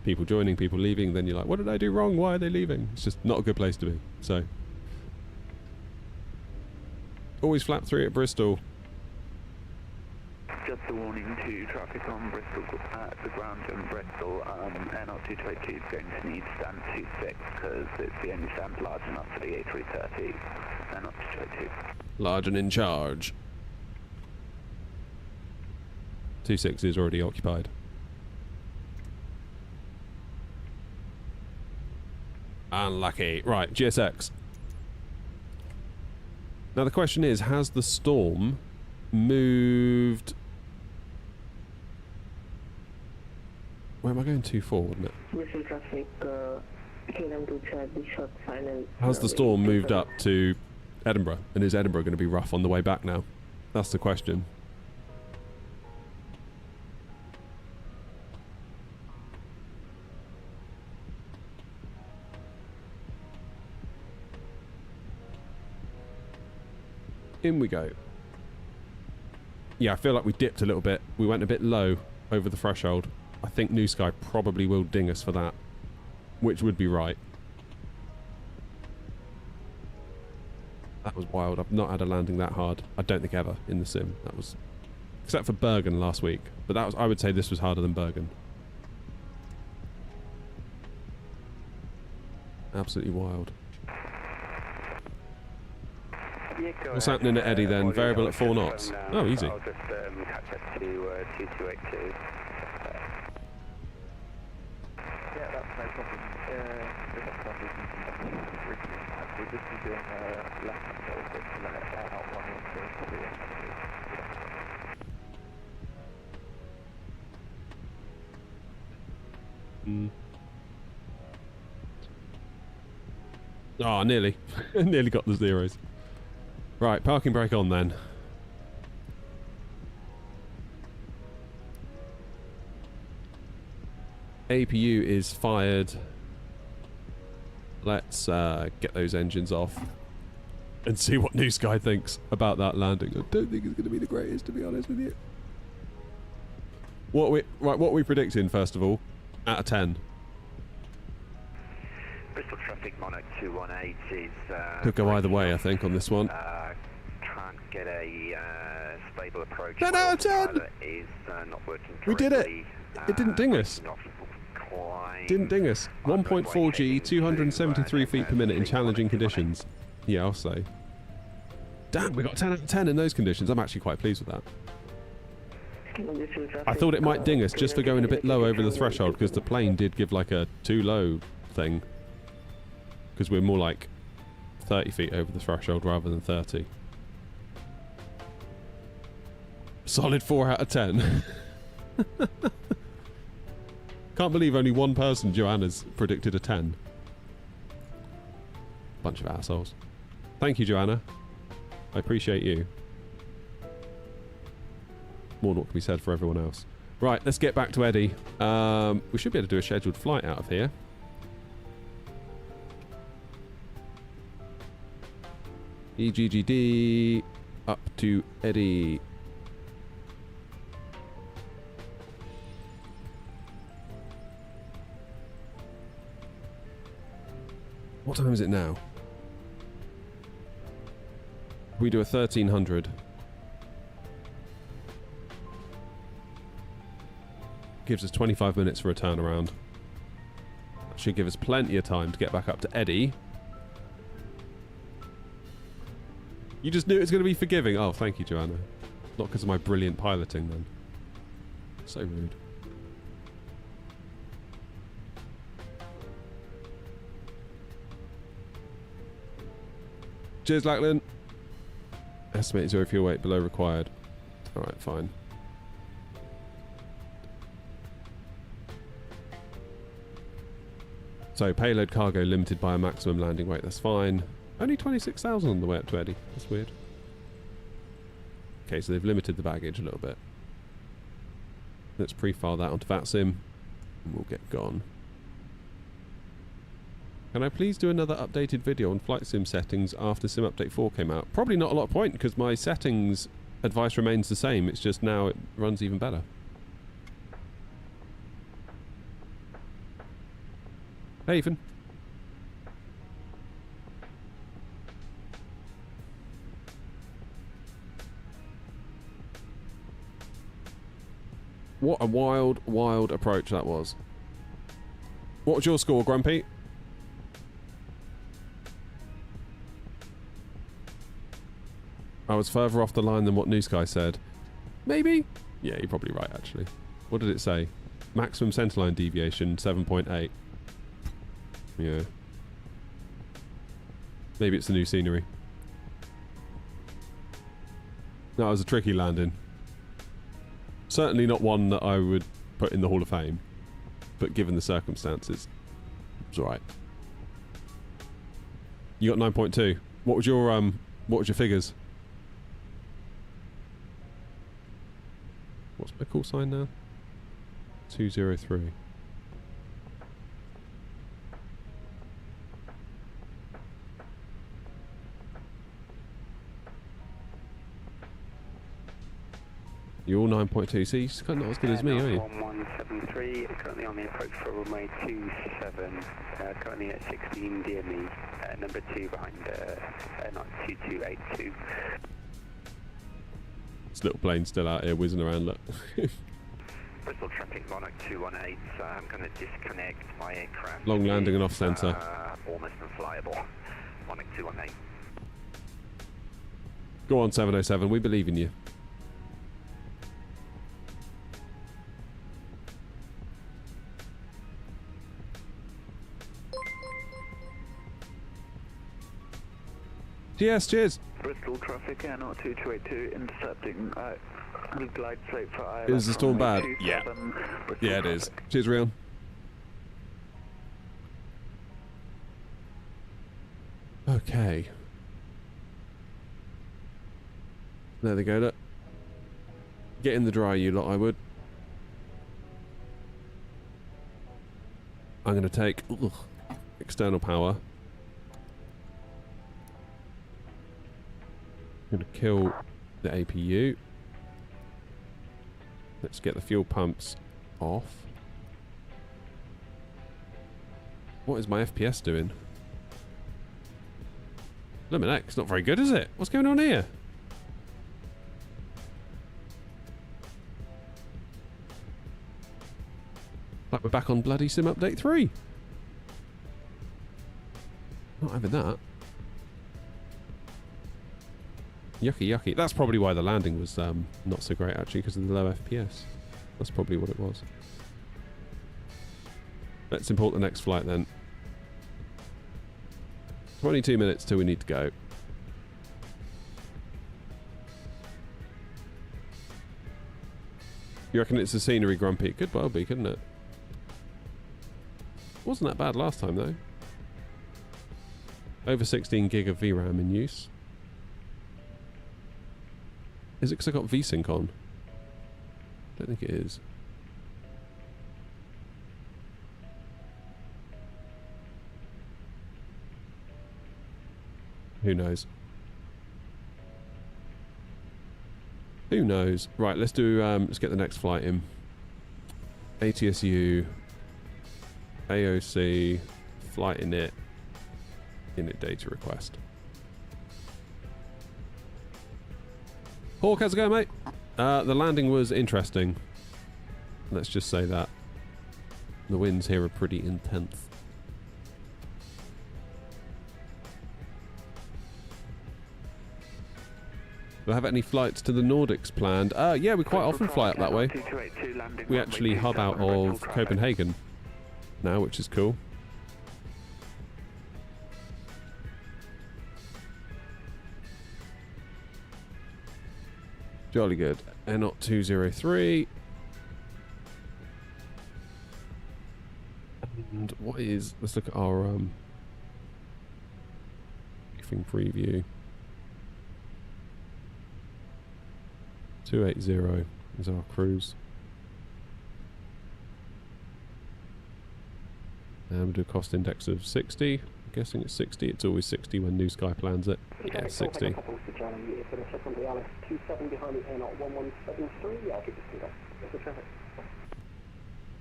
people joining, people leaving. Then you're like, what did I do wrong? Why are they leaving? It's just not a good place to be. So, always flap 3 at Bristol. Just a warning to traffic on Bristol at the ground in Bristol. Air 2282 is going to need stand 26 because it's the only stand large enough for the A330. Air 2282. Large and in charge. 26 is already occupied. Unlucky. Right, GSX. Now the question is, has the storm moved... Where am I going to forward, isn't it? Bristol traffic, KLM to Charlie, short final. Has the storm moved up to Edinburgh? And is Edinburgh going to be rough on the way back now? That's the question. In we go. Yeah, I feel like we dipped a little bit. We went a bit low over the threshold. I think New Sky probably will ding us for that, which would be right. That was wild. I've not had a landing that hard, I don't think, ever in the sim. That was, except for Bergen last week, but that was, I would say this was harder than Bergen. Absolutely wild. Yeah, What's happening at Eddie then? Variable at 4 knots. Oh, easy. I'll just catch up to 2282. Yeah, that's no problem. If that's not we're just doing left control bit to let it out one into Oh, nearly. Nearly got the zeros. Right, parking brake on then. APU is fired. Let's get those engines off and see what New Sky thinks about that landing. I don't think it's going to be the greatest, to be honest with you. What are we predicting first of all? Out of 10. Bristol traffic Monarch 218 is... Could go either way, I think, on this one. Can't get a stable approach. 10 out of 10! Pilot is not working correctly. We did it! It didn't ding us. Didn't ding us. 1.4 G, 273 feet per minute in challenging conditions. Yeah, I'll say. Damn, we got 10 out of 10 in those conditions. I'm actually quite pleased with that. I thought it might ding us just for going a bit low over the threshold, because the plane did give like a too low thing. Because we're more like 30 feet over the threshold rather than 30. Solid 4 out of 10. Can't believe only one person, Joanna's, predicted a 10. Bunch of assholes. Thank you, Joanna. I appreciate you. More than what can be said for everyone else. Right, let's get back to Eddie. We should be able to do a scheduled flight out of here. EGGD up to Eddie. What time is it now? We do a 1300. Gives us 25 minutes for a turnaround. That should give us plenty of time to get back up to Eddie. You just knew it was going to be forgiving. Oh, thank you, Joanna. Not because of my brilliant piloting, then. So rude. Cheers, Lachlan. Estimated zero fuel weight below required. Alright, fine. So, payload cargo limited by a maximum landing weight. That's fine. Only 26,000 on the way up to Eddie. That's weird. Okay, so they've limited the baggage a little bit. Let's pre-file that onto VATSIM, and we'll get gone. Can I please do another updated video on flight sim settings after Sim Update 4 came out? Probably not a lot of point, because my settings advice remains the same. It's just now it runs even better. Hey, Ethan. What a wild, wild approach that was. What was your score, Grumpy? I was further off the line than what New Sky said. Maybe? Yeah, you're probably right, actually. What did it say? Maximum centerline deviation, 7.8. Yeah. Maybe it's the new scenery. That was a tricky landing. Certainly not one that I would put in the Hall of Fame. But given the circumstances, it's alright. You got 9.2. What was your figures? What's my call sign now? 203. You're all 9.2. See, you're kind of not as good as me, are you? 1173, currently on the approach for runway 27, currently at 16 DME, number 2 behind not 2282. This little plane's still out here whizzing around, look. Bristol traffic, Monarch 218, so I'm going to disconnect my aircraft. Long landing and off centre. Almost unflyable. Monarch 218. Go on, 707, we believe in you. Yes, cheers. Bristol traffic, Air 2282, intercepting glide slope for ILS. Is the storm bad? Yeah. Yeah, it is. Cheers, Rion. Okay. There they go, look. Get in the dry, you lot, I would. I'm going to take external power. I'm going to kill the APU. Let's get the fuel pumps off. What is my FPS doing? Limit X, not very good, is it? What's going on here? Like we're back on bloody Sim Update 3. Not having that. Yucky, yucky. That's probably why the landing was not so great, actually, because of the low FPS. That's probably what it was. Let's import the next flight, then. 22 minutes till we need to go. You reckon it's a scenery grumpy? It could well be, couldn't it? Wasn't that bad last time, though. Over 16 gig of VRAM in use. Is it because I got VSync on? Don't think it is. Who knows? Who knows? Right, let's do. Let's get the next flight in. ATSU, AOC, flight init data request. Hawk, how's it going, mate? The landing was interesting. Let's just say that. The winds here are pretty intense. Do I have any flights to the Nordics planned? Yeah, we quite often fly up that way. We actually hub out of Copenhagen now, which is cool. Jolly good. Air 203. And what is... Let's look at our briefing preview. 280 is our cruise. And we'll do a cost index of 60. I'm guessing it's 60. It's always 60 when New Sky plans it. Yeah, 60.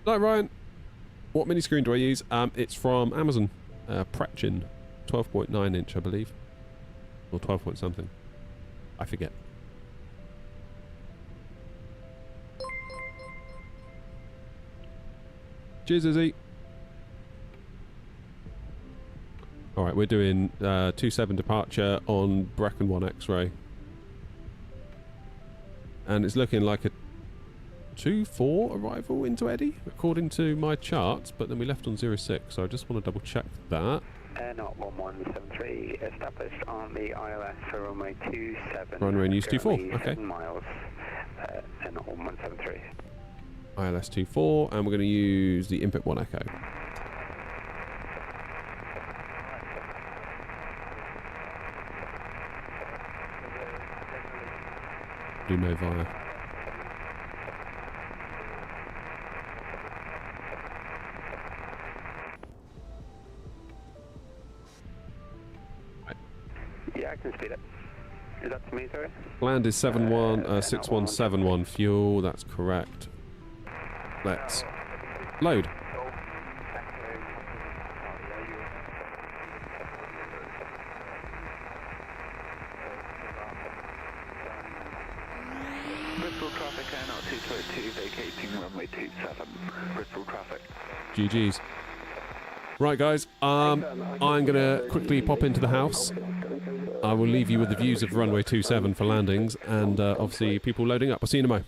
Right, Ryan. What mini screen do I use? It's from Amazon. Pratchin. 12.9 inch, I believe. Or 12 point something. I forget. Cheers, Izzy. Alright, we're doing 27 departure on Brecon 1 X-ray. And it's looking like a 2-4 arrival into Eddie, according to my charts, but then we left on 06, so I just want to double check that. Air 1173, established on the ILS for runway 27. Runway news 24, okay. 7 miles, Air 1173. ILS 24, and we're going to use the Impet 1 Echo. Do no via. Yeah, I can speed it. Is that to me, sorry? Land is 6171 fuel, that's correct. Let's load. Bristol traffic, Airnaut 222, vacating runway 27. Bristol traffic. GG's. Right, guys, I'm going to quickly pop into the house. I will leave you with the views of runway 27 for landings and obviously people loading up. I'll see you in a mo.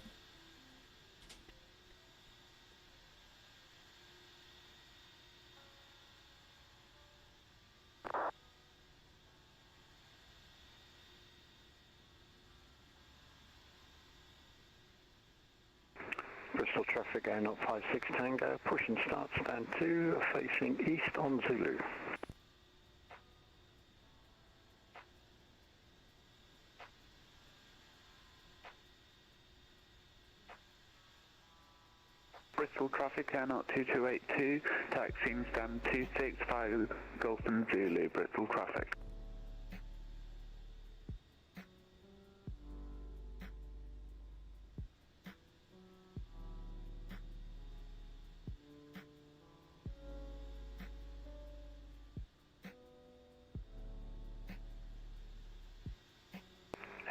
Bristol traffic, Airnaut 56 Tango, push and start stand 2, facing east on Zulu. Bristol traffic, Airnaut 2282, taxiing stand 265 Golf and Zulu, Bristol traffic.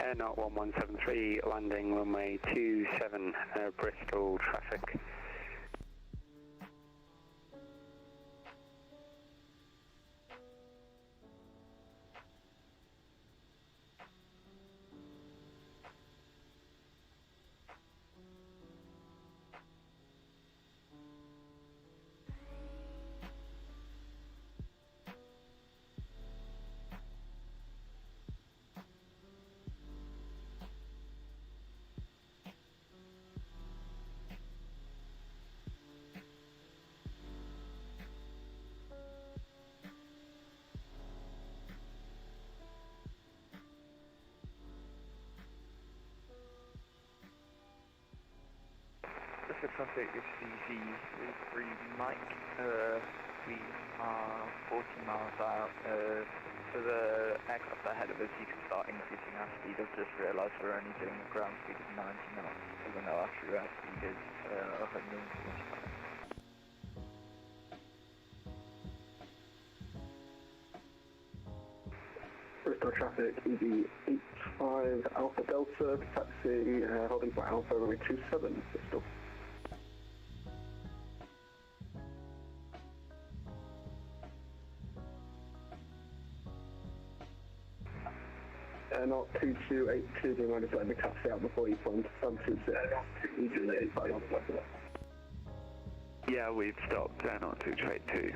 Airnaut 1173, landing runway 27, Bristol traffic. Bristol traffic, this is CZ33 Mike. We are 40 miles out. For the aircraft ahead of us, you can start increasing our speed. I've just realised we're only doing a ground speed of 90 knots, even though our true airspeed is 145. Bristol traffic, EV85 Alpha Delta, taxiing, holding for Alpha runway 27, Bristol. Not 2282, do you mind if letting the taxi out before you pull into Sun 26? Yeah, we've stopped, Airnaut 2282.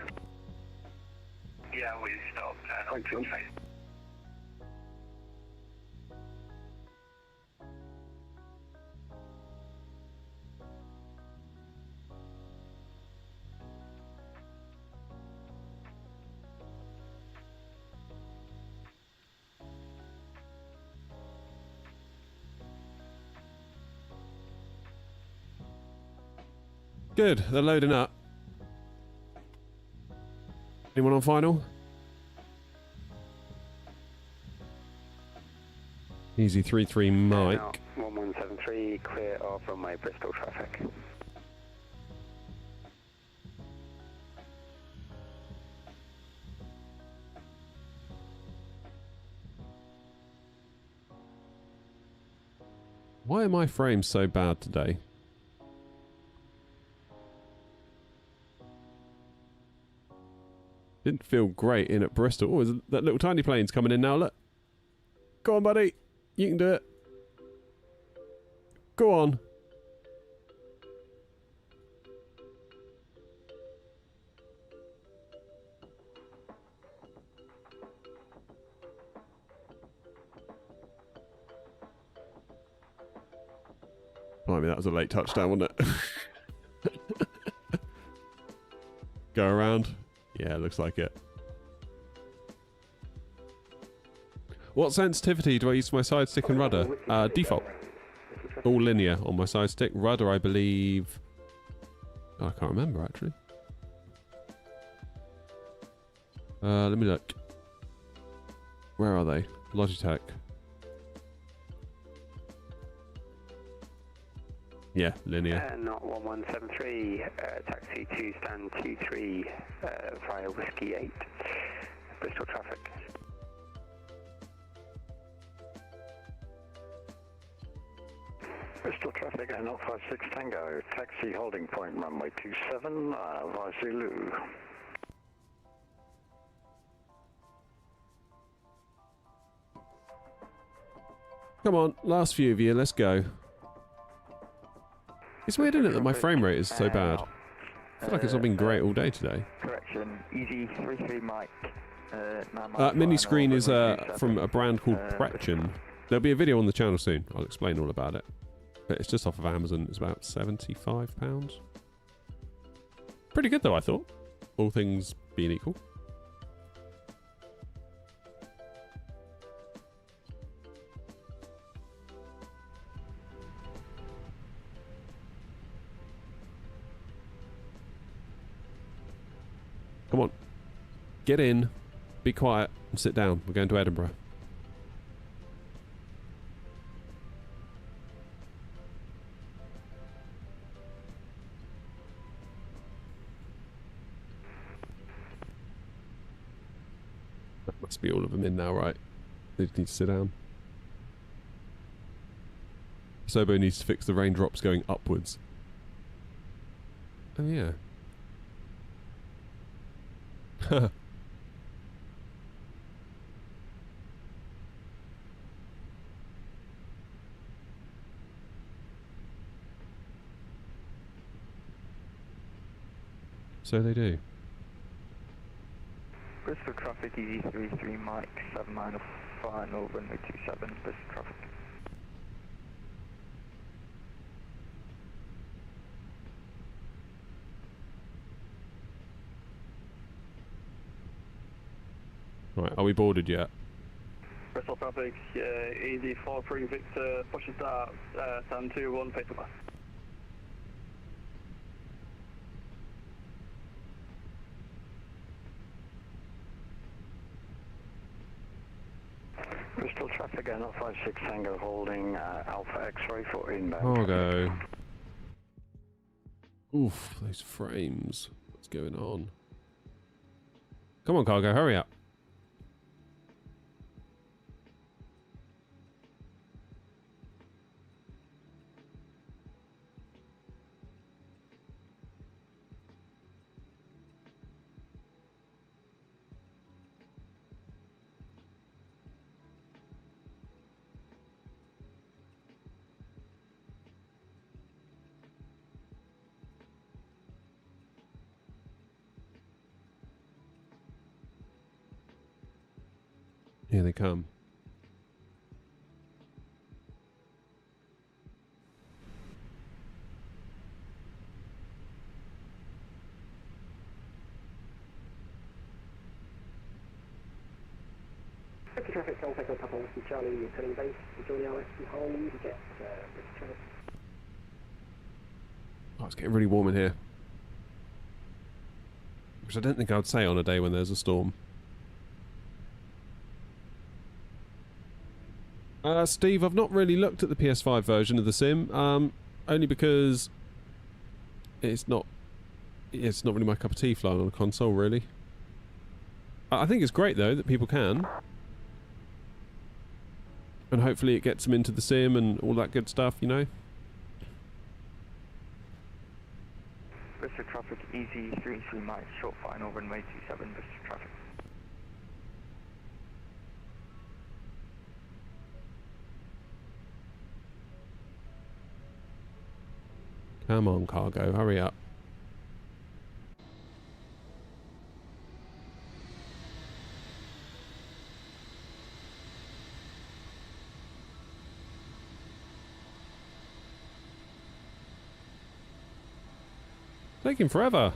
Yeah, we've stopped, Airnaut 2282. Good, they're loading up. Anyone on final? Easy 3-3 Mike. 1173, clear of runway Bristol traffic. Why are my frames so bad today? Didn't feel great in at Bristol. Oh, that little tiny plane's coming in now, look. Go on, buddy. You can do it. Go on. Blimey, that was a late touchdown, wasn't it? Go around. Yeah, looks like it. What sensitivity do I use for my side stick and rudder? Default. All linear on my side stick. Rudder, I believe... Oh, I can't remember, actually. Let me look. Where are they? Logitech. Yeah, linear. Not 1173, taxi to stand 23 via Whiskey 8, Bristol traffic. Bristol traffic at 056 Tango, taxi holding point runway 27 via Zulu. Come on, last few of you, let's go. It's weird, isn't it, that my frame rate is so bad? I feel like it's not been great all day today. Correction, Easy 33 Mike. Mini screen is from a brand called Pretchen. There'll be a video on the channel soon. I'll explain all about it. But it's just off of Amazon. It's about £75. Pretty good though, I thought. All things being equal. Come on. Get in. Be quiet and sit down. We're going to Edinburgh. That must be all of them in now, right? They just need to sit down. Sobo needs to fix the raindrops going upwards. Oh yeah. So they do. Bristol traffic, Easy 33 Mike, 7 line of final, runway 27, Bristol traffic. Right, are we boarded yet? Bristol traffic, Easy 43 Victor, push and start, stand 2-1, paper bus. Bristol traffic at 056 Tango holding Alpha X-ray for inbound. Cargo. Oof, those frames. What's going on? Come on, cargo, hurry up. Here they come. Traffic, I'll take a couple of Charlie, you're turning base, enjoy the RS from home, you get traffic. Oh, it's getting really warm in here. Which I don't think I would say on a day when there's a storm. Steve, I've not really looked at the PS5 version of the sim, only because it's not really my cup of tea flying on a console, really. I think it's great though that people can, and hopefully it gets them into the sim and all that good stuff, you know. Bristol traffic, Easy 33 Mike, short final, runway 27, Bristol traffic. Come on, cargo, hurry up. Taking forever.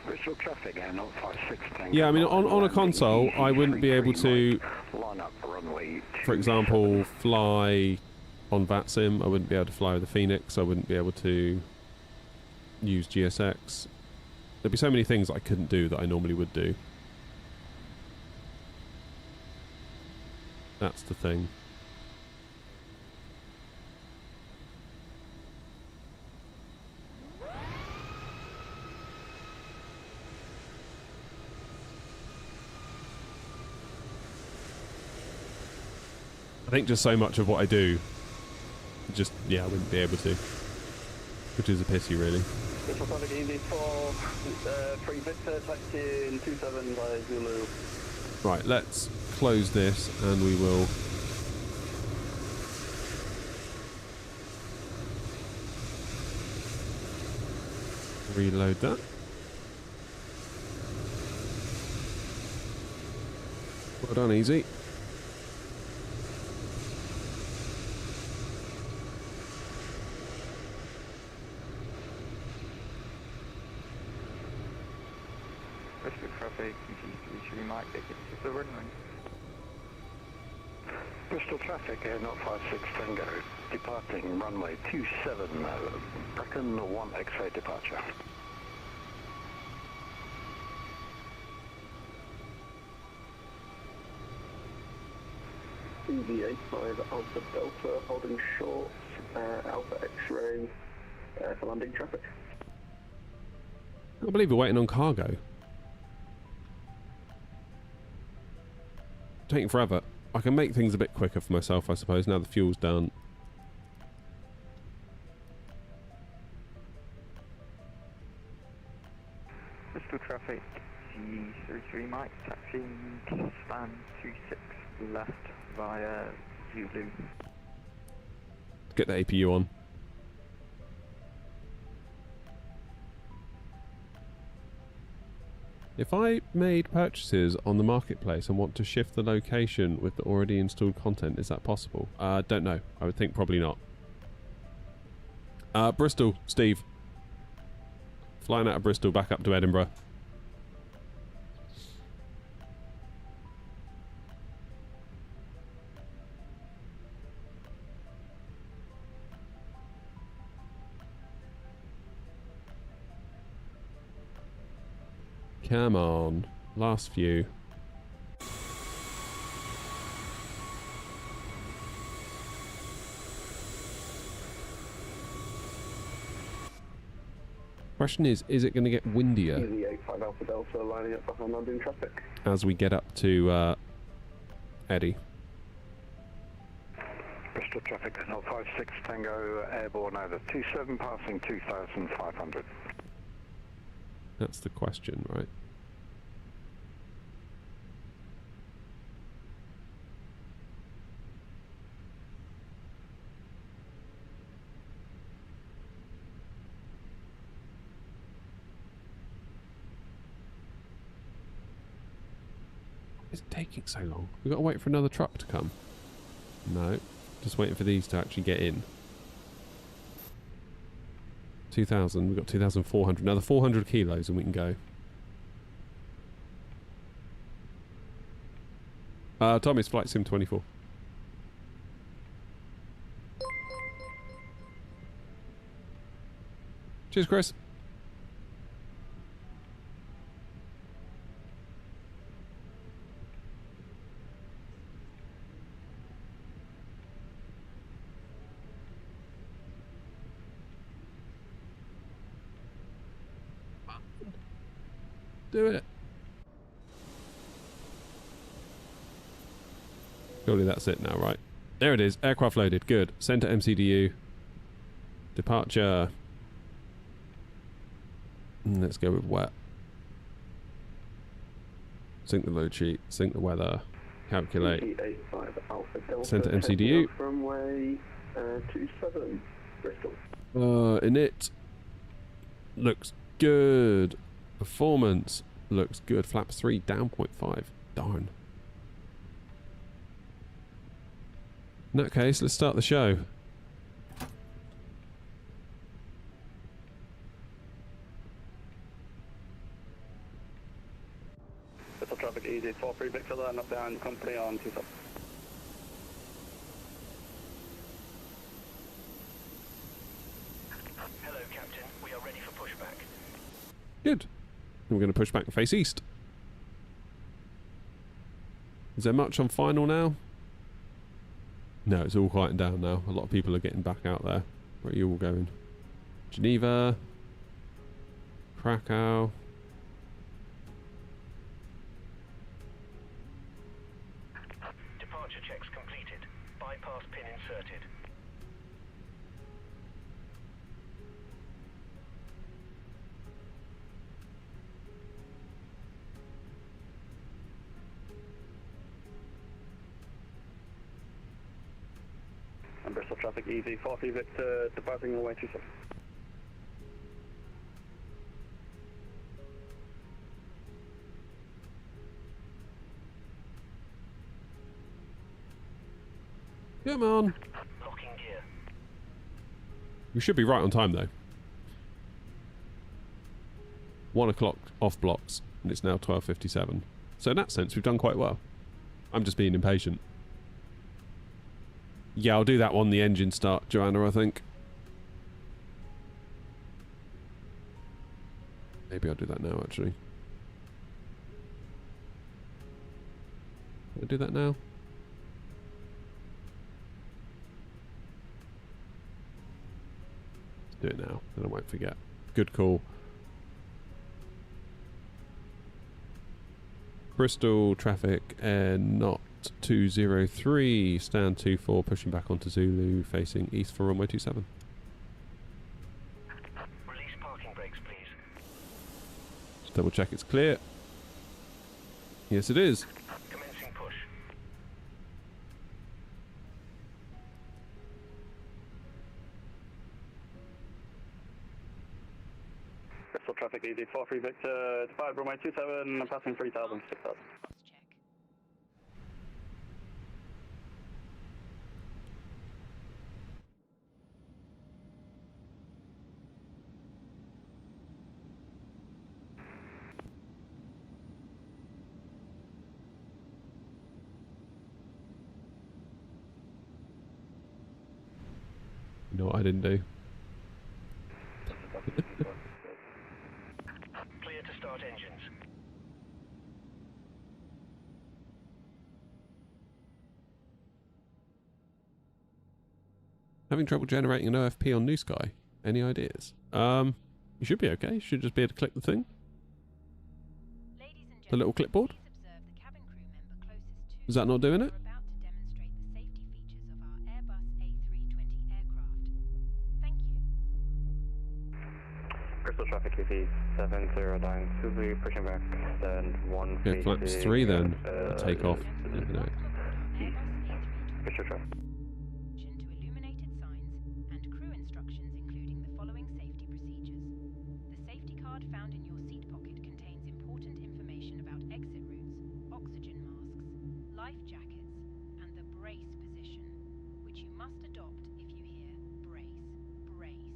Bristol traffic at 056 Tango. Yeah, I mean, on a console, I wouldn't be able to, for example, fly on VATSIM. I wouldn't be able to fly with the Phoenix. I wouldn't be able to use GSX. There'd be so many things I couldn't do that I normally would do. That's the thing. I think just so much of what I do, just, yeah, I wouldn't be able to. Which is a pity, really. Bristol traffic easy 3 Victor, taxiing 27 by Zulu. Right, let's close this and we will... reload that. Well done, easy. Bristol traffic, EG33 Mike, get to the runway. Bristol traffic, Air 056 Tango, departing runway 27, Brecon 1 X-ray departure. EV85 Alpha Delta, holding short, Alpha X-ray for landing traffic. I can't believe we're waiting on cargo. Taking forever. I can make things a bit quicker for myself, I suppose, now the fuel's done. Bristol traffic, G33 Mike, taxiing span 26 left via Zulu. Get the APU on. If I made purchases on the marketplace and want to shift the location with the already installed content, is that possible? Don't know. I would think probably not. Bristol, Steve. Flying out of Bristol back up to Edinburgh. Come on. Last few. Question is it going to get windier? EV85 Alpha Delta lining up behind landing traffic. As we get up to Eddie. Bristol traffic, Air 056 Tango, airborne over 27, passing 2,500. That's the question, right? It's taking so long. We've got to wait for another truck to come. No. Just waiting for these to actually get in. 2,000. We've got 2,400. Another 400 kilos and we can go. Tommy's Flight Sim 24. Cheers, Chris. Do it. Surely that's it now, right? There it is. Aircraft loaded. Good. Center MCDU. Departure. Let's go with wet. Sync the load sheet. Sync the weather. Calculate. EV85 Alpha Delta, Center MCDU. Runway 27, Bristol. Init. Looks good. Performance looks good. Flaps 3 down 0.5. Darn. In that case, let's start the show. Bristol traffic easy 43 Victor, line up down company on 27. Hello, Captain. We are ready for pushback. Good. We're going to push back and face east. Is there much on final now? No, it's all quieting down now. A lot of people are getting back out there. Where are you all going? Geneva. Krakow. Departure checks completed. Bypass pin inserted. And Bristol traffic easy, 43 Victor, departing runway 27. Come on. Locking gear. We should be right on time though. 1 o'clock off blocks, and it's now 12:57. So in that sense, we've done quite well. I'm just being impatient. Yeah, I'll do that one, the engine start, Joanna, I think. Maybe I'll do that now, actually. Can I do that now? Let's do it now, then I won't forget. Good call. Bristol traffic not 203, stand 24, pushing back onto Zulu, facing east for runway 27. Release parking brakes, please. Just double check it's clear. Yes, it is. Commencing push. Bristol traffic easy, 43 Victor, depart runway 27, passing 3000, 6000. You know what I didn't do? Clear to start engines. Having trouble generating an OFP on New Sky? Any ideas? You should be okay. You should just be able to click the thing. The little clipboard. Is that not doing it? Bristol traffic easy, 709 Zulu, pushing back, stand 1. Yeah, flaps 3 then. Take off. Never know. Bristol traffic. To illuminated signs and crew instructions including the following safety procedures. The safety card found in your seat pocket contains important information about exit routes, oxygen masks, life jackets, and the brace position, which you must adopt if you hear brace, brace.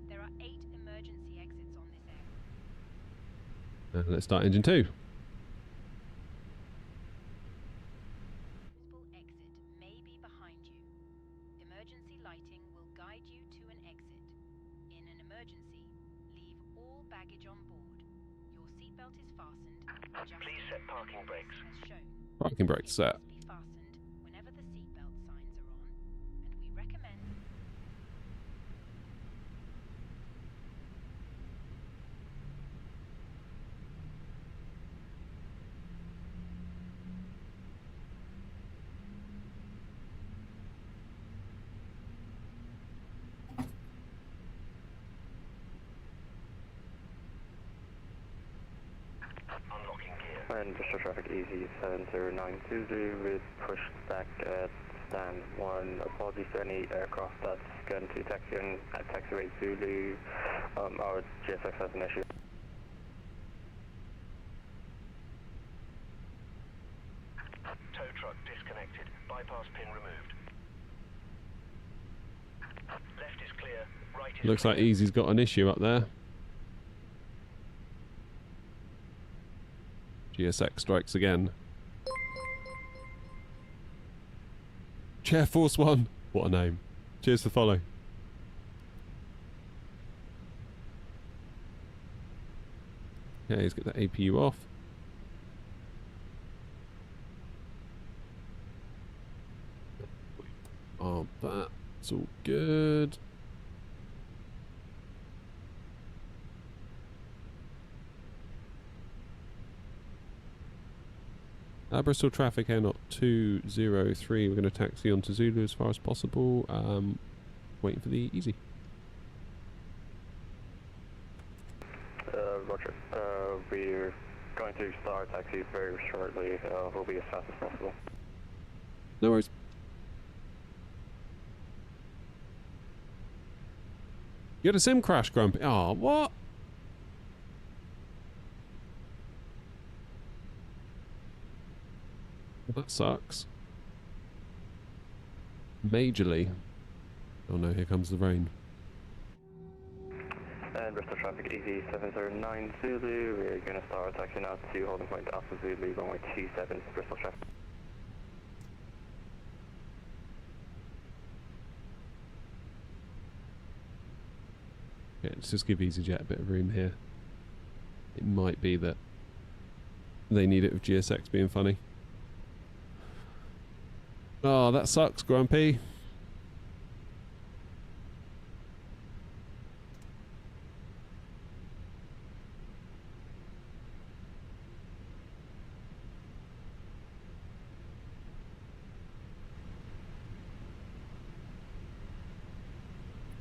There are 8 emergency exits on this aircraft. Let's start engine 2. Exit may be behind you. Emergency lighting will guide you to an exit. In an emergency, leave all baggage on board. Your seatbelt is fastened. Please set parking brakes. As shown. Parking brake set. Be fastened whenever the seatbelt signs are on, and we recommend. Unlocking gear. And Bristol traffic easy, 709 Zulu with push back at stand 1. Apologies to any aircraft that's going to taxi in at taxiway Zulu. Our GSX has an issue. Tow truck disconnected. Bypass pin removed. Left is clear. Right is Looks clear. like Easy's got an issue up there. GSX strikes again. Chair Force 1. What a name. Cheers for follow. Okay, let's get the APU off. Oh, that's all good. Bristol traffic air not 203. We're going to taxi onto Zulu as far as possible. Waiting for the easy. Roger. We're going to start taxi very shortly. We'll be as fast as possible. No worries. You had a sim crash, Grumpy. Oh, what? Well, that sucks. Majorly. Oh no, here comes the rain. And Bristol traffic easy 709 Zulu. We're going to start taxi now to holding point Alpha Zulu, runway 27, Bristol traffic. Yeah, let's just give EasyJet a bit of room here. It might be that they need it with GSX being funny. Oh, that sucks, Grumpy.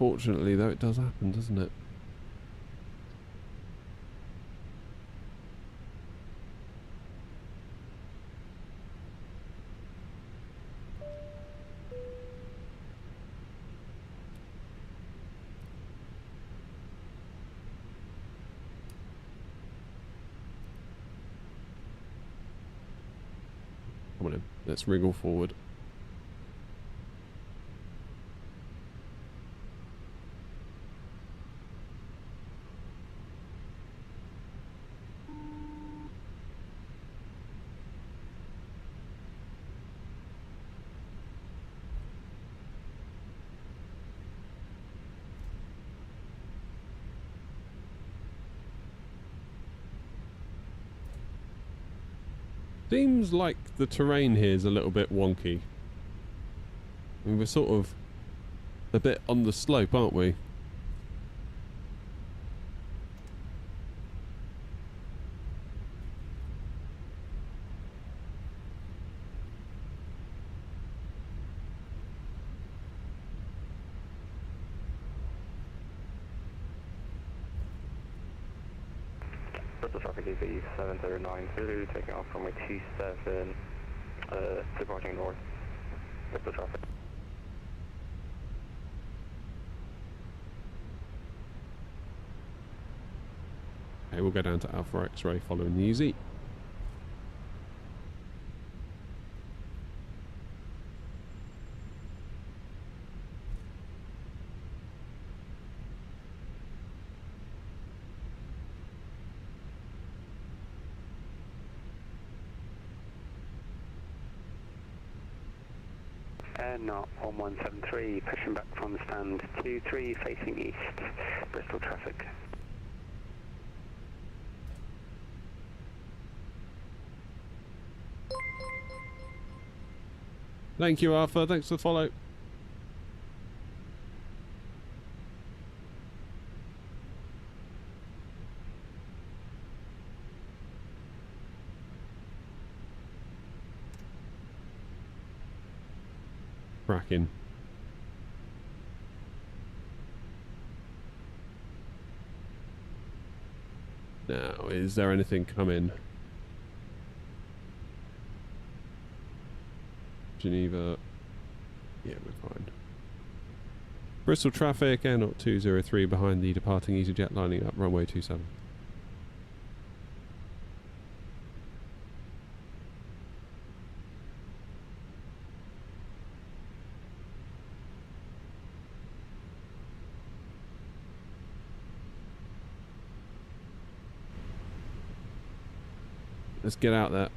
Fortunately, though, it does happen, doesn't it? Come on in. Let's wriggle forward. Seems like the terrain here is a little bit wonky. I mean, we're sort of a bit on the slope, aren't we? Bristol traffic easy 709 Zulu, taking off runway 27, departing north. Bristol traffic. Okay, we'll go down to Alpha X-ray following the easy. Not 1173, pushing back from stand 23, facing east, Bristol traffic. Thank you, Arthur. Thanks for the follow. Cracking. Now, is there anything coming? Geneva. Yeah, we're fine. Bristol traffic, air not 203 behind the departing EasyJet lining up runway 27. Let's get out there.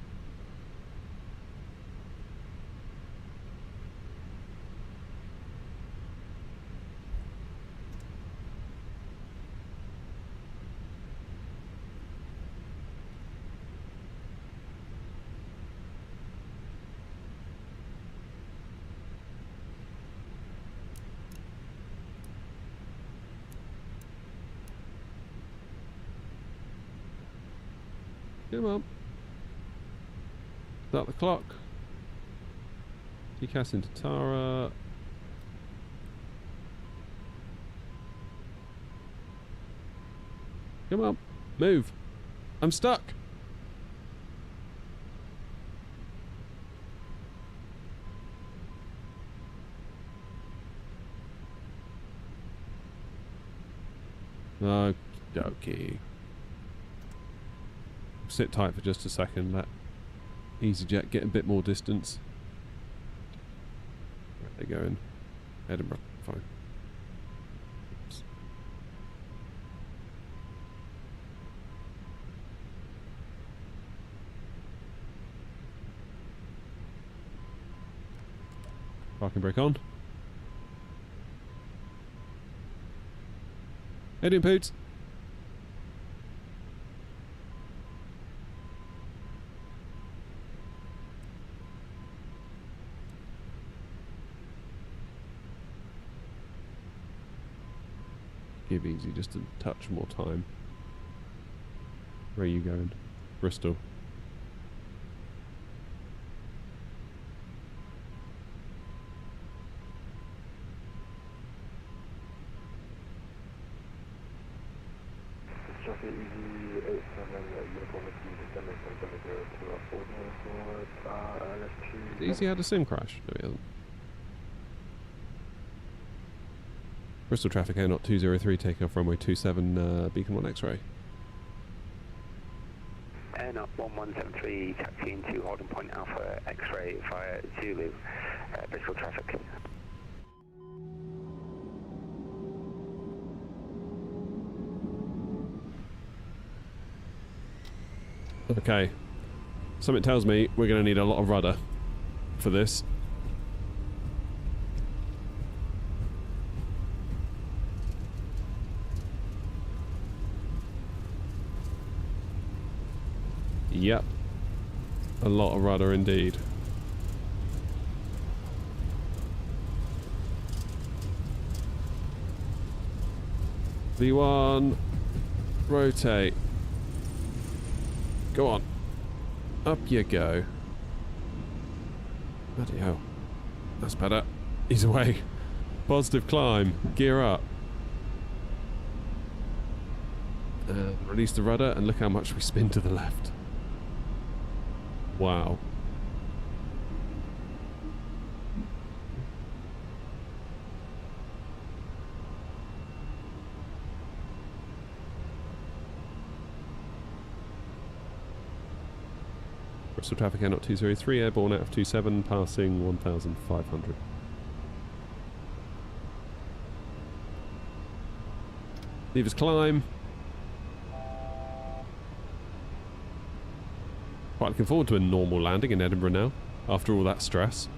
Come on. Start the clock. Decast into Tara. Come on, move. I'm stuck. Okay. Sit tight for just a second. Let EasyJet get a bit more distance. Where are they going? Edinburgh. Fine. Oops. Parking brake on. How you doing, Poots? Give Easy just a touch more time. Where are you going? Bristol. Easy had a sim crash. No, he hasn't. Bristol traffic Air Knot 203 taking off runway 27 Beacon 1 X-ray. Air Knot 1173 taxiing to holding point Alpha X-ray via Zulu, Bristol traffic. Okay. Something tells me we're going to need a lot of rudder for this. Yep. A lot of rudder indeed. V1. Rotate. Go on. Up you go. Bloody hell. That's better. He's away. Positive climb. Gear up. Release the rudder and look how much we spin to the left. Wow. Bristol traffic Air Knot 203, airborne out of 27, passing 1,500. Levers climb. Quite looking forward to a normal landing in Edinburgh now, after all that stress.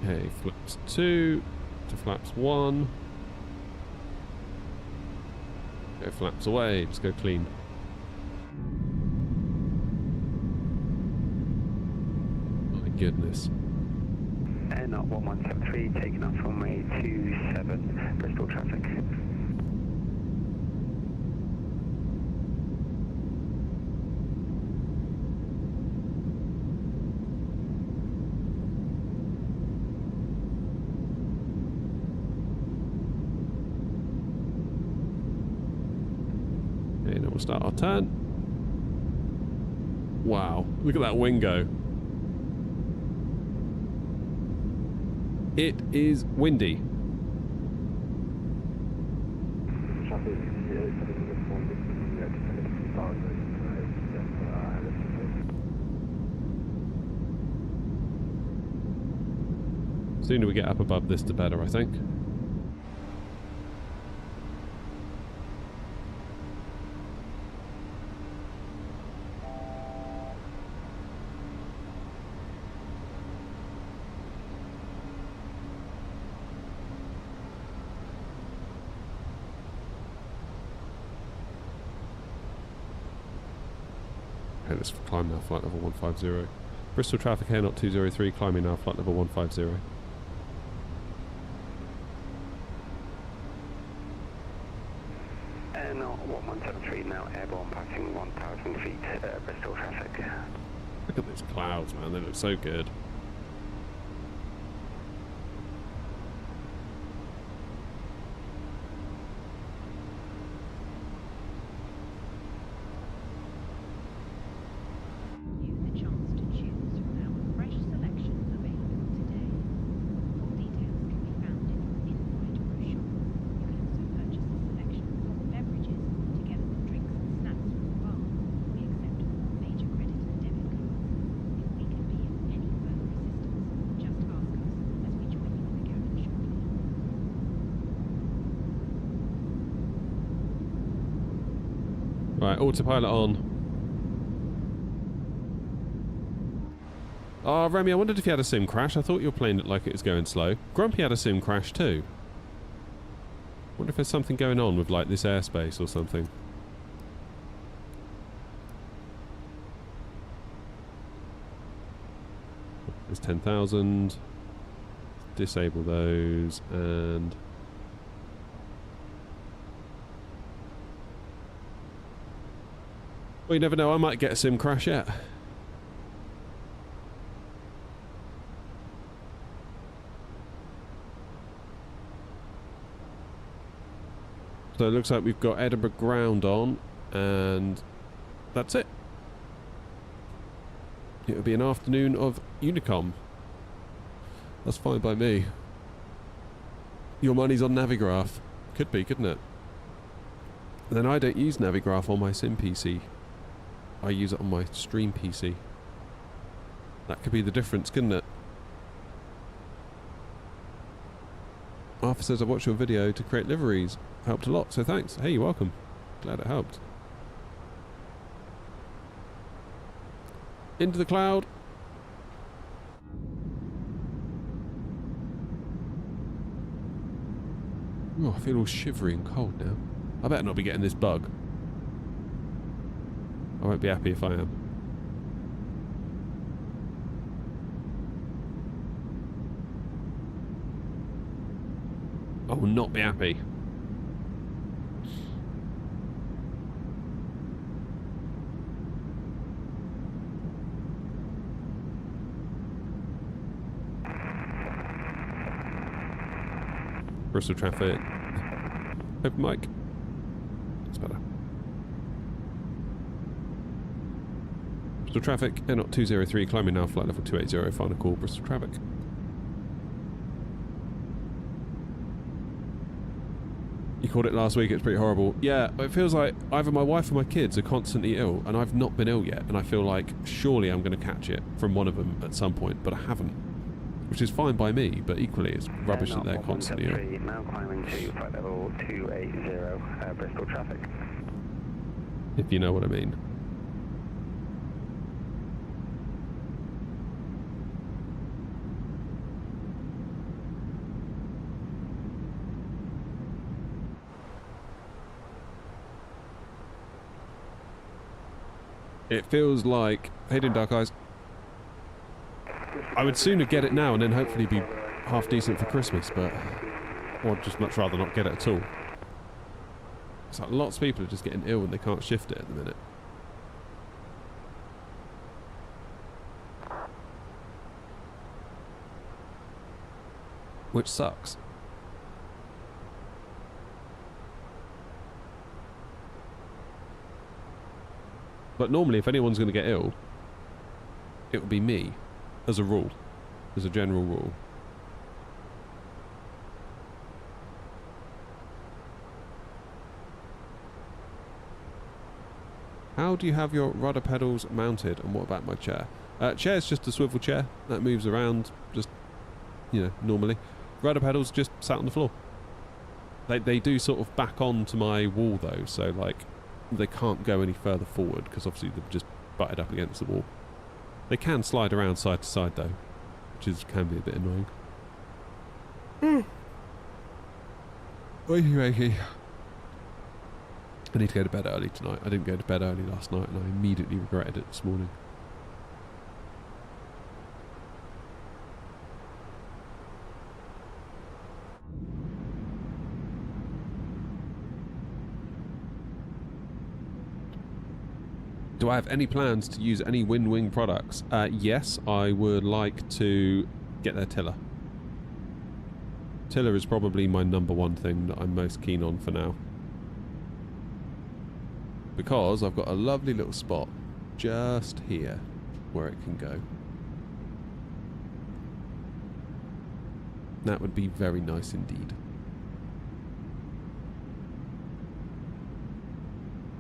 Okay, flaps 2 to flaps 1. Go flaps away, just go clean. Goodness. Air Knot 1173 taking off runway 27 Bristol traffic. Okay, now we'll start our turn. Wow, look at that wing go. It is windy. Sooner we get up above this, the better, I think. Okay, let's climb now, flight level 150. Bristol traffic air not 203, climbing now, flight level 150. And 1173 now, airborne passing 1,000 feet, Bristol traffic. Look at these clouds, man, they look so good. Right, autopilot on. Oh, Remy, I wondered if you had a sim crash. I thought your plane looked like it was going slow. Grumpy had a sim crash too. Wonder if there's something going on with like this airspace or something. There's 10,000. Disable those and... Well, you never know, I might get a sim crash yet. So it looks like we've got Edinburgh ground on, and that's it. It'll be an afternoon of Unicom. That's fine by me. Your money's on Navigraph. Could be, couldn't it? Then I don't use Navigraph on my sim PC. I use it on my stream PC. That could be the difference, couldn't it? Arthur says, I watched your video to create liveries. Helped a lot, so thanks. Hey, you're welcome. Glad it helped. Into the cloud. Oh, I feel all shivery and cold now. I better not be getting this bug. I won't be happy if I am. I will not be happy. Bristol traffic. Open mic. That's better. Bristol traffic, Air 203, climbing now, flight level 280, final call, Bristol traffic. You called it last week, it's pretty horrible. Yeah, it feels like either my wife or my kids are constantly ill, and I've not been ill yet, and I feel like surely I'm going to catch it from one of them at some point, but I haven't. Which is fine by me, but equally it's rubbish that they're constantly ill. Now climbing to flight level 280, Bristol traffic. If you know what I mean. It feels like... Hey, doing Dark Eyes. I would sooner get it now and then hopefully be half decent for Christmas, but... Or just much rather not get it at all. It's like lots of people are just getting ill and they can't shift it at the minute. Which sucks. But normally if anyone's going to get ill, it would be me. As a rule. As a general rule. How do you have your rudder pedals mounted, and what about my chair? Chair's just a swivel chair that moves around, just, you know, normally. Rudder pedals just sat on the floor. They do sort of back onto my wall though, so like they can't go any further forward because obviously they've just butted up against the wall. They can slide around side to side though, which can be a bit annoying. Wakey. I need to go to bed early tonight. I didn't go to bed early last night and I immediately regretted it this morning. Do I have any plans to use any Wing products? Yes, I would like to get their tiller. Tiller is probably my #1 thing that I'm most keen on for now. Because I've got a lovely little spot just here where it can go. That would be very nice indeed.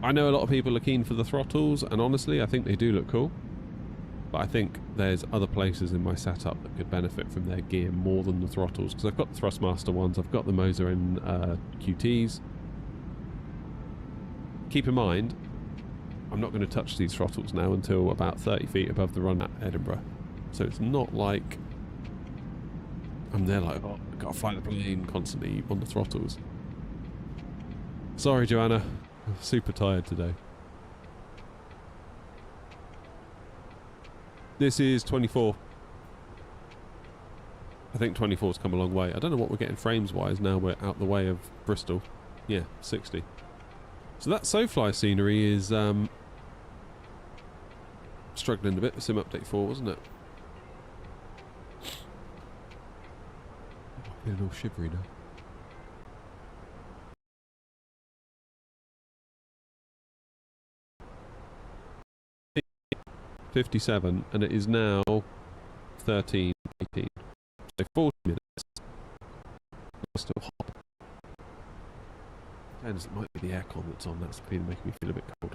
I know a lot of people are keen for the throttles, and honestly, I think they do look cool. But I think there's other places in my setup that could benefit from their gear more than the throttles. Because I've got the Thrustmaster ones, I've got the Moser and QTs. Keep in mind, I'm not going to touch these throttles now until about 30 feet above the run at Edinburgh. So it's not like I'm there like, oh, I've got to fly the plane constantly on the throttles. Sorry, Joanna. I'm super tired today. This is 24. I think 24's come a long way. I don't know what we're getting frames-wise now we're out the way of Bristol. Yeah, 60. So that SoFly scenery is struggling a bit with Sim Update 4, wasn't it? I'm getting all shivery now. 57, and it is now 13:18. So 40 minutes. We're still hot. And it might be the aircon that's on. That's making me feel a bit cold.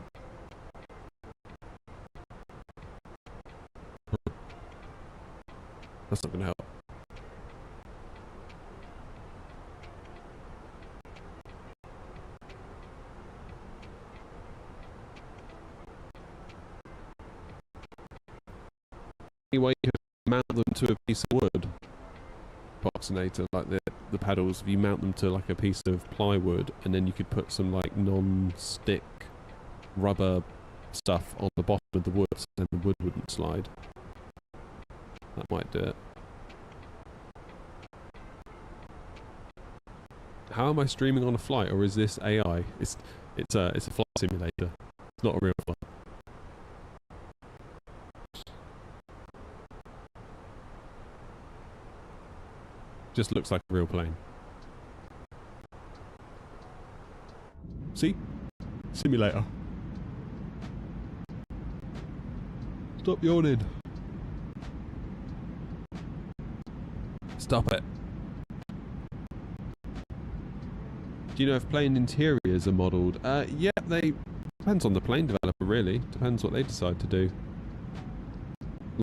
That's not going to help. Anyway, you can mount them to a piece of wood. Boxinator, like the pedals, if you mount them to like a piece of plywood, and then you could put some like non-stick rubber stuff on the bottom of the wood, so then the wood wouldn't slide. That might do it. How am I streaming on a flight, or is this AI? It's a flight simulator. It's not a real flight. Just looks like a real plane. See? Simulator. Stop yawning. Stop it. Do you know if plane interiors are modelled? Yeah, they... Depends on the plane developer, really. Depends what they decide to do.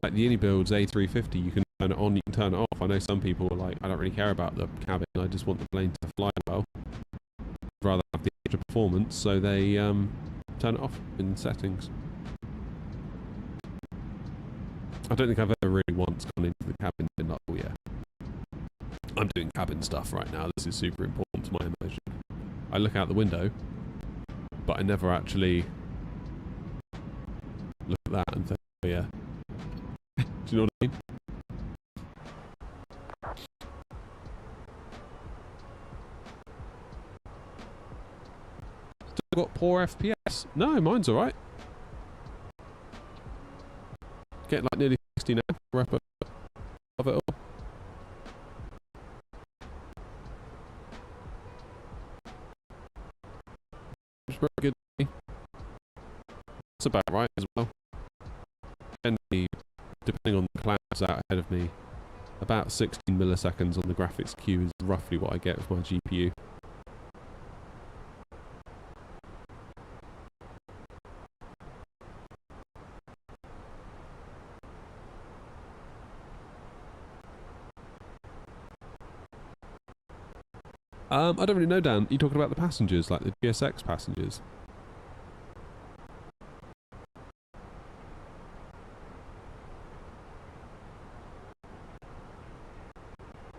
Like the Unibuild's A350, you can turn it on, you can turn it off. I know some people are like, I don't really care about the cabin, I just want the plane to fly well. I'd rather have the extra performance, so they turn it off in settings. I don't think I've ever really once gone into the cabin and been like, oh yeah, I'm doing cabin stuff right now, this is super important to my immersion. I look out the window, but I never actually look at that and think, oh yeah. Do you know what I mean? Still got poor FPS. No, mine's alright. Getting like nearly 60 now. Wrap up of it all. It's very good. That's about right as well. And depending on the clouds out ahead of me, about 16 milliseconds on the graphics queue is roughly what I get with my GPU. I don't really know, Dan. You talking about the passengers, like the GSX passengers?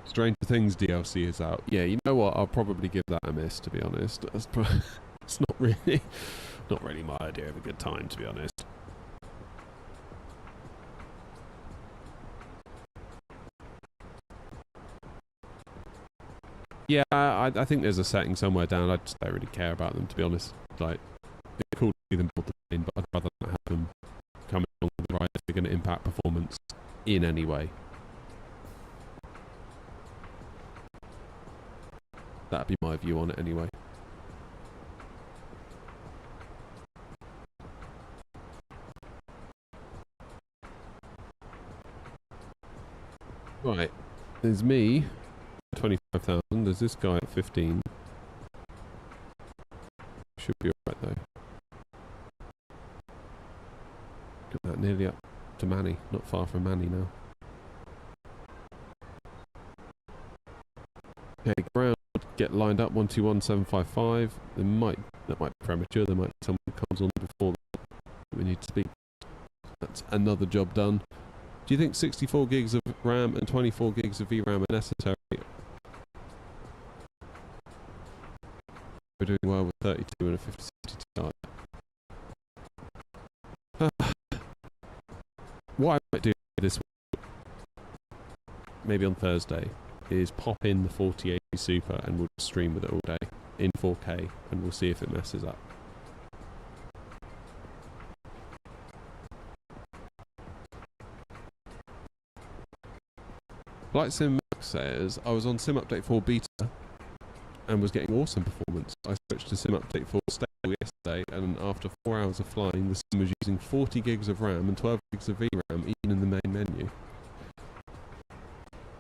Stranger Things DLC is out. Yeah, you know what? I'll probably give that a miss, to be honest. It's not really my idea of a good time, to be honest. Yeah, I think there's a setting somewhere down. I just don't really care about them, to be honest. Like, It's cool to see them build the plane, but I'd rather not have them coming along with the ride if they're going to impact performance in any way. That'd be my view on it anyway. Right, there's me, 25,000. There's this guy at 15. Should be alright though. Got that nearly up to Manny, not far from Manny now. Okay, ground get lined up 121755. That might be premature. There might be someone who comes on before we need to speak. That's another job done. Do you think 64 gigs of RAM and 24 gigs of VRAM are necessary? We're doing well with 32 and a 5060 Ti. What I might do this week, maybe on Thursday, is pop in the 4080 Super and we'll stream with it all day in 4K and we'll see if it messes up. Flight Sim Max says, I was on Sim Update 4 Beta and was getting awesome performance. I switched to Sim Update 4 Stable yesterday and after 4 hours of flying, the sim was using 40 gigs of RAM and 12 gigs of VRAM even in the main menu.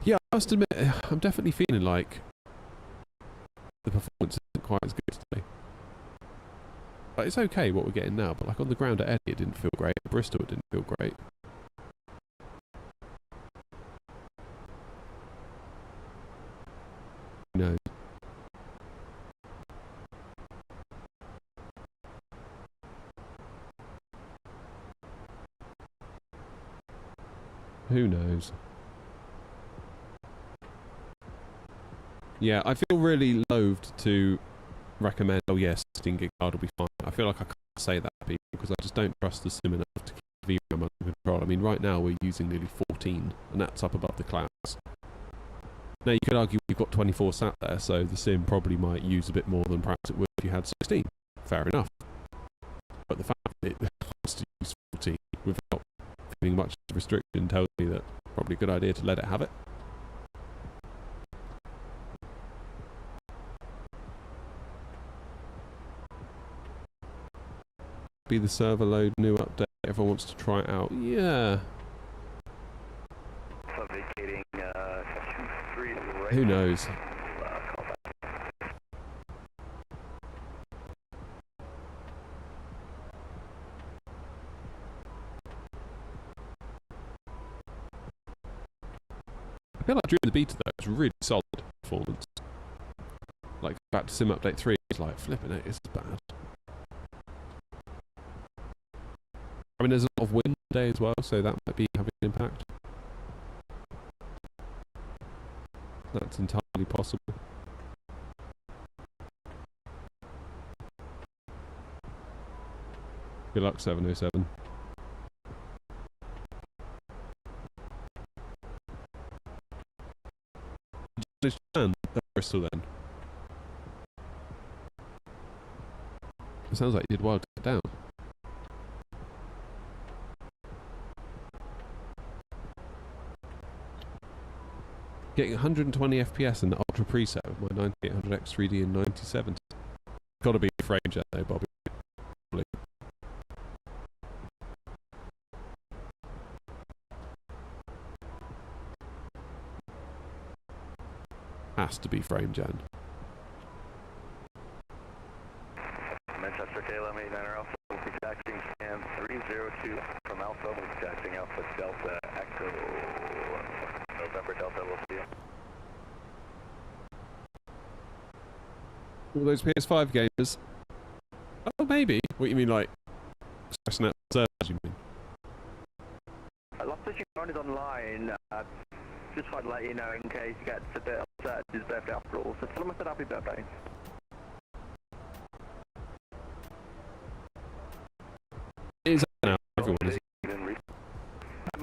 Yeah, I must admit, I'm definitely feeling like the performance isn't quite as good today. Like, it's okay what we're getting now, but like on the ground at Eddie it didn't feel great, at Bristol it didn't feel great. Who knows? Who knows? Yeah, I feel really loathed to recommend, oh yes, 16 gig card will be fine. I feel like I can't say that to people because I just don't trust the sim enough to keep VRAM under control. I mean, right now we're using nearly 14, and that's up above the clouds. Now, you could argue we've got 24 sat there, so the sim probably might use a bit more than perhaps it would if you had 16. Fair enough. But the fact that it wants to use 14 without feeling much restriction tells me that probably a good idea to let it have it. Be the server load new update. Everyone wants to try it out. Yeah. Vacating 23 right. Who knows? I feel like during the beta though, it's really solid performance. Like back to Sim Update 3, it's like flipping it, it's bad. I mean, there's a lot of wind today as well, so that might be having an impact. That's entirely possible. Good luck, 707. Did you land at Bristol then? It sounds like you did well to get down. Getting 120 FPS in the Ultra preset with my 9800X 3D in 9070. Gotta be a frame jet though, Bobby. Probably. Has to be frame gen. Manchester KLM 89er Alpha, we'll be taxiing scan 302 from Alpha, we'll be taxiing Alpha Delta Echo November Delta, we'll see you. All those PS5 gamers. Oh, maybe. What you mean, like expressing that servers, you mean? Lots of Shimon is online. Just wanted to let you know in case he gets a bit upset. It's his birthday after all. So tell him I said happy birthday. It is now. Everyone is.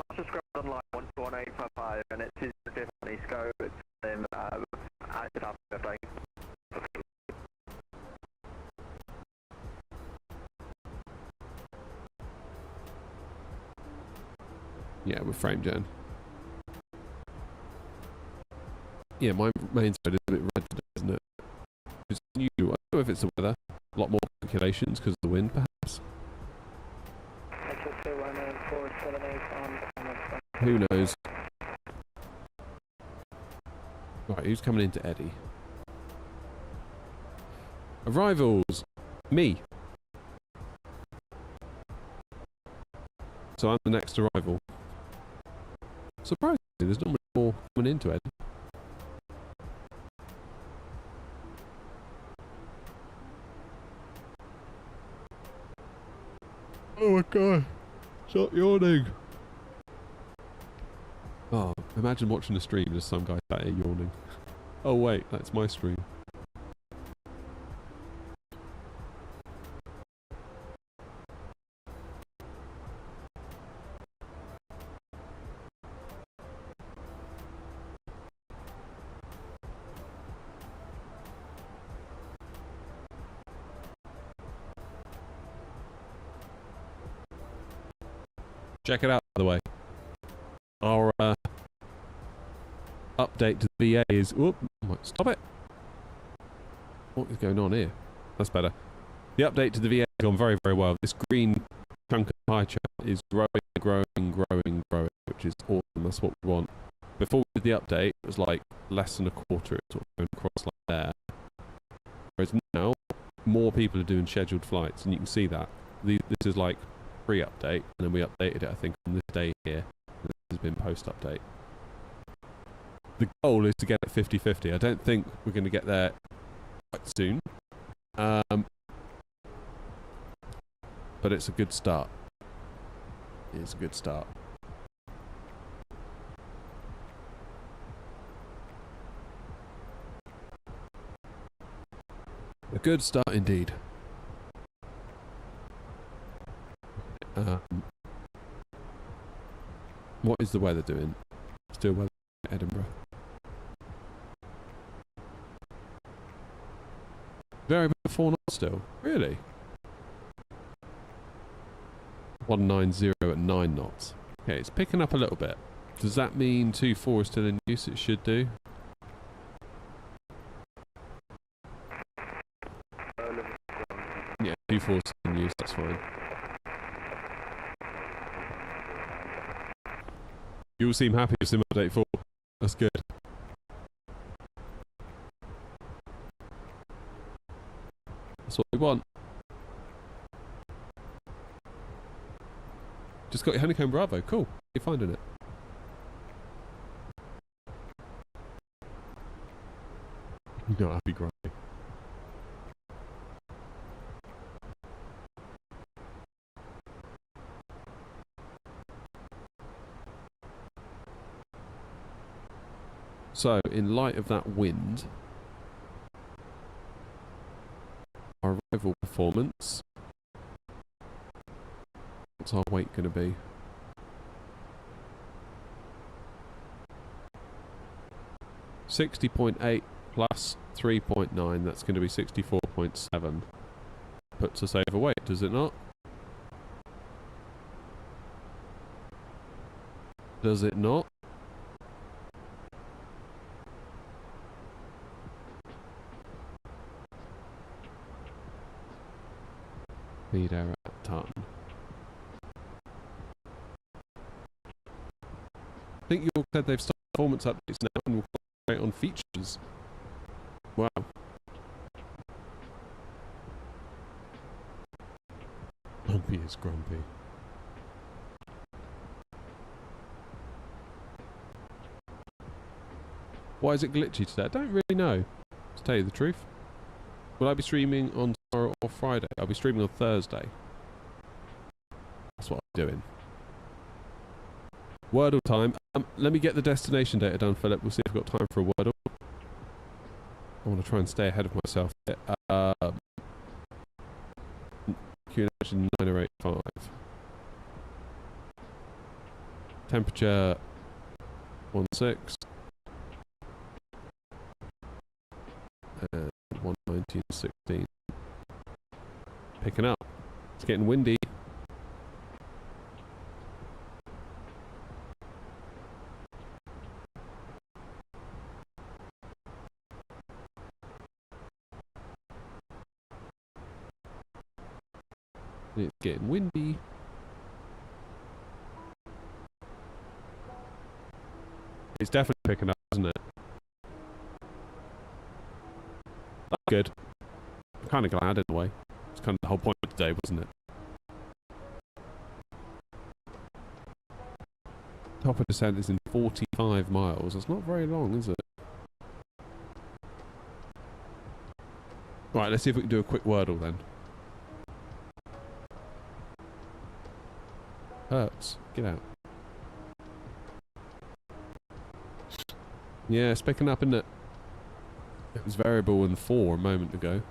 Master Scrub online 121855 and it's his birthday funny scope. It's him. I said happy birthday. Yeah, with frame gen. Yeah, my main side is a bit red today, isn't it? It's new. I don't know if it's the weather. A lot more calculations because of the wind, perhaps. Who knows? Right, who's coming into Eddie? Arrivals! Me! So I'm the next arrival. Surprisingly, there's not much more coming into Eddie. Oh my god! Stop yawning! Oh, imagine watching a stream and just some guy sat here yawning. Oh wait, that's my stream. Check it out, by the way. Our update to the VA is... Whoop, stop it! What is going on here? That's better. The update to the VA has gone very, very well. This green chunk of pie chart is growing, which is awesome. That's what we want. Before we did the update, it was like less than a quarter. It's sort of going across like there. Whereas now, more people are doing scheduled flights, and you can see that. This is like pre-update, and then we updated it, I think, on this day here. This has been post-update. The goal is to get it 50-50. I don't think we're going to get there quite soon. But it's a good start. It's a good start. A good start indeed. What is the weather doing? Still weather in Edinburgh. Very bit of 4 knots still. Really? 190 at 9 knots. Okay, it's picking up a little bit. Does that mean 2-4 is still in use? It should do. Yeah, 2-4 is in use, that's fine. You all seem happy with Sim Update 4. That's good. That's what we want. Just got your honeycomb Bravo. Cool. You're finding it. You're not happy, Granny. So, in light of that wind, our arrival performance, what's our weight going to be? $60.8 plus 3.9, that's going to be 64.7. Puts us overweight, does it not? Does it not? Speed error at ton. I think you all said they've stopped performance updates now and will concentrate on features. Wow. Grumpy is grumpy. Why is it glitchy today? I don't really know, to tell you the truth. Will I be streaming on tomorrow or Friday? I'll be streaming on Thursday. That's what I'm doing. Wordle time. Let me get the destination data done, Philip. We'll see if we've got time for a Wordle. I want to try and stay ahead of myself. Q&A 9085. Temperature 16. And 119.16. Picking up. It's getting windy. It's getting windy. It's definitely picking up, isn't it? That's good. I'm kind of glad in a way. It's kind of the whole point of today, wasn't it? Top of descent is in 45 miles. That's not very long, is it? Right, let's see if we can do a quick Wordle then. Hurts. Get out. Yeah, it's picking up, isn't it? It was variable in 4 a moment ago.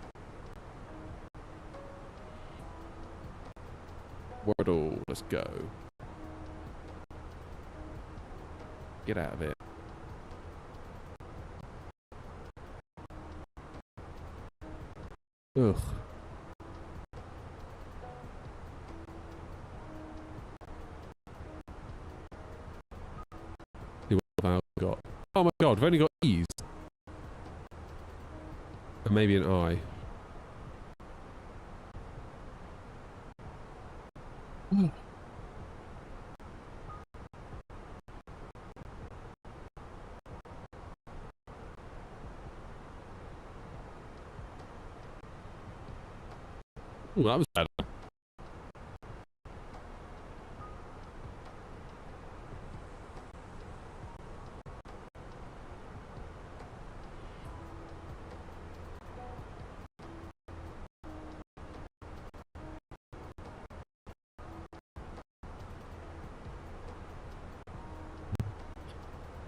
Wordle, let's go. Get out of it. Ugh. See what I've got. Oh my god, we've only got E's. And maybe an I. Ooh, that was better.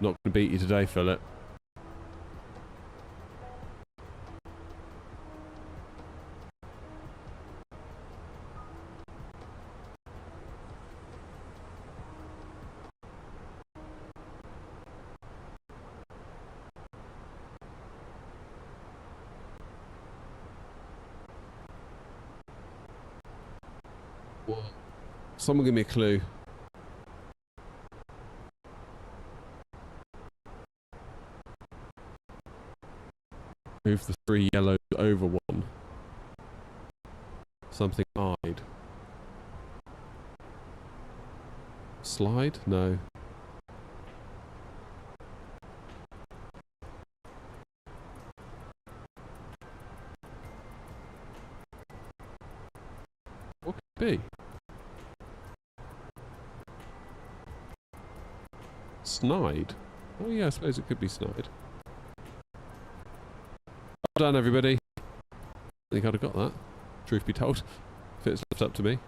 Not going to beat you today, Philip. Someone give me a clue. Move the 3 yellows over 1. Something eyed. Slide? No. What could it be? Snide? Oh yeah, I suppose it could be snide. Well done, everybody. I think I'd have got that, truth be told, if it's left up to me.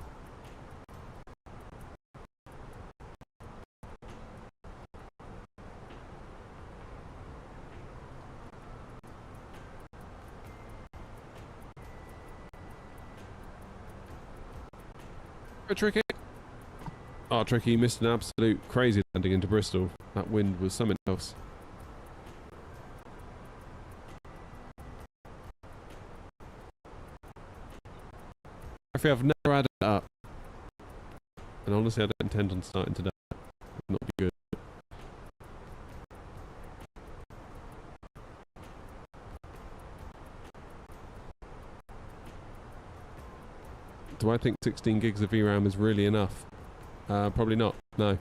Tricky. Oh, Tricky missed an absolute crazy landing into Bristol. That wind was something else. I've never added it up. And honestly, I don't intend on starting today. It would not be good. Do I think 16 gigs of VRAM is really enough? Probably not. No.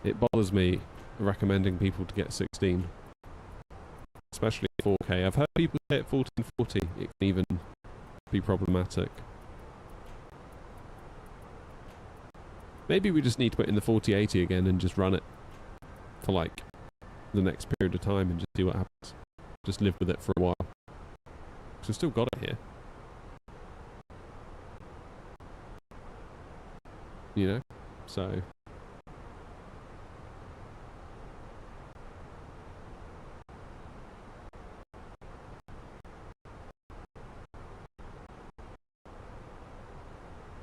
It bothers me recommending people to get 16. Especially 4K. I've heard people say at 1440 it can even be problematic. Maybe we just need to put in the 4080 again and just run it for like the next period of time and just see what happens. Just live with it for a while. Because we've still got it here. You know? So...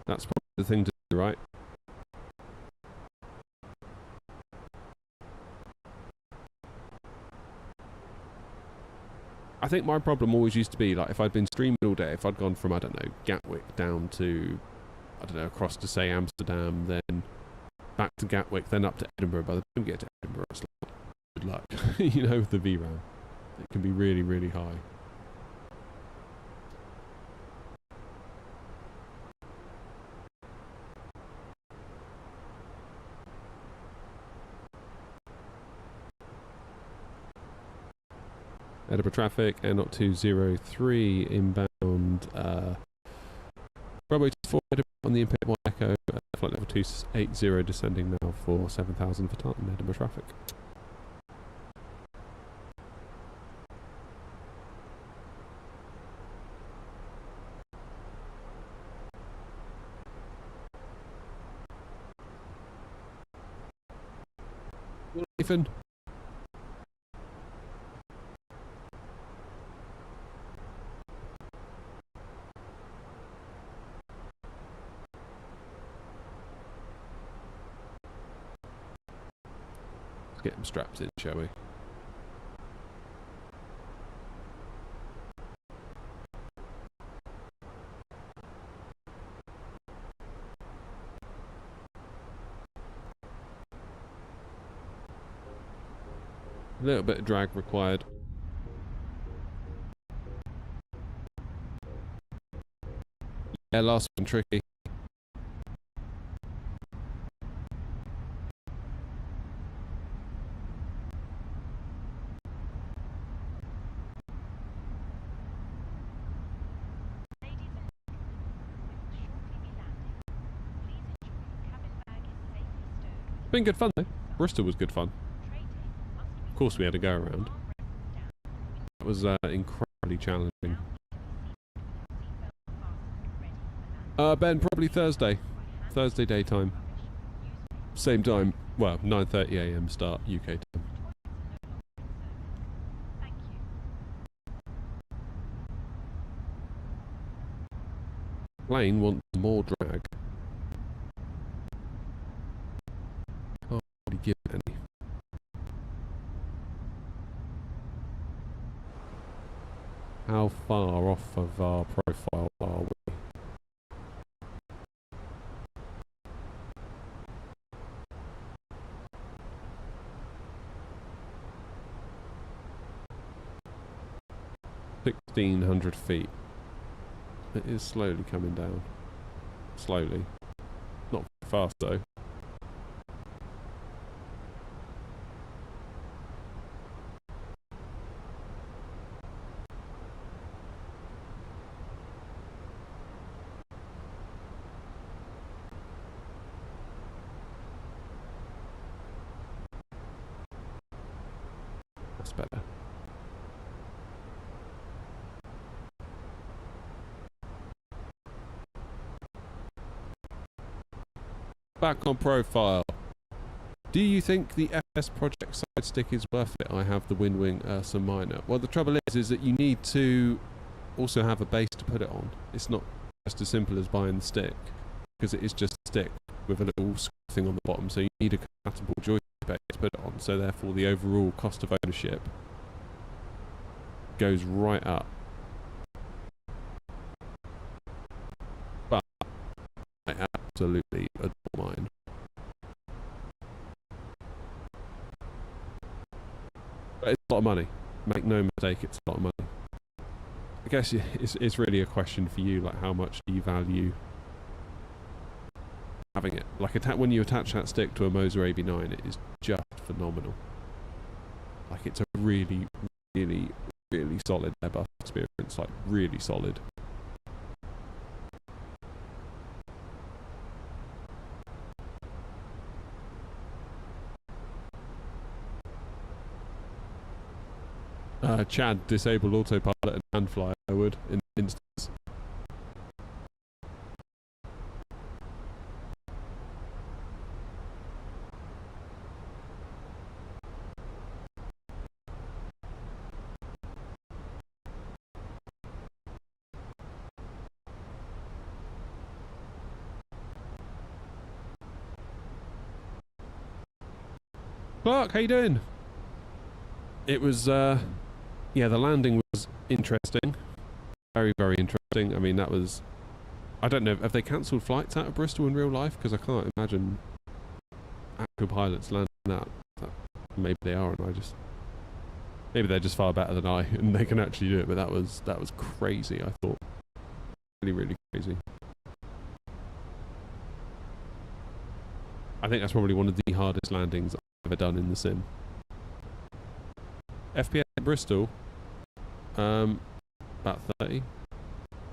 that's probably the thing to do, right? I think my problem always used to be, like, if I'd been streaming all day, if I'd gone from, I don't know, Gatwick down to, I don't know, across to, say, Amsterdam, then back to Gatwick, then up to Edinburgh. By the time we get to Edinburgh, it's like, good luck, you know, with the VRAM. It can be really, really high. Edinburgh traffic, Air Not 203 inbound, runway 24 on the Imperial 1 Echo, flight level 280 descending now for 7,000 for Tartan, Edinburgh traffic. Ethan. Let's get them strapped in, shall we? A little bit of drag required. Yeah, last one tricky. It's been good fun though. Bristol was good fun. Of course we had to go around. That was incredibly challenging. Ben, probably Thursday. Thursday daytime. Same time. Well, 9:30 AM start UK time. Plane wants more drag. Can't really give it any. How far off of our profile are we? $1,600 feet. It is slowly coming down. Slowly. Not very fast though. That's better. Back on profile. Do you think the FS Project side stick is worth it? I have the Wind Wing Ursa Minor. Well, the trouble is that you need to also have a base to put it on. It's not just as simple as buying the stick, because it is just a stick with a little thing on the bottom, so you need a compatible joystick base to put it on, so therefore the overall cost of ownership goes right up. But I absolutely adore mine. But it's a lot of money. Make no mistake, it's a lot of money. I guess it's really a question for you, like how much do you value having it? Like when you attach that stick to a Moser AB9, it is just phenomenal. Like it's a really, really, really solid Airbus experience, like really solid. Chad, disable autopilot and hand fly, I would, in instance. Clark, how you doing? It was, yeah, the landing was interesting. Very, very interesting. I mean, that was... I don't know, have they cancelled flights out of Bristol in real life? Because I can't imagine actual pilots landing that. Maybe they are, and I just... Maybe they're just far better than I, and they can actually do it, but that was crazy, I thought. Really, really crazy. I think that's probably one of the hardest landings I've ever done in the sim. FPS in Bristol, About 30,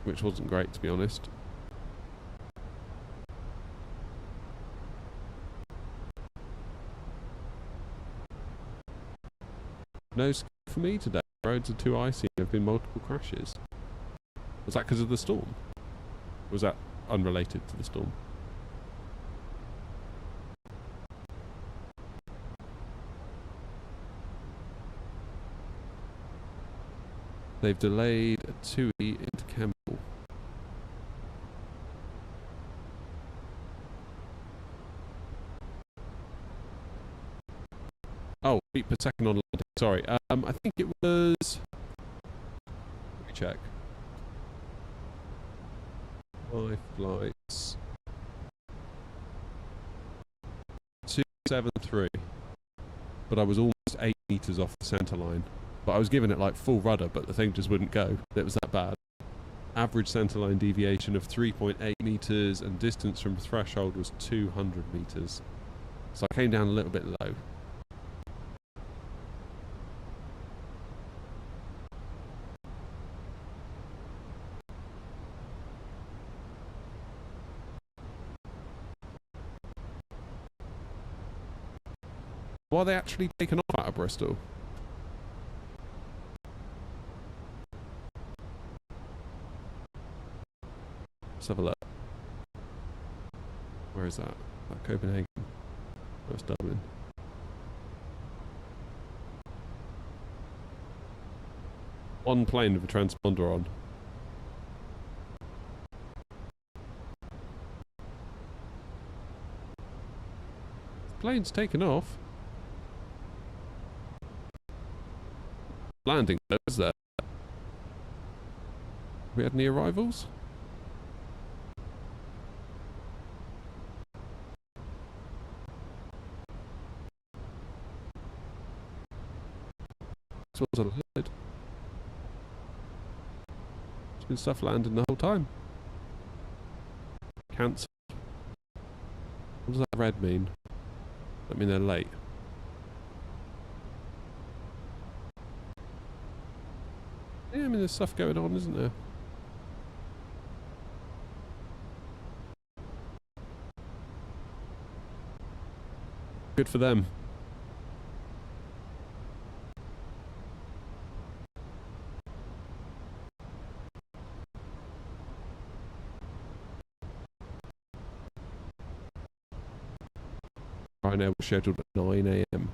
which wasn't great to be honest. No skill for me today. Roads are too icy and there have been multiple crashes. Was that because of the storm? Was that unrelated to the storm? They've delayed a TUI into Campbell. Oh, feet per second on landing. Sorry. I think it was... Let me check. 5 flights. 273. But I was almost 8 meters off the centre line. But I was giving it like full rudder, but the thing just wouldn't go. It was that bad. Average centerline deviation of 3.8 meters and distance from threshold was 200 meters. So I came down a little bit low. Why are they actually taken off out of Bristol? Let's have a look. Where is that? That Copenhagen. That's Dublin. One plane with a transponder on. The plane's taken off. Landing, is there? Have we had any arrivals? This was a load. There's been stuff landing the whole time. Cancel. What does that red mean? Does that mean they're late? Yeah, I mean there's stuff going on, isn't there? Good for them. Ryanair was scheduled at 9 AM.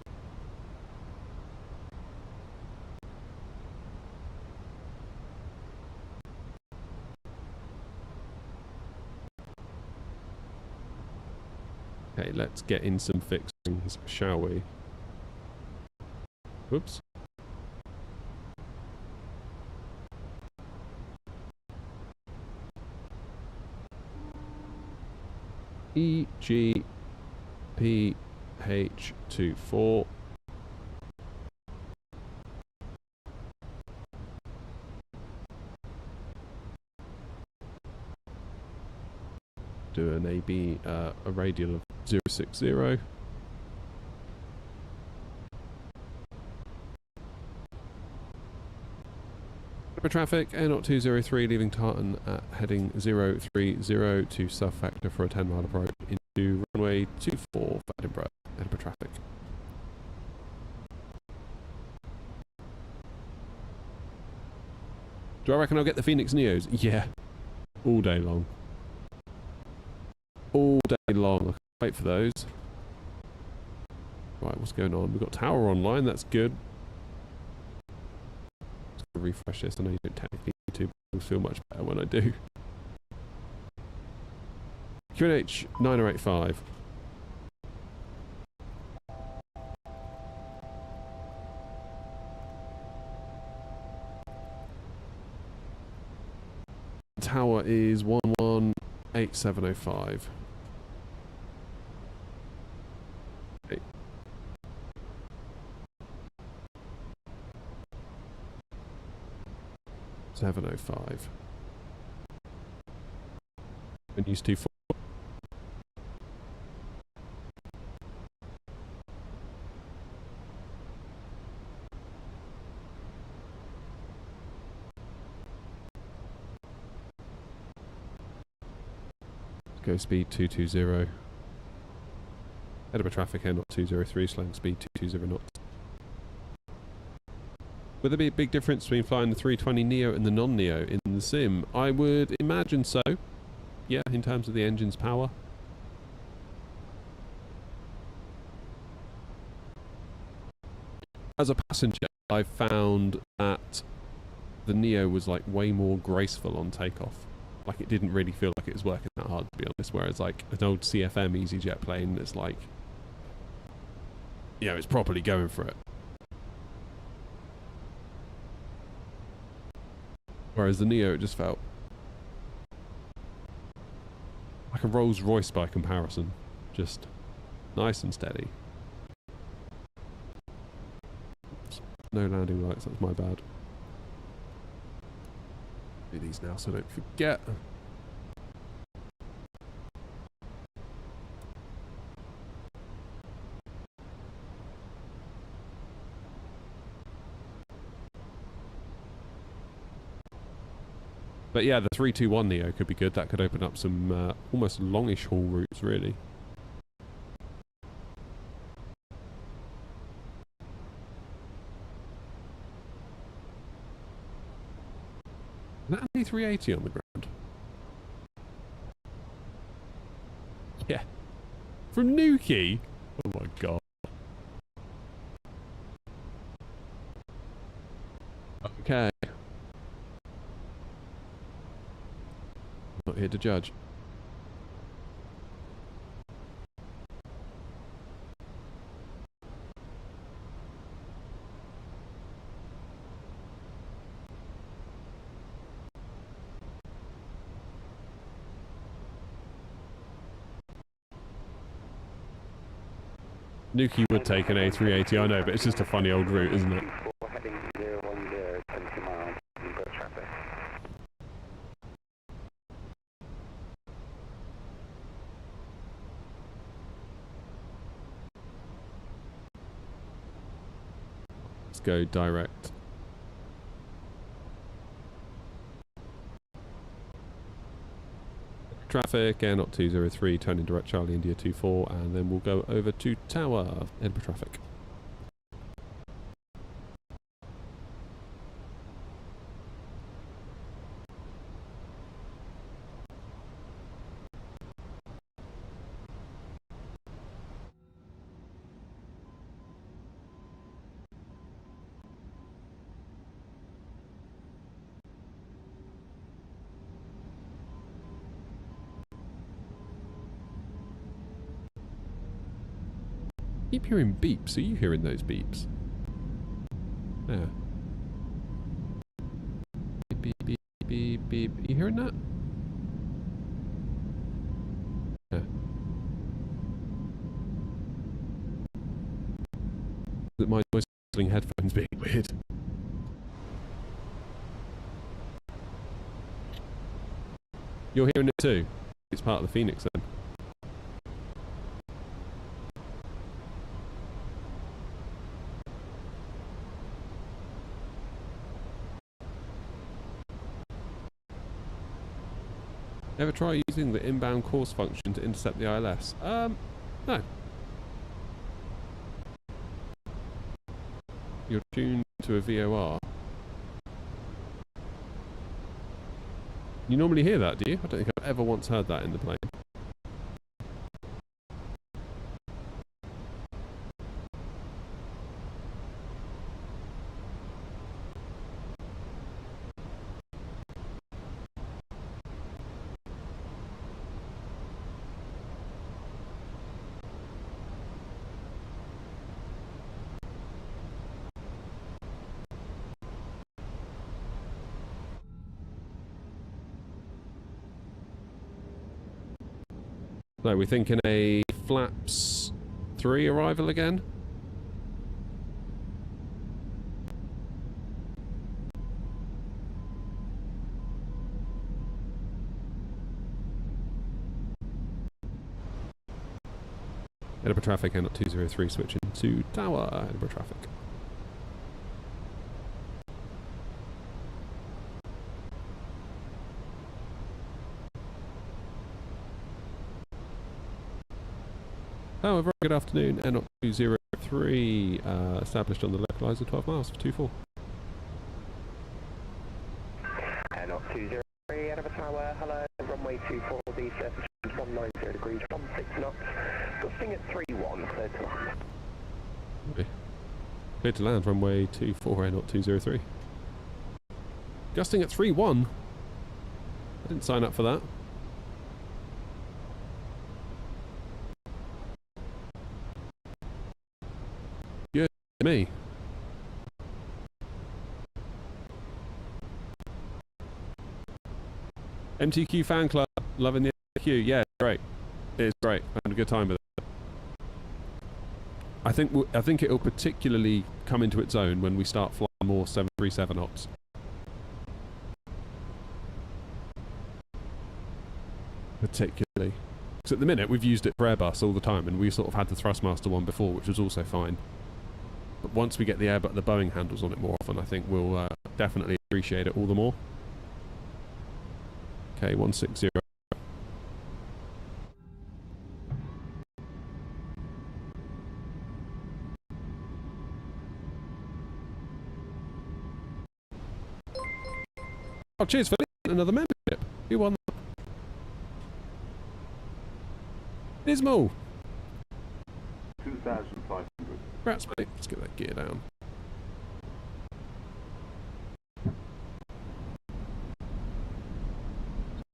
Okay, let's get in some fixings, shall we? Whoops. EGPH24. Do an AB, a radial of 060. Traffic, Air 203 leaving Tartan at heading 030 to South Factor for a 10-mile approach into runway 24 for Edinburgh. Edinburgh traffic. Do I reckon I'll get the Phoenix Neos? Yeah. All day long. All day long. I can't wait for those. Right, what's going on? We've got Tower online, that's good. Refresh this. I know you don't technically need to, but it'll feel much better when I do. QNH 9085. Tower is 118705. Okay. 705. And use 24. Go speed 220. Edinburgh traffic air not 203, slang speed 220 knots. Would there be a big difference between flying the 320 Neo and the non-Neo in the sim? I would imagine so. Yeah, in terms of the engine's power. As a passenger, I found that the Neo was like way more graceful on takeoff. Like it didn't really feel like it was working that hard, to be honest. Whereas like an old CFM EasyJet plane, it's like, you know, it's properly going for it. Whereas the Neo, it just felt like a Rolls Royce by comparison. Just nice and steady. No landing lights, that's my bad. Do these now so I don't forget. But yeah, the 321 Neo could be good. That could open up some almost longish haul routes, really. Is that an A380 on the ground? Yeah. From Nuki? Oh my god. Okay. Not here to judge. Nuki would take an A380, I know, but it's just a funny old route, isn't it? Heading 010, 20 miles, good traffic. Let's go direct. Traffic, air not 203, turning direct Charlie India 24, and then we'll go over to Tower, Edinburgh traffic. I keep hearing beeps. Are you hearing those beeps? Yeah. Beep, beep, beep, beep, beep. Are you hearing that? Yeah. That my noise cancelling headphones being weird. You're hearing it too? It's part of the Phoenix then. Ever try using the inbound course function to intercept the ILS? No. You're tuned to a VOR. You normally hear that, do you? I don't think I've ever once heard that in the plane. So we're thinking a flaps 3 arrival again. Edinburgh traffic, and 203 switching to Tower, Edinburgh traffic. Oh, a very good afternoon. Air 203, established on the localizer, 12 miles for 24. Air 203, out of a tower, hello, runway 24, the surface is 190 degrees, 16 knots, gusting at 31, clear to land. Okay. Clear to land, runway 24, Air 203. Gusting at 3-1? I didn't sign up for that. Good me. MTQ fan club, loving the MTQ. Yeah, great. It's great. I had a good time with it. I think it'll particularly come into its own when we start flying more 737 ops. Particularly. Because at the minute we've used it for Airbus all the time, and we sort of had the Thrustmaster one before, which was also fine. But once we get the Boeing handles on it more often, I think we'll definitely appreciate it all the more. Okay, 160. Oh, cheers for another membership. Who won that? Dismal. 2,500. Rats, mate. Let's get that gear down.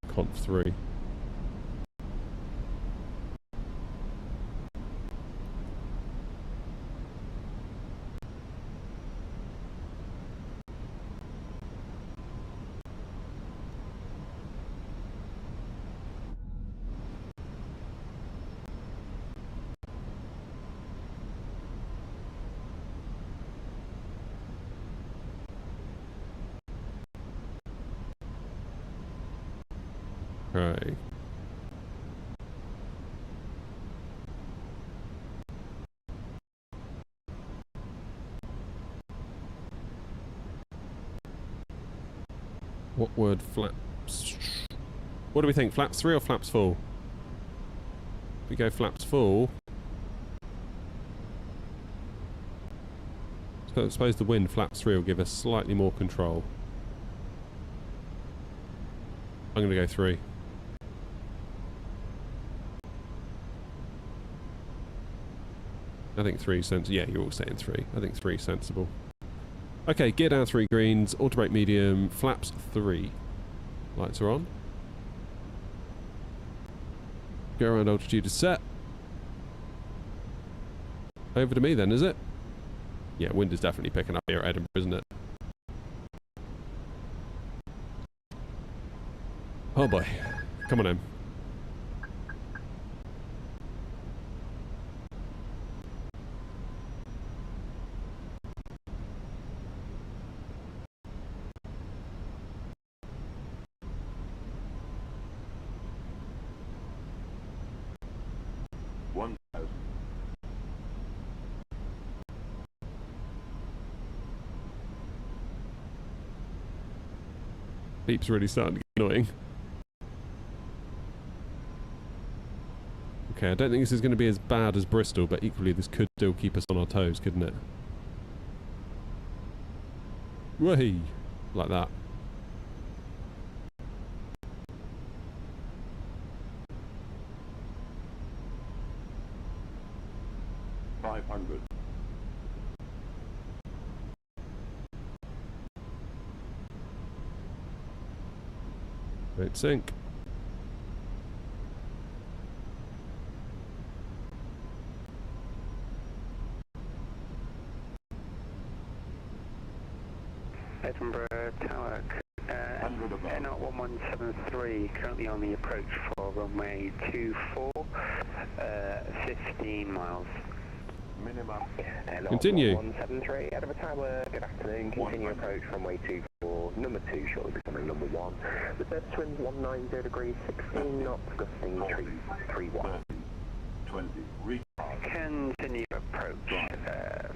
Conf 3. Right. What word flaps? What do we think? Flaps 3 or flaps full? If we go flaps full, so I suppose the wind flaps 3 will give us slightly more control. I'm going to go 3. I think 3 is sensible. Yeah, you're all saying 3. I think 3 is sensible. Okay, gear down 3 greens, auto brake medium, flaps 3. Lights are on. Go around, altitude is set. Over to me then, is it? Yeah, wind is definitely picking up here at Edinburgh, isn't it? Oh boy. Come on in. Beep's really starting to get annoying. Okay, I don't think this is going to be as bad as Bristol, but equally this could still keep us on our toes, couldn't it? Whee! Like that. Great sync. Edinburgh Tower, N0 1173, currently on the approach for runway 24, 15 miles. Minimum. Continue. 173, Edinburgh Tower, good afternoon, continue approach runway 24, number 2 shortly becoming number 1. The surface wind 190 degrees, 16 knots, gusting 331. 20. Continue approach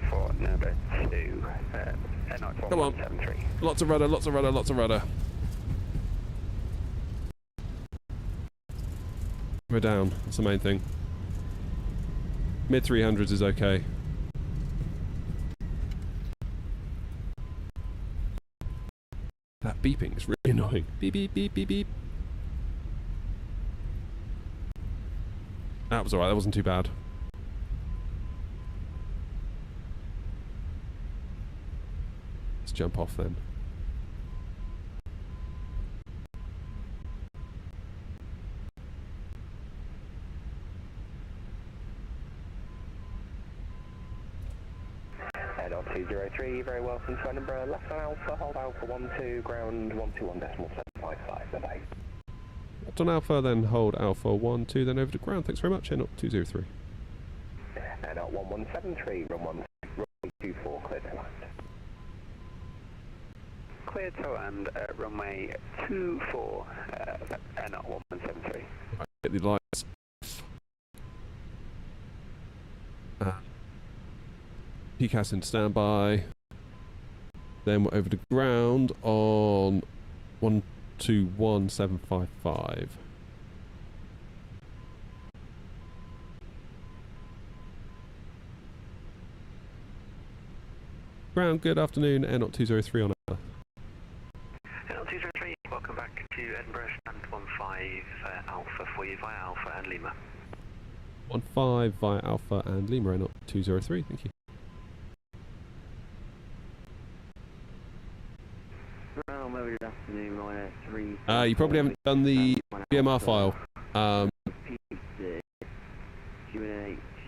for number 2, N0 Come on. 173. Lots of rudder, lots of rudder, lots of rudder. We're down. That's the main thing. Mid 300s is okay. That beeping is really annoying. Beep, beep, beep, beep, beep. That was alright, that wasn't too bad. Let's jump off then. Head on 203, very welcome to Edinburgh, left on Alpha, hold Alpha 12, ground 121.755, bye-bye. Left on Alpha, then hold Alpha 12, then over to ground. Thanks very much, N 203. And at 1173, runway 24, clear to land. Clear to land at runway 24, and at 1173. Right, get the lights. PCAS in standby. Then we're over to ground on 121755. Ground, good afternoon, N 203 on Alpha. N 203, welcome back to Edinburgh, stand 15 Alpha for you via Alpha and Lima. 15 via Alpha and Lima, N 203, thank you. You probably haven't done the BMR file.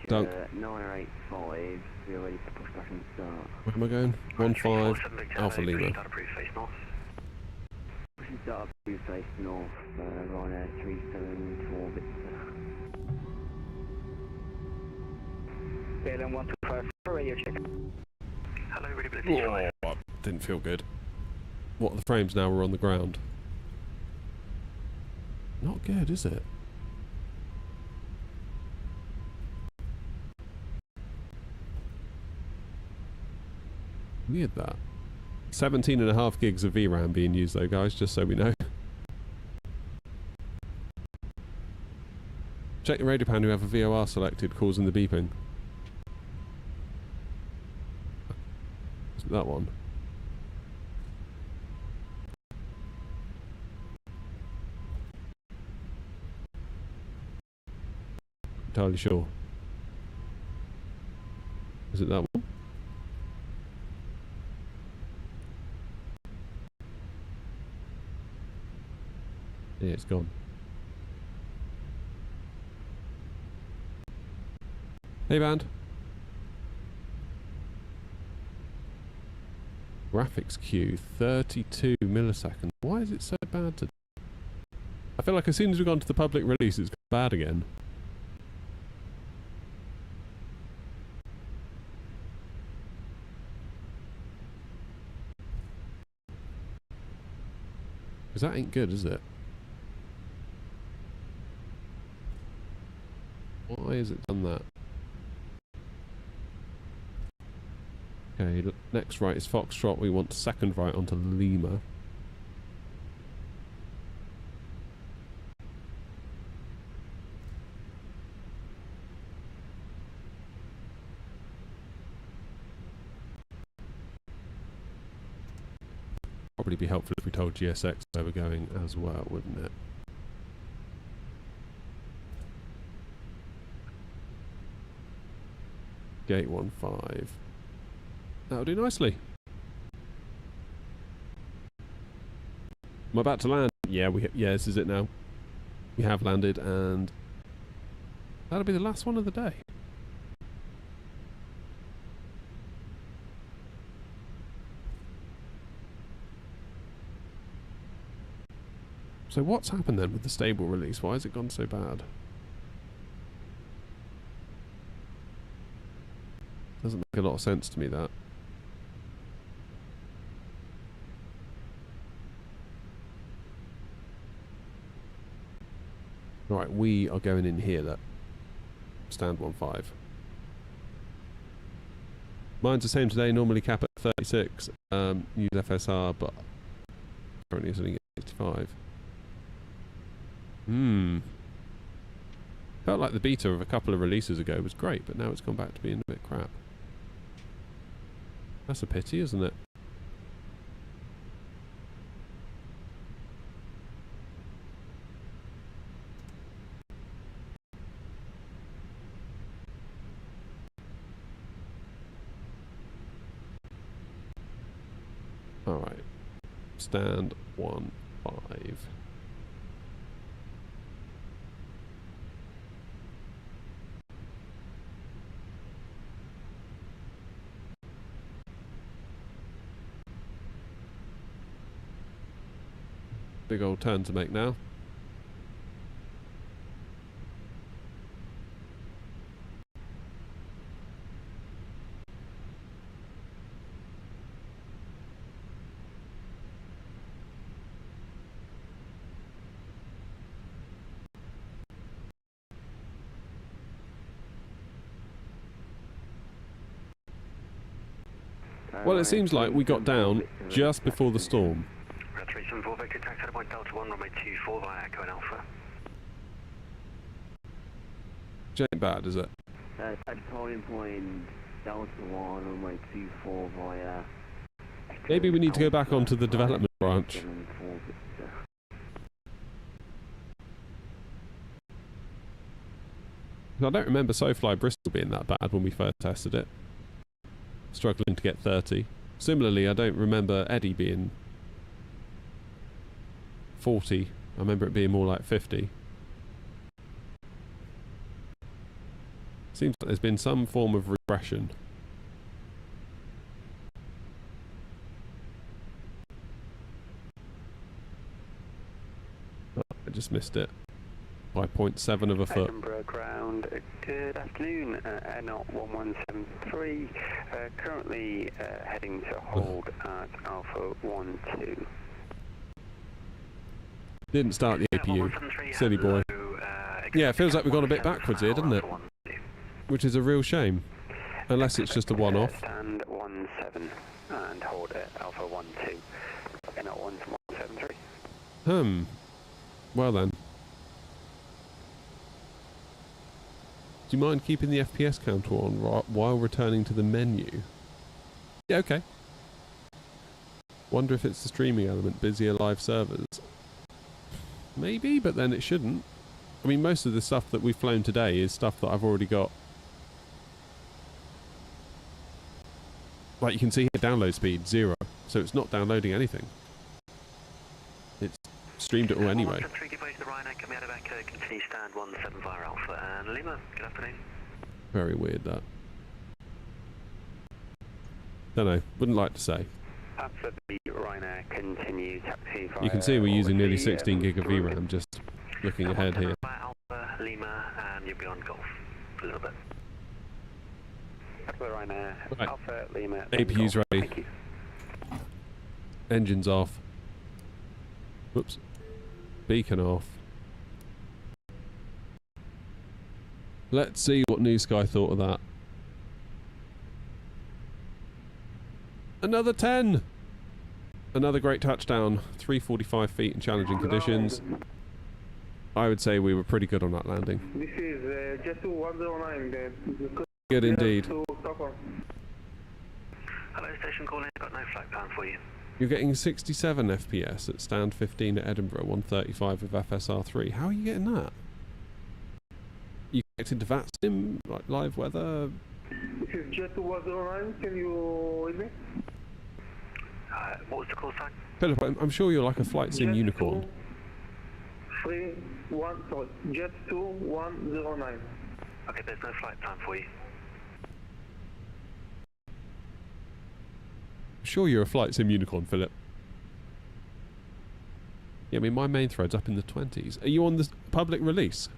Don't. Where am I going? 15 Alpha Lima. BLM 125 radio check. Hello, readability. Oh, that didn't feel good. What are the frames now we're on the ground? Not good, is it? Weird that. 17.5 gigs of VRAM being used though, guys, just so we know. Check the radio pan who have a VOR selected causing the beeping. Is it that one? Entirely sure. Is it that one? Yeah, it's gone. Hey, band. Graphics queue, 32 milliseconds. Why is it so bad today? I feel like as soon as we've gone to the public release, it's bad again. Because that ain't good, is it? Why has it done that? Okay, next right is Foxtrot. We want second right onto Lima. Probably be helpful if we told GSX where we're going as well, wouldn't it? Gate 15. That'll do nicely. Am I about to land? Yeah, yeah, this is it now. We have landed, and that'll be the last one of the day. So what's happened then with the stable release? Why has it gone so bad? Doesn't make a lot of sense to me, that. Right, we are going in here, that stand 15. Mine's the same today, normally cap at 36, use FSR, but currently it's only at 65. Felt like the beta of a couple of releases ago was great, but now it's gone back to being a bit crap. That's a pity, isn't it? Alright. Stand 1-5. Big old turn to make now. Well, it seems like we got down just before the storm. 374 Victor, taxi to point Delta 1, runway 24 via Echo and Alpha. Which ain't bad, is it? Taxiing point Delta 1, runway 24 via... Maybe we need to go back onto the development branch. I don't remember SoFly Bristol being that bad when we first tested it. Struggling to get 30. Similarly, I don't remember Eddie being 40. I remember it being more like 50. Seems like there's been some form of regression. Oh, I just missed it by 0.7 of a foot. Edinburgh ground, good afternoon, Air0 1173, currently heading to hold at Alpha 12. Didn't start the APU, silly boy. Yeah, it feels like we've gone a bit backwards here, doesn't it? Which is a real shame. Unless it's just a one-off. Stand 17 and hold at Alpha 12, Air0 1173. Well then. Do you mind keeping the FPS counter on while returning to the menu? Yeah, okay. Wonder if it's the streaming element, busier live servers. Maybe, but then it shouldn't. I mean, most of the stuff that we've flown today is stuff that I've already got. Like you can see here, download speed 0, so it's not downloading anything. It's streamed it all anyway. Continue stand 17 via Alpha and Lima. Good afternoon. Very weird that. Don't know. Wouldn't like to say. Alpha B Ryanair, continue taxi via... You can see we're using nearly 16 gig of VRAM just looking ahead here. Alpha Lima and you'll be on Golf for a little bit. Alpha Ryanair, Right. Alpha Lima. APU's Golf. ready. Thank you. Engines off. Whoops. Beacon off. Let's see what New Sky thought of that. Another 10! Another great touchdown. 345 feet in challenging conditions. I would say we were pretty good on that landing. This is Jet 109. Good indeed. Hello, station calling. Got no flight plan for you. You're getting 67 FPS at stand 15 at Edinburgh, 135 with FSR3. How are you getting that? You connected to VATSIM, like live weather? This is Jet 109. Can you read me? What was the call sign? Philip, I'm sure you're like a flight sim unicorn. Jet 2109. Okay, there's no flight plan for you. I'm sure you're a flight sim unicorn, Philip. Yeah, I mean, my main thread's up in the 20s. Are you on the public release?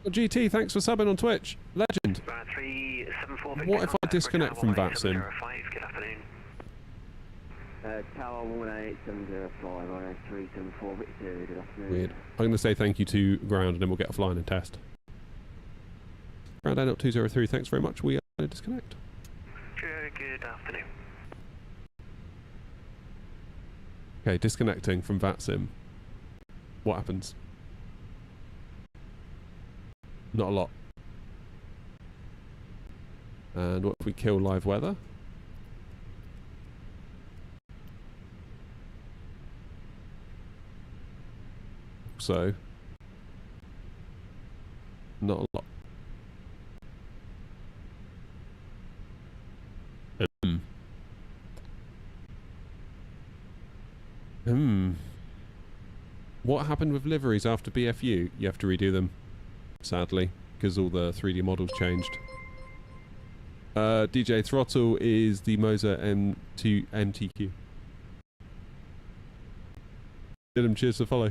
Well, GT, thanks for subbing on Twitch. Legend. 374 What if I disconnect from VATSIM? Good afternoon. Tower 18705, 374 Victor, good afternoon. Weird. I'm going to say thank you to Ground and then we'll get offline and test. Ground 203, thanks very much. We are going to disconnect. Good afternoon. Okay, disconnecting from VATSIM. What happens? Not a lot. And what if we kill live weather? So, not a lot. What happened with liveries after BFU? You have to redo them, sadly, because all the 3D models changed. DJ Throttle is the Moser M2 MTQ. Did him, cheers for follow.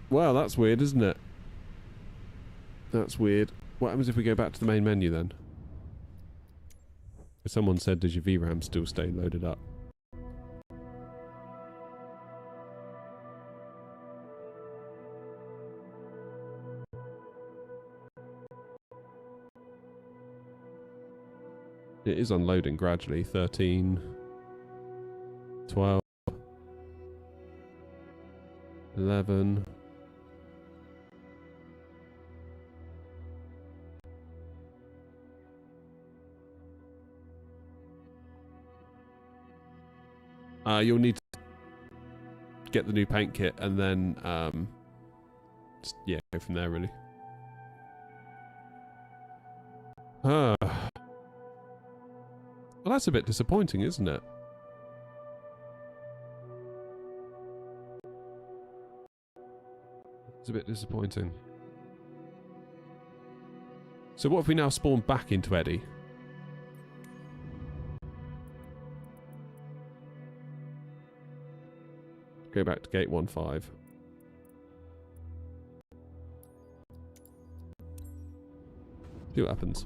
Wow, that's weird, isn't it? That's weird. What happens if we go back to the main menu then? Someone said, does your VRAM still stay loaded up? It is unloading gradually. 13, 12, 11. You'll need to get the new paint kit and then, just, yeah, go from there really. Well, that's a bit disappointing, isn't it? It's a bit disappointing. So what if we now spawn back into Eddie? Go back to gate 1-5. See what happens.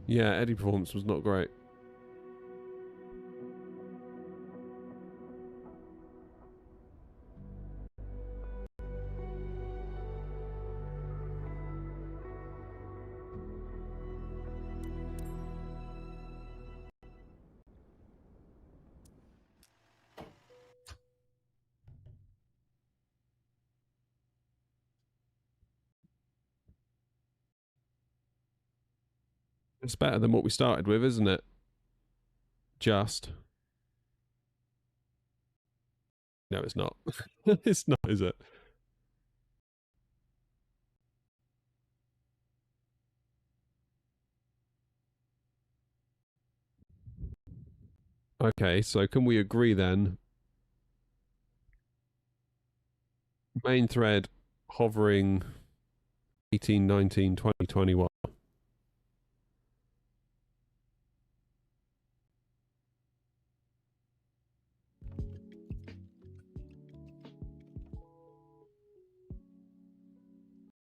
Yeah, Eddie performance was not great. It's better than what we started with, isn't it? Just. No, it's not. It's not, is it? Okay, so can we agree then? Main thread hovering 18, 19, 20, 21.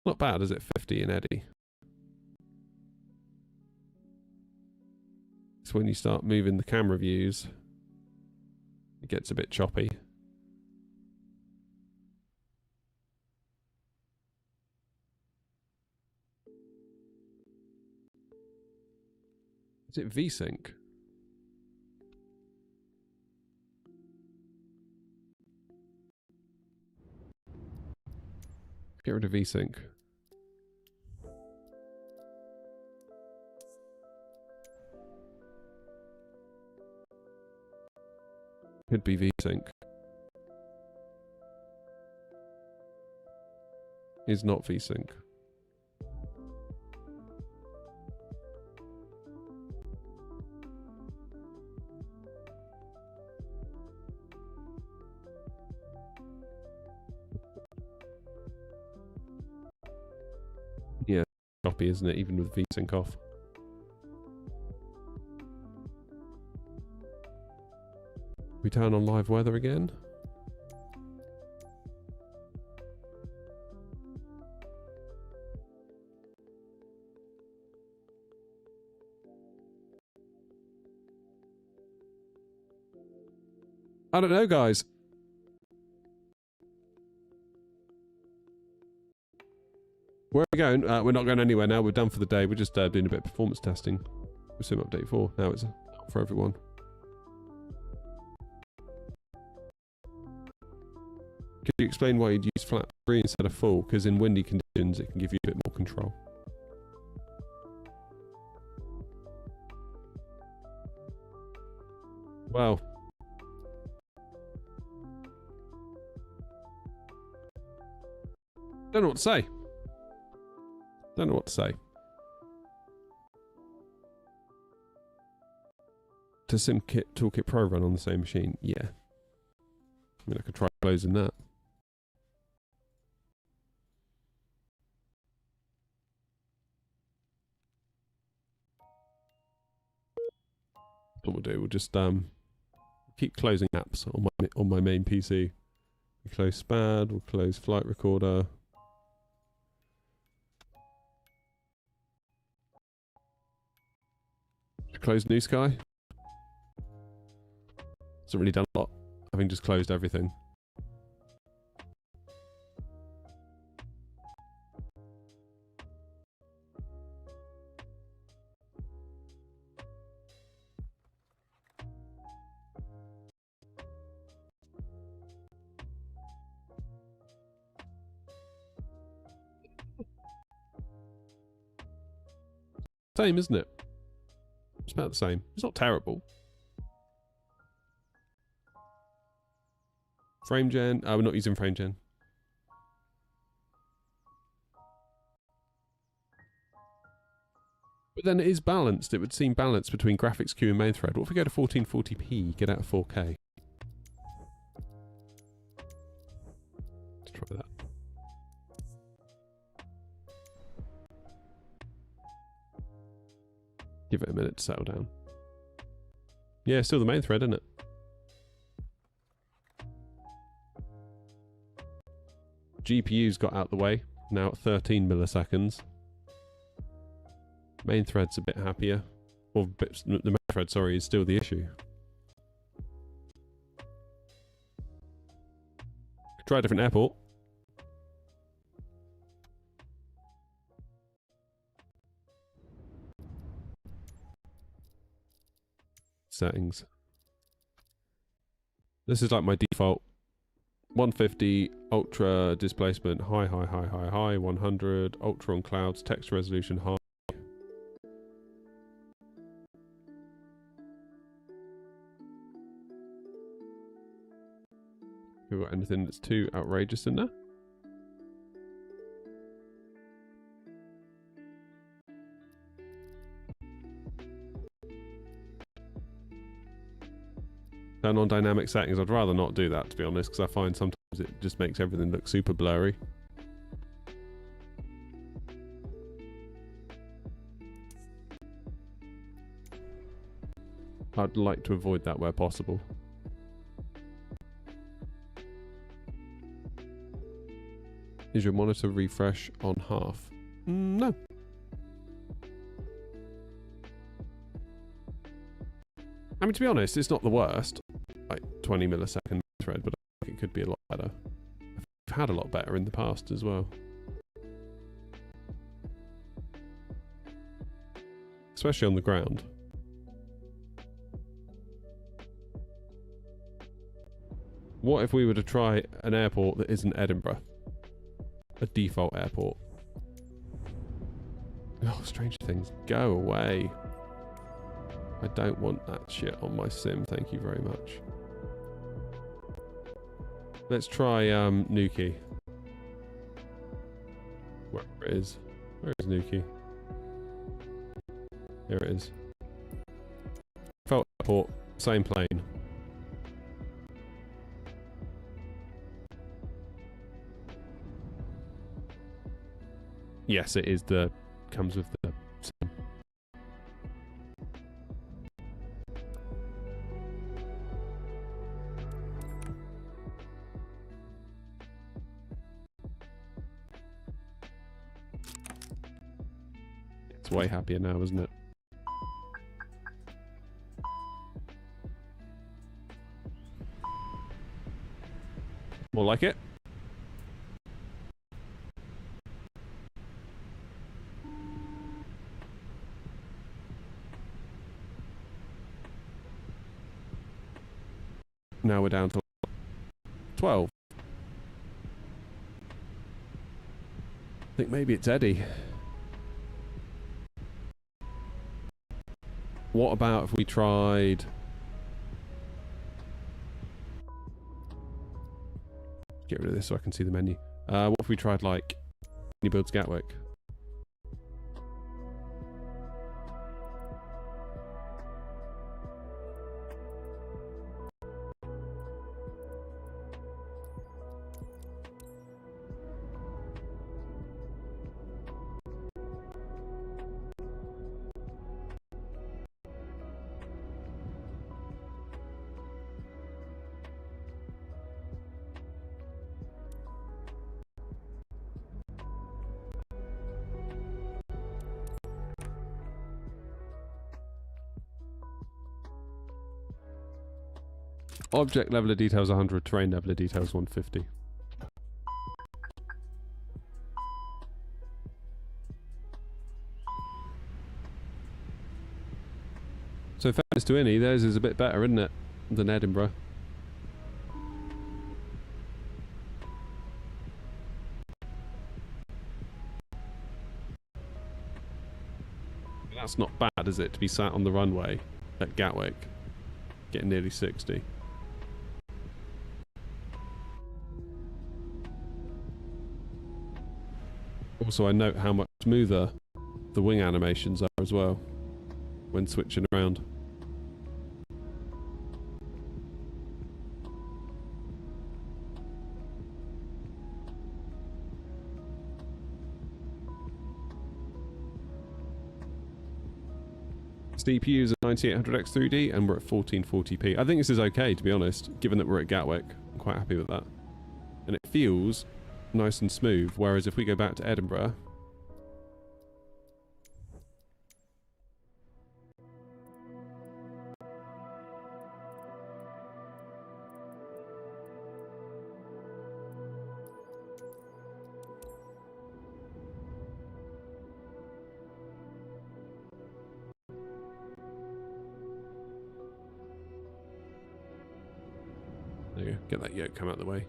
Not bad, is it? 50 in Eddie. It's when you start moving the camera views, it gets a bit choppy. Is it VSync? Get rid of VSync. Could be VSync. Is not VSync. Yeah, choppy, isn't it? Even with VSync off. We turn on live weather again. I don't know, guys. Where are we going? We're not going anywhere now. We're done for the day. We're just doing a bit of performance testing. We're sim update 4. Now it's out for everyone. Could you explain why you'd use flat 3 instead of full? Because in windy conditions, it can give you a bit more control. Well, don't know what to say. Don't know what to say. To SimKit Toolkit Pro run on the same machine? Yeah. I mean, I could try closing that. What we'll do, we'll just keep closing apps on my main PC. We'll close SPAD, we'll close Flight Recorder. Close New Sky. Hasn't really done a lot, having just closed everything. Same, isn't it? It's about the same. It's not terrible. Frame gen. We're not using frame gen. But then it is balanced. It would seem balanced between graphics queue and main thread. What if we go to 1440p, get out of 4K? Let's try that. Give it a minute to settle down. Yeah, still the main thread, isn't it? GPU's got out the way, now at 13 milliseconds. Main thread's a bit happier. Or the main thread, sorry, is still the issue. Try a different airport. Settings. This is like my default. 150, ultra displacement, high, 100, ultra on clouds, text resolution, high. Have we got anything that's too outrageous in there? Turn on dynamic settings. I'd rather not do that, to be honest, because I find sometimes it just makes everything look super blurry. I'd like to avoid that where possible. Is your monitor refresh on half? No. I mean, to be honest, it's not the worst. Like 20 millisecond thread, but I think it could be a lot better. I've had a lot better in the past as well. Especially on the ground. What if we were to try an airport that isn't Edinburgh? A default airport. Oh, Stranger Things, go away. I don't want that shit on my sim, thank you very much. Let's try Nuki. Where it is. Where is Nuki? Here it is. Default airport, same plane. Yes, it is the... comes with the... It's way happier now, isn't it? More like it. Now we're down to 12. I think maybe it's Eddie. What about if we tried... Get rid of this so I can see the menu. What if we tried, like, New Builds Gatwick? Object level of details 100, terrain level of details 150. So fairness to Innie, theirs is a bit better, isn't it, than Edinburgh? That's not bad, is it, to be sat on the runway at Gatwick, getting nearly 60. Also, I note how much smoother the wing animations are as well when switching around. CPU is at 9800X3D and we're at 1440p. I think this is okay, to be honest, given that we're at Gatwick. I'm quite happy with that. And it feels nice and smooth, whereas if we go back to Edinburgh... There you go, get that yoke come out of the way.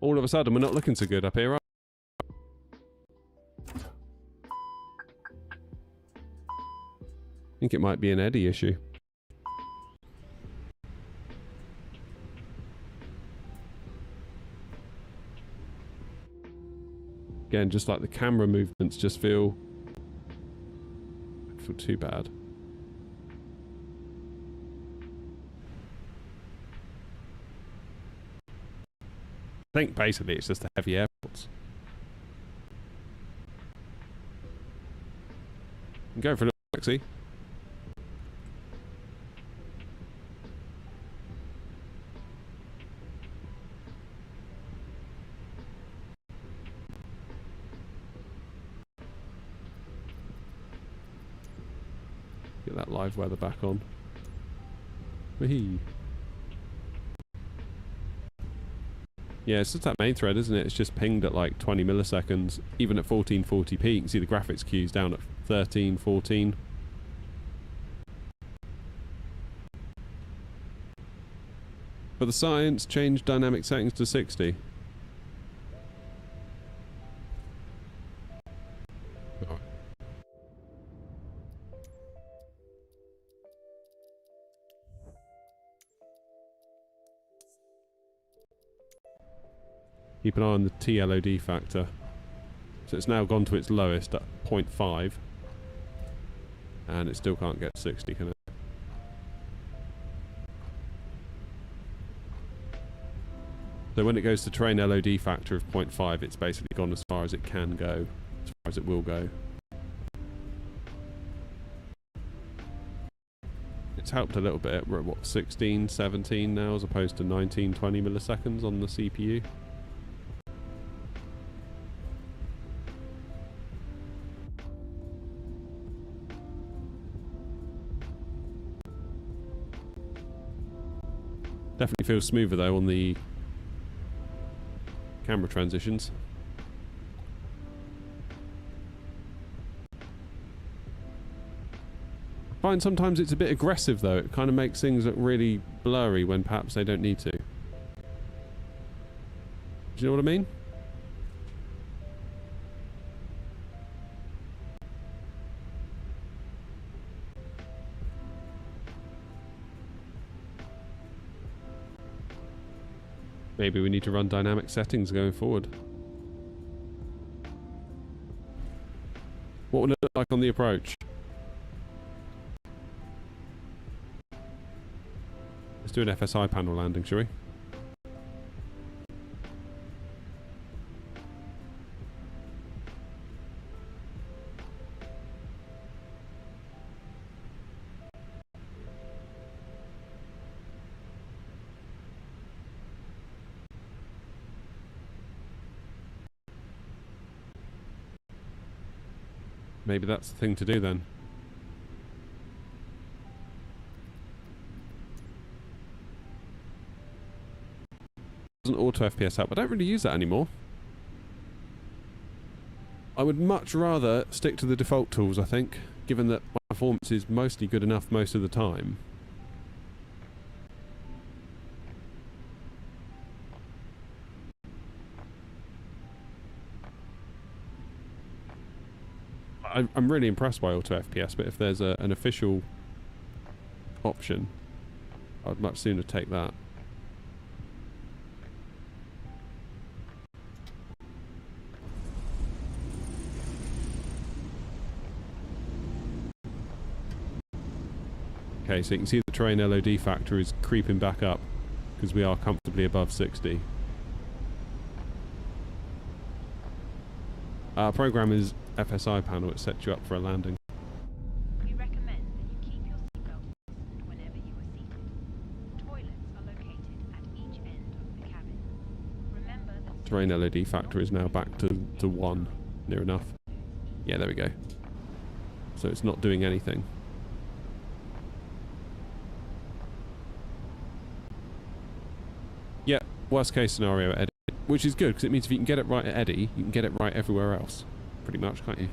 All of a sudden, we're not looking so good up here, right? I think it might be an Eddie issue. Again, just like the camera movements just feel too bad. I think basically it's just the heavy airports. I'm going for a little taxi. Get that live weather back on. Whee! Yeah, it's just that main thread, isn't it? It's just pinged at like 20 milliseconds, even at 1440p. You can see the graphics queues down at 13, 14. But the science changed dynamic settings to 60. Oh. Keep an eye on the TLOD factor. So it's now gone to its lowest at 0.5. And it still can't get 60, can it? So when it goes to terrain LOD factor of 0.5, it's basically gone as far as it can go, as far as it will go. It's helped a little bit. We're at what, 16, 17 now, as opposed to 19, 20 milliseconds on the CPU. Definitely feels smoother though on the camera transitions. I find sometimes it's a bit aggressive though. It kind of makes things look really blurry when perhaps they don't need to. Do you know what I mean? Maybe we need to run dynamic settings going forward. What would it look like on the approach? Let's do an FSI panel landing, shall we? Maybe that's the thing to do then. Doesn't auto FPS up. I don't really use that anymore. I would much rather stick to the default tools, I think, given that my performance is mostly good enough most of the time. I'm really impressed by auto FPS, but if there's an official option, I'd much sooner take that. Okay, so you can see the terrain LOD factor is creeping back up because we are comfortably above 60. Our program is FSI panel. It sets you up for a landing. We recommend that you keep your seatbelt fastened whenever you are seated. Toilets are located at each end of the cabin. Remember that Terrain LED factor is now back to 1, near enough. Yeah, there we go. So it's not doing anything. Yeah, worst case scenario at Eddie, which is good because it means if you can get it right at Eddie, you can get it right everywhere else. Pretty much, can't you?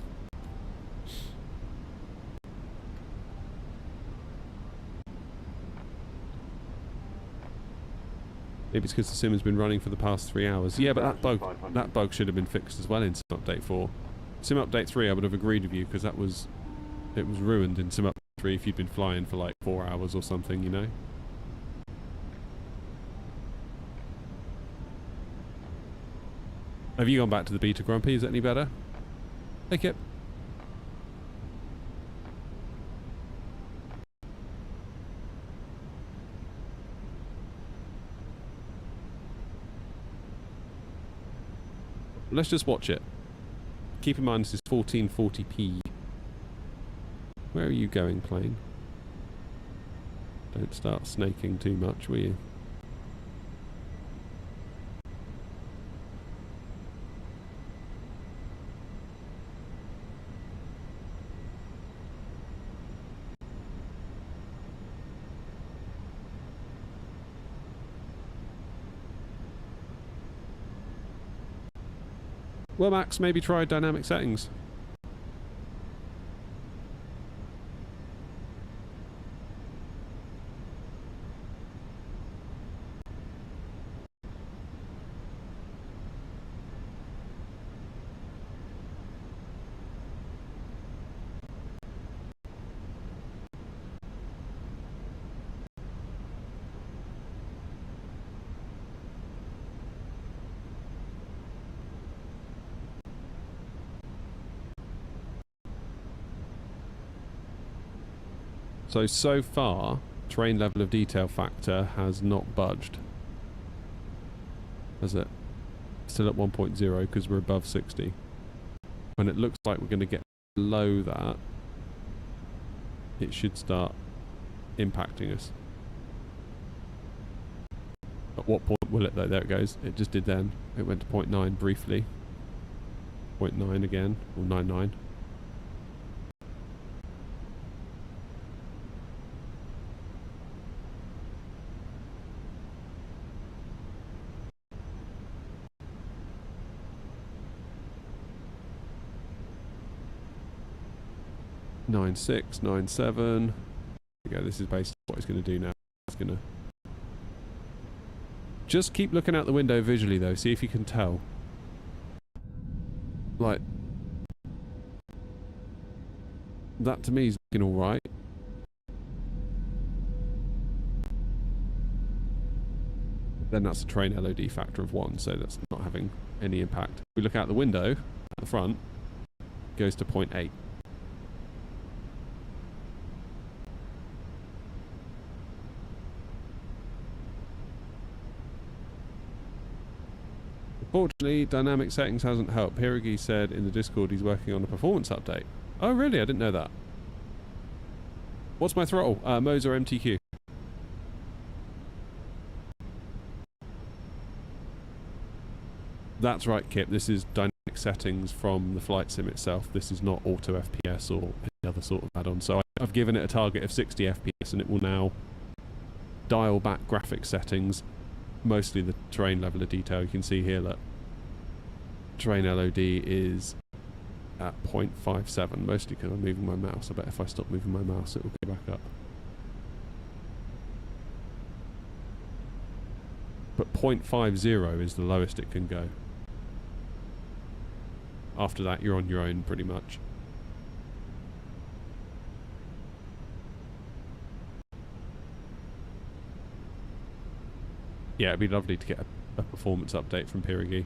Maybe it's because the sim has been running for the past 3 hours. Yeah, but that bug should have been fixed as well in Sim Update 4. Sim Update 3, I would have agreed with you because it was ruined in Sim Update 3 if you'd been flying for like 4 hours or something, you know. Have you gone back to the beta, Grumpy? Is it any better? Hey, Kip. Let's just watch it. Keep in mind this is 1440p. Where are you going, plane? Don't start snaking too much, will you? Well, Max, maybe try dynamic settings. So far, terrain level of detail factor has not budged. Has it? Still at 1.0 because we're above 60. When it looks like we're going to get below that, it should start impacting us. At what point will it though? There it goes. It just did then. It went to 0.9 briefly. 0.9 again, or 0.99. 96, 97. There we go, this is basically what it's going to do now. It's going to... Just keep looking out the window visually though, see if you can tell. Like... That to me is looking alright. Then that's a train LOD factor of 1, so that's not having any impact. If we look out the window, at the front, it goes to 0.8. Unfortunately, dynamic settings hasn't helped. Hiragi said in the Discord he's working on a performance update. Oh really? I didn't know that. What's my throttle? Modes or MTQ? That's right, Kip. This is dynamic settings from the flight sim itself. This is not auto FPS or any other sort of add-on. So I've given it a target of 60 FPS and it will now dial back graphic settings. Mostly the terrain level of detail. You can see here that terrain LOD is at 0.57, mostly because I'm moving my mouse. I bet if I stop moving my mouse it will go back up. But 0.50 is the lowest it can go. After that you're on your own pretty much. Yeah, it'd be lovely to get a performance update from Pirigi.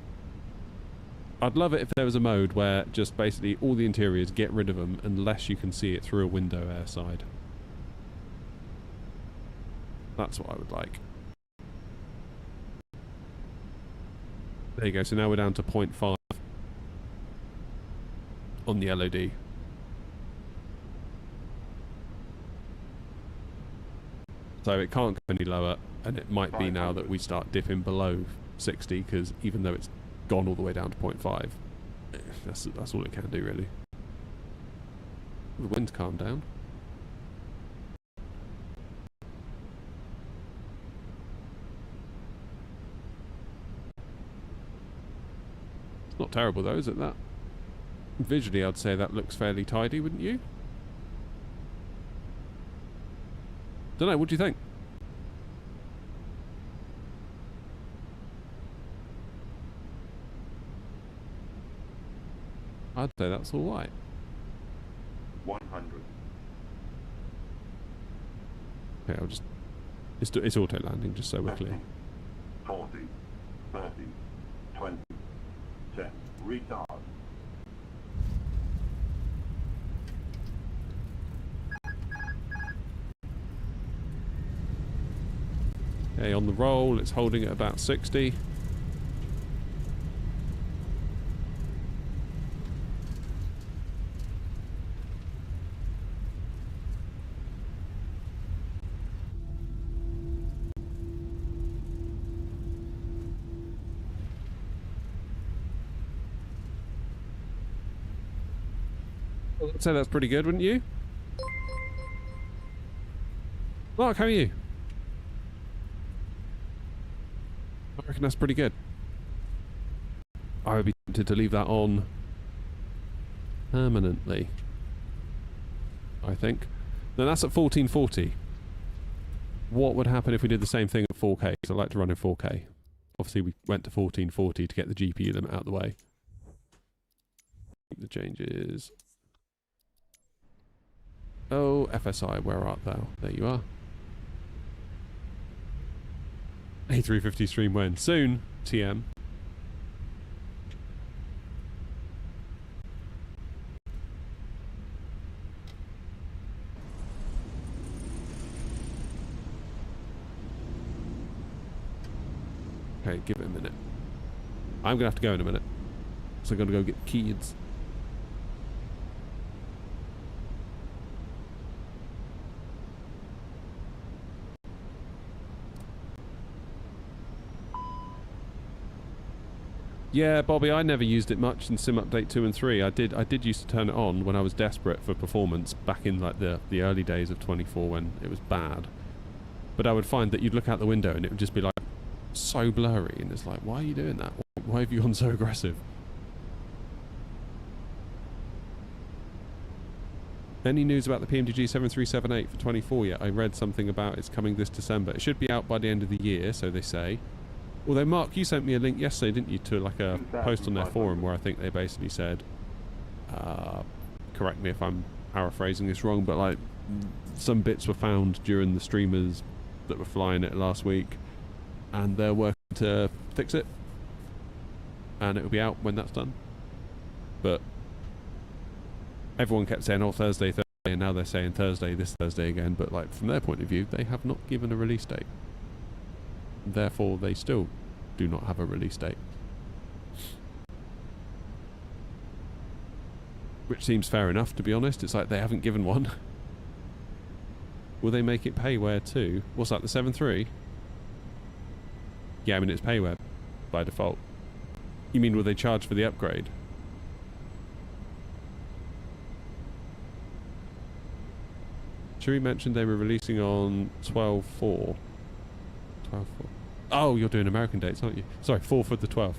I'd love it if there was a mode where just basically all the interiors, get rid of them unless you can see it through a window airside. That's what I would like. There you go, so now we're down to 0.5 on the LOD. So it can't go any lower, and it might be now that we start dipping below 60, because even though it's gone all the way down to 0.5, that's all it can do really. The wind's calmed down. It's not terrible though, is it? That visually I'd say that looks fairly tidy, wouldn't you? Don't know, what do you think? I'd say that's all right. 100. Okay, I'll just... It's auto landing, just so we're 50, clear. 40, 30, 20, 10. Retard. Okay, on the roll, it's holding at about 60. I'd say that's pretty good, wouldn't you? Mark, how are you? I reckon that's pretty good. I would be tempted to leave that on permanently, I think. Now that's at 1440. What would happen if we did the same thing at 4K? Because I like to run in 4K. Obviously we went to 1440 to get the GPU limit out of the way. The changes. Oh, FSI, where art thou? There you are. A350 stream when? Soon, TM. Okay, give it a minute. I'm gonna have to go in a minute. So I'm gonna go get the kids. Yeah, Bobby, I never used it much in Sim Update 2 and 3. I did used to turn it on when I was desperate for performance back in like the early days of 24 when it was bad. But I would find that you'd look out the window and it would just be like so blurry, and it's like, why are you doing that? Why have you gone so aggressive? Any news about the PMDG 7378 for 24 yet? I read something about it's coming this December. It should be out by the end of the year, so they say. Although, Mark, you sent me a link yesterday, didn't you, to like a post on their forum where I think they basically said, correct me if I'm paraphrasing this wrong, but like some bits were found during the streamers that were flying it last week, and they're working to fix it, and it'll be out when that's done. But everyone kept saying, oh, Thursday, and now they're saying this Thursday again, but like from their point of view, they have not given a release date. Therefore, they still do not have a release date. Which seems fair enough, to be honest. It's like they haven't given one. Will they make it payware too? What's that, the 7.3? Yeah, I mean, it's payware by default. You mean will they charge for the upgrade? Chewie mentioned they were releasing on 12/4. 12/4. Oh, you're doing American dates, aren't you? Sorry, 4th of the 12th.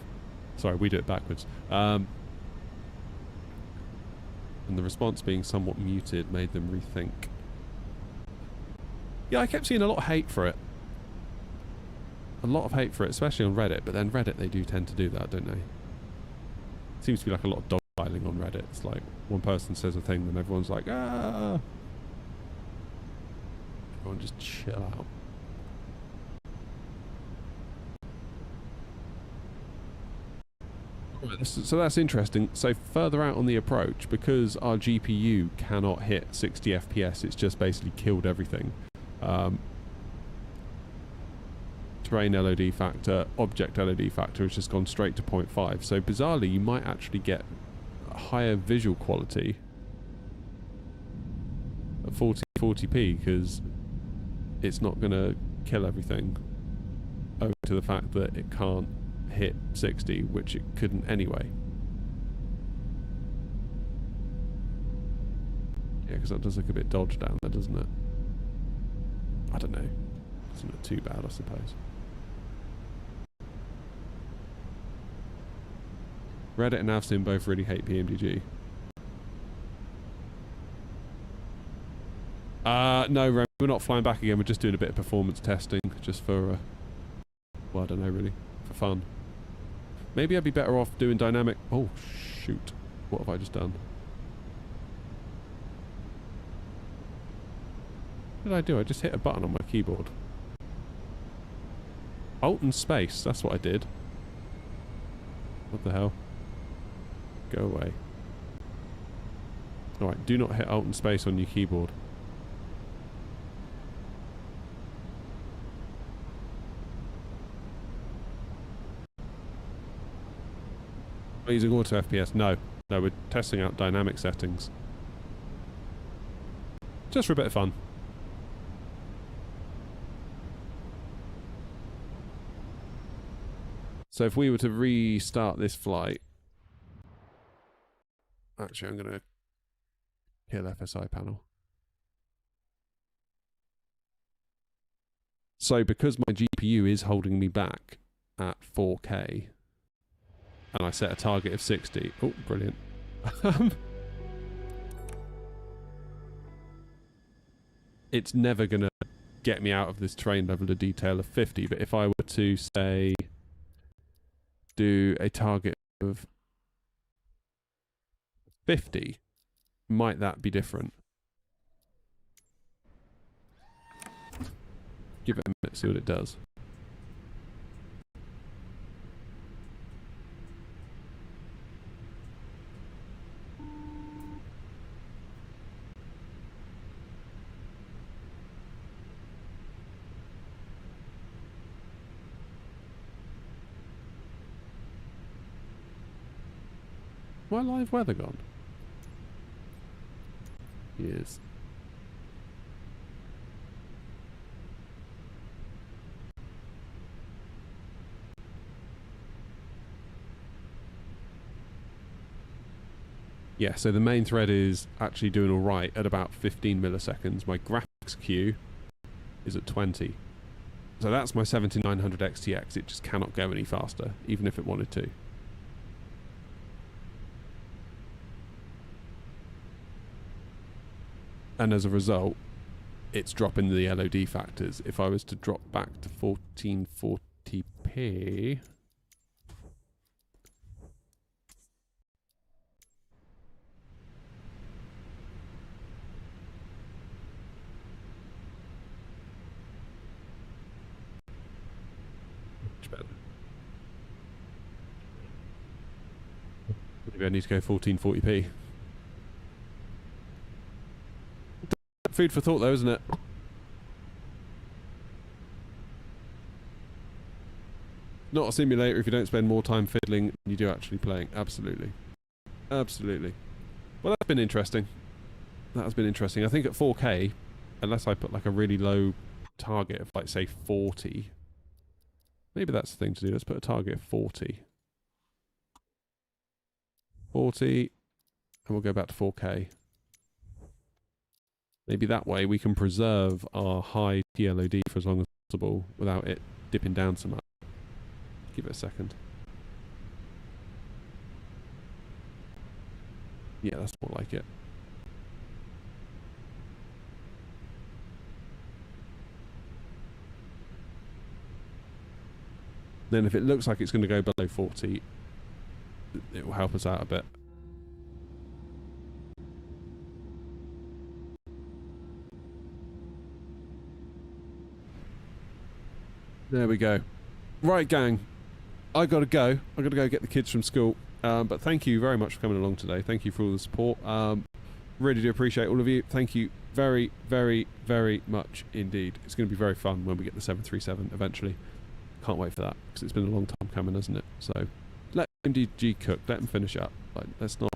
Sorry, we do it backwards. And the response being somewhat muted made them rethink. Yeah, I kept seeing a lot of hate for it. A lot of hate for it, especially on Reddit. But then Reddit, they do tend to do that, don't they? Seems to be like a lot of dogpiling on Reddit. It's like one person says a thing, then everyone's like, ah. Everyone just chill out. So that's interesting. So further out on the approach, because our GPU cannot hit 60 FPS, it's just basically killed everything. Terrain LOD factor, object LOD factor has just gone straight to 0.5. So bizarrely, you might actually get a higher visual quality at 40p because it's not going to kill everything owing to the fact that it can't hit 60, which it couldn't anyway. Yeah, because that does look a bit dodged down there, doesn't it? I don't know. Doesn't look too bad, I suppose. Reddit and Avsim both really hate PMDG. No, Rem, we're not flying back again. We're just doing a bit of performance testing, just for, well, I don't know, really, for fun. Maybe I'd be better off doing dynamic... Oh, shoot. What have I just done? What did I do? I just hit a button on my keyboard. Alt and space, that's what I did. What the hell? Go away. Alright, do not hit Alt and space on your keyboard. We're using auto FPS. No, we're testing out dynamic settings. Just for a bit of fun. So if we were to restart this flight... Actually, I'm going to kill FSI panel. So because my GPU is holding me back at 4K... and I set a target of 60. Oh, brilliant. It's never going to get me out of this terrain level of detail of 50, but if I were to, say, do a target of 50, might that be different? Give it a minute, see what it does. My live weather gone? Yes. Yeah, so the main thread is actually doing alright at about 15 milliseconds. My graphics queue is at 20. So that's my 7900 XTX. It just cannot go any faster, even if it wanted to. and as a result, it's dropping the LOD factors. If I was to drop back to 1440p, much better. Maybe I need to go 1440p. Food for thought though, isn't it? Not a simulator if you don't spend more time fiddling than you do actually playing. Absolutely. Absolutely. Well, that's been interesting. That has been interesting. I think at 4K, unless I put like a really low target of like say 40, maybe that's the thing to do. Let's put a target of 40. 40, and we'll go back to 4K. Maybe that way we can preserve our high TLOD for as long as possible without it dipping down so much. Give it a second. Yeah, that's more like it. Then if it looks like it's going to go below 40, it will help us out a bit. There we go. Right, gang. I gotta go. I gotta go get the kids from school. But thank you very much for coming along today. Thank you for all the support. Really do appreciate all of you. Thank you very, very, very much indeed. It's going to be very fun when we get the 737 eventually. Can't wait for that because it's been a long time coming, hasn't it? So let MDG cook. Let them finish up. Like, let's not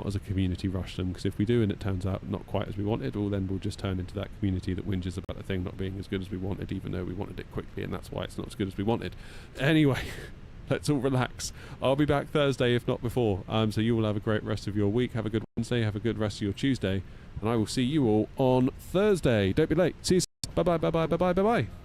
as a community rush them, because if we do and it turns out not quite as we wanted, well then we'll just turn into that community that whinges about the thing not being as good as we wanted, even though we wanted it quickly, and that's why it's not as good as we wanted. Anyway, let's all relax. I'll be back Thursday if not before, so you will have a great rest of your week. Have a good Wednesday, have a good rest of your Tuesday, and I will see you all on Thursday. Don't be late. See you soon. Bye bye, bye bye, bye bye, bye bye.